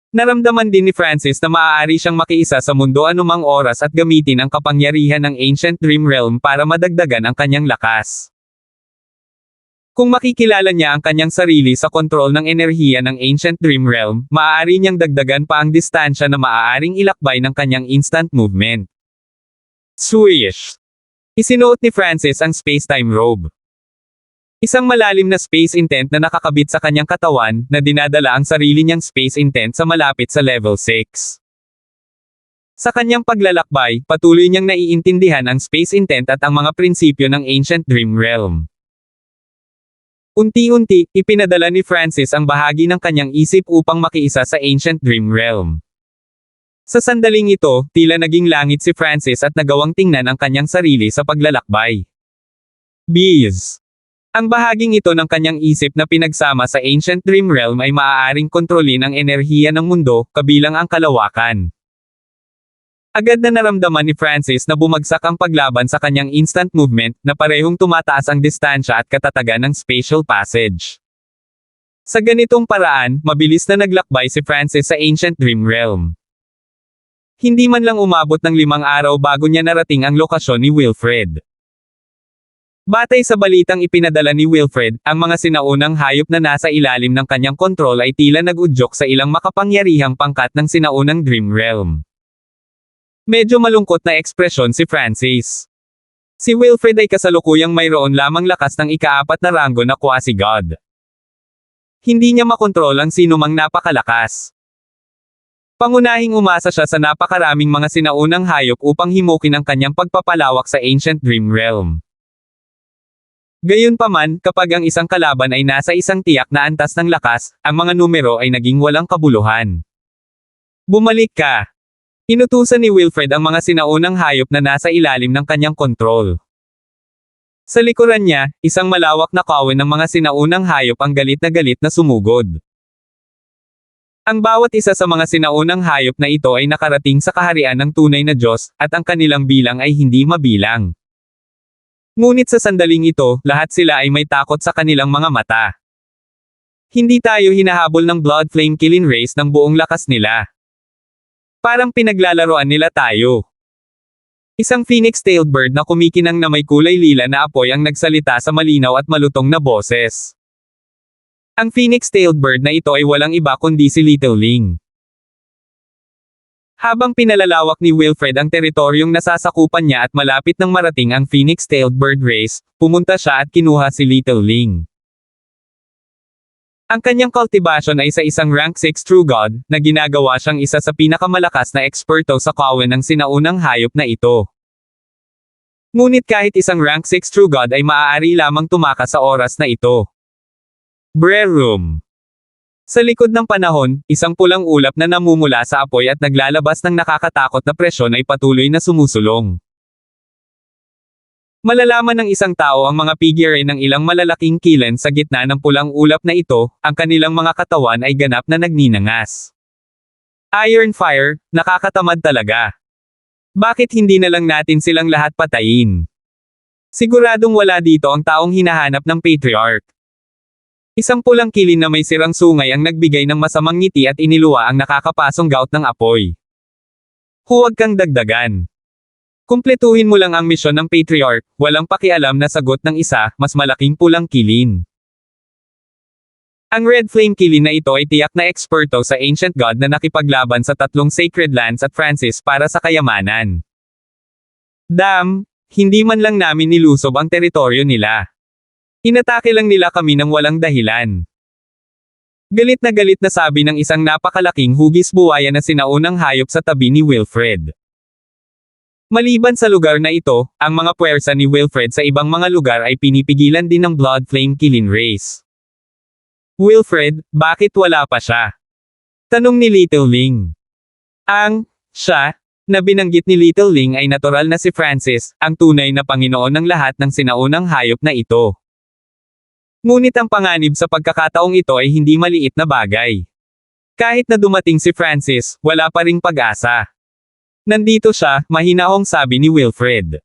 Naramdaman din ni Francis na maaari siyang makiisa sa mundo anumang oras at gamitin ang kapangyarihan ng Ancient Dream Realm para madagdagan ang kanyang lakas. Kung makikilala niya ang kanyang sarili sa kontrol ng enerhiya ng Ancient Dream Realm, maaari niyang dagdagan pa ang distansya na maaaring ilakbay ng kanyang instant movement. Swish! Isinuot ni Francis ang space-time robe. Isang malalim na space intent na nakakabit sa kanyang katawan, na dinadala ang sarili niyang space intent sa malapit sa level 6. Sa kanyang paglalakbay, patuloy niyang naiintindihan ang space intent at ang mga prinsipyo ng Ancient Dream Realm. Unti-unti, ipinadala ni Francis ang bahagi ng kanyang isip upang makiisa sa Ancient Dream Realm. Sa sandaling ito, tila naging langit si Francis at nagawang tingnan ang kanyang sarili sa paglalakbay. Bees. Ang bahaging ito ng kanyang isip na pinagsama sa Ancient Dream Realm ay maaaring kontrolin ang enerhiya ng mundo, kabilang ang kalawakan. Agad na naramdaman ni Francis na bumagsak ang paglaban sa kanyang instant movement, na parehong tumataas ang distansya at katatagan ng spatial passage. Sa ganitong paraan, mabilis na naglakbay si Francis sa Ancient Dream Realm. Hindi man lang umabot ng 5 araw bago niya narating ang lokasyon ni Wilfred. Batay sa balitang ipinadala ni Wilfred, ang mga sinaunang hayop na nasa ilalim ng kanyang kontrol ay tila nag-udyok sa ilang makapangyarihang pangkat ng sinaunang Dream Realm. Medyo malungkot na ekspresyon si Francis. Si Wilfred ay kasalukuyang mayroon lamang lakas ng ika-4 na ranggo na quasi-god. Hindi niya makontrol ang sinumang napakalakas. Pangunahing umasa siya sa napakaraming mga sinaunang hayop upang himukin ang kanyang pagpapalawak sa Ancient Dream Realm. Gayunpaman, kapag ang isang kalaban ay nasa isang tiyak na antas ng lakas, ang mga numero ay naging walang kabuluhan. Bumalik ka! Inutusan ni Wilfred ang mga sinaunang hayop na nasa ilalim ng kanyang kontrol. Sa likuran niya, isang malawak na kawan ng mga sinaunang hayop ang galit na sumugod. Ang bawat isa sa mga sinaunang hayop na ito ay nakarating sa kaharian ng tunay na Diyos, at ang kanilang bilang ay hindi mabilang. Ngunit sa sandaling ito, lahat sila ay may takot sa kanilang mga mata. Hindi tayo hinahabol ng Blood Flame Killing Race ng buong lakas nila. Parang pinaglalaroan nila tayo. Isang phoenix-tailed bird na kumikinang na may kulay lila na apoy ang nagsalita sa malinaw at malutong na boses. Ang phoenix-tailed bird na ito ay walang iba kundi si Little Ling. Habang pinalalawak ni Wilfred ang teritoryong nasasakupan niya at malapit nang marating ang phoenix-tailed bird race, pumunta siya at kinuha si Little Ling. Ang kanyang cultivation ay sa isang rank 6 True God, na ginagawa siyang isa sa pinakamalakas na eksperto sa kawan ng sinaunang hayop na ito. Ngunit kahit isang rank 6 True God ay maaari lamang tumakas sa oras na ito. Brerum. Sa likod ng panahon, isang pulang ulap na namumula sa apoy at naglalabas ng nakakatakot na presyon ay patuloy na sumusulong. Malalaman ng isang tao ang mga figure ng ilang malalaking kilen sa gitna ng pulang ulap na ito, ang kanilang mga katawan ay ganap na nagninangas. Iron Fire, nakakatamad talaga. Bakit hindi na lang natin silang lahat patayin? Siguradong wala dito ang taong hinahanap ng Patriarch. Isang pulang kilin na may sirang sungay ang nagbigay ng masamang ngiti at iniluwa ang nakakapasong gout ng apoy. Huwag kang dagdagan. Kumpletuhin mo lang ang misyon ng Patriarch, walang pakialam na sagot ng isa, mas malaking pulang kilin. Ang Red Flame kilin na ito ay tiyak na eksperto sa Ancient God na nakipaglaban sa 3 Sacred Lands at Francis para sa kayamanan. Damn, hindi man lang namin nilusob ang teritoryo nila. Inatake lang nila kami ng walang dahilan. Galit na sabi ng isang napakalaking hugis buwaya na sinaunang hayop sa tabi ni Wilfred. Maliban sa lugar na ito, ang mga puwersa ni Wilfred sa ibang mga lugar ay pinipigilan din ng Blood Flame Killing Race. Wilfred, bakit wala pa siya? Tanong ni Little Ling. Siya, na binanggit ni Little Ling ay natural na si Francis, ang tunay na Panginoon ng lahat ng sinaunang hayop na ito. Ngunit ang panganib sa pagkakataong ito ay hindi maliit na bagay. Kahit na dumating si Francis, wala pa ring pag-asa. Nandito siya, mahinahong sabi ni Wilfred.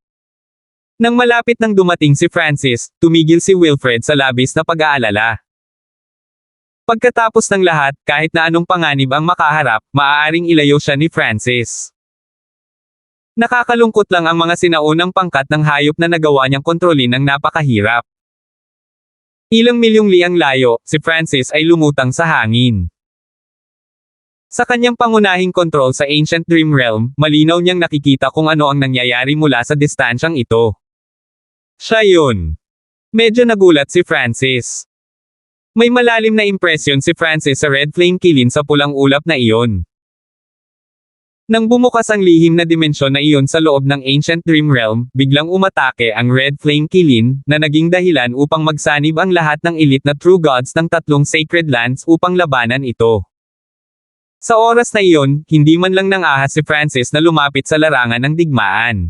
Nang malapit nang dumating si Francis, tumigil si Wilfred sa labis na pag-aalala. Pagkatapos ng lahat, kahit na anong panganib ang makaharap, maaaring ilayo siya ni Francis. Nakakalungkot lang ang mga sinaunang pangkat ng hayop na nagawa niyang kontrolin ng napakahirap. Ilang milyong liang layo, si Francis ay lumutang sa hangin. Sa kanyang pangunahing kontrol sa Ancient Dream Realm, malinaw niyang nakikita kung ano ang nangyayari mula sa distansyang ito. Siya yun. Medyo nagulat si Francis. May malalim na impresyon si Francis sa Red Flame Kilin sa pulang ulap na iyon. Nang bumukas ang lihim na dimensyon na iyon sa loob ng Ancient Dream Realm, biglang umatake ang Red Flame Kilin, na naging dahilan upang magsanib ang lahat ng elite na True Gods ng tatlong Sacred Lands upang labanan ito. Sa oras na iyon, hindi man lang nang-ahas si Francis na lumapit sa larangan ng digmaan.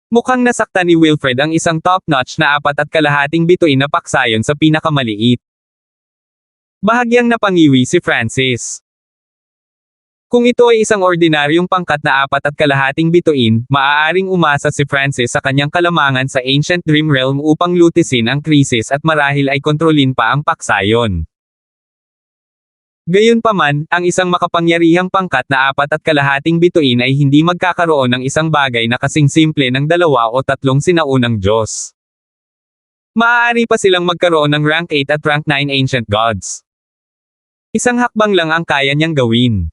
Mukhang nasaktan ni Wilfred ang isang top-notch na 4.5 bituin na paksayon sa pinakamaliit. Bahagyang napangiwi si Francis. Kung ito ay isang ordinaryong pangkat na 4.5 bituin, maaaring umasa si Francis sa kanyang kalamangan sa Ancient Dream Realm upang lutisin ang krisis at marahil ay kontrolin pa ang paksayon. Gayunpaman, ang isang makapangyarihang pangkat na 4.5 bituin ay hindi magkakaroon ng isang bagay na kasing simple ng 2 o 3 sinaunang Diyos. Maaari pa silang magkaroon ng rank 8 at rank 9 Ancient Gods. Isang hakbang lang ang kaya niyang gawin.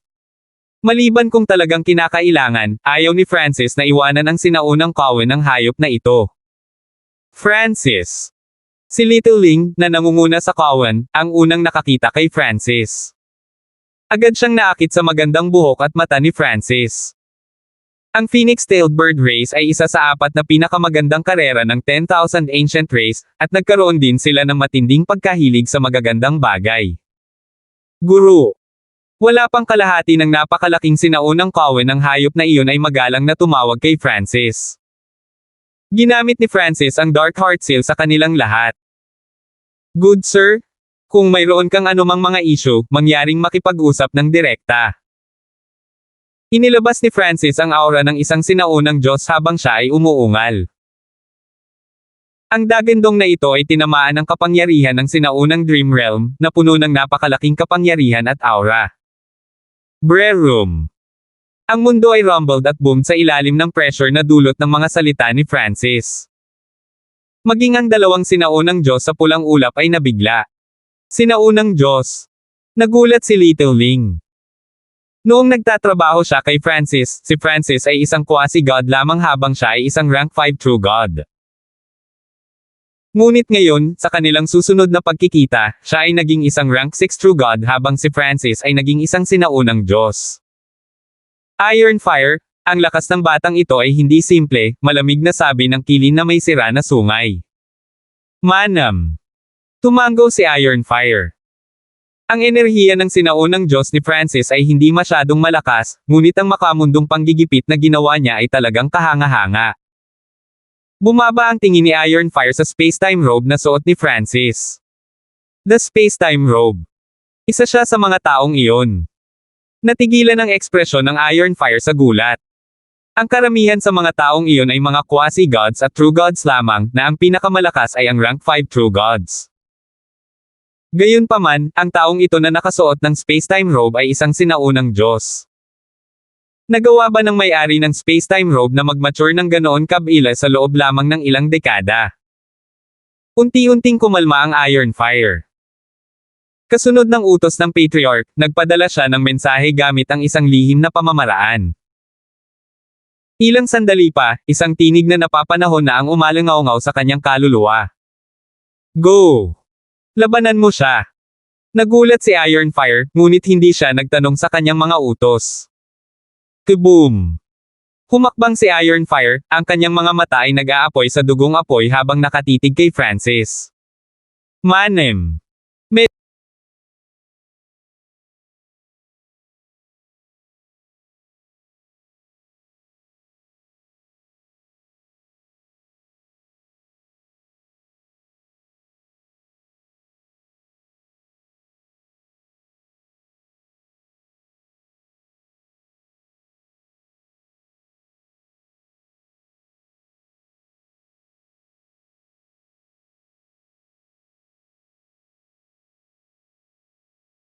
Maliban kung talagang kinakailangan, ayaw ni Francis na iwanan ang sinaunang kawan ng hayop na ito. Francis. Si Little Ling, na nangunguna sa kawan, ang unang nakakita kay Francis. Agad siyang naakit sa magandang buhok at mata ni Francis. Ang Phoenix-tailed bird race ay isa sa 4 na pinakamagandang karera ng 10,000 ancient race, at nagkaroon din sila ng matinding pagkahilig sa magagandang bagay. Guru. Wala pang kalahati ng napakalaking sinaunang kawan ng hayop na iyon ay magalang na tumawag kay Francis. Ginamit ni Francis ang Dark Heart Seal sa kanilang lahat. Good sir? Kung mayroon kang anumang mga issue, mangyaring makipag-usap ng direkta. Inilabas ni Francis ang aura ng isang sinaunang Diyos habang siya ay umuungal. Ang dagandong na ito ay tinamaan ng kapangyarihan ng sinaunang Dream Realm, na puno ng napakalaking kapangyarihan at aura. Brerum. Ang mundo ay rumbled at boomed sa ilalim ng pressure na dulot ng mga salita ni Francis. Maging ang 2 sinaunang Diyos sa pulang ulap ay nabigla. Sinaunang Diyos. Nagulat si Little Ling. Noong nagtatrabaho siya kay Francis, si Francis ay isang quasi-god lamang habang siya ay isang rank 5 true god. Ngunit ngayon, sa kanilang susunod na pagkikita, siya ay naging isang rank 6 true god habang si Francis ay naging isang sinaunang Diyos. Iron Fire, ang lakas ng batang ito ay hindi simple, malamig na sabi ng kilin na may sira na sungay. Manam. Tumango si Iron Fire. Ang enerhiya ng sinaunang Diyos ni Francis ay hindi masyadong malakas, ngunit ang makamundong panggigipit na ginawa niya ay talagang kahanga-hanga. Bumaba ang tingin ni Iron Fire sa space-time robe na suot ni Francis. The space-time robe. Isa siya sa mga taong iyon. Natigilan ang ekspresyon ng Iron Fire sa gulat. Ang karamihan sa mga taong iyon ay mga quasi-gods at true gods lamang, na ang pinakamalakas ay ang rank 5 true gods. Gayunpaman, ang taong ito na nakasuot ng space-time robe ay isang sinaunang Diyos. Nagawa ba ng may-ari ng space-time robe na mag-mature ng ganoon kabila sa loob lamang ng ilang dekada? Unti-unting kumalma ang Iron Fire. Kasunod ng utos ng Patriarch, nagpadala siya ng mensahe gamit ang isang lihim na pamamaraan. Ilang sandali pa, isang tinig na napapanahon na ang umalangaw-ngaw sa kanyang kaluluwa. Go! Labanan mo siya. Nagulat si Iron Fire, ngunit hindi siya nagtanong sa kanyang mga utos. Kaboom! Humakbang si Iron Fire, ang kanyang mga mata ay nag-aapoy sa dugong apoy habang nakatitig kay Francis. Manem!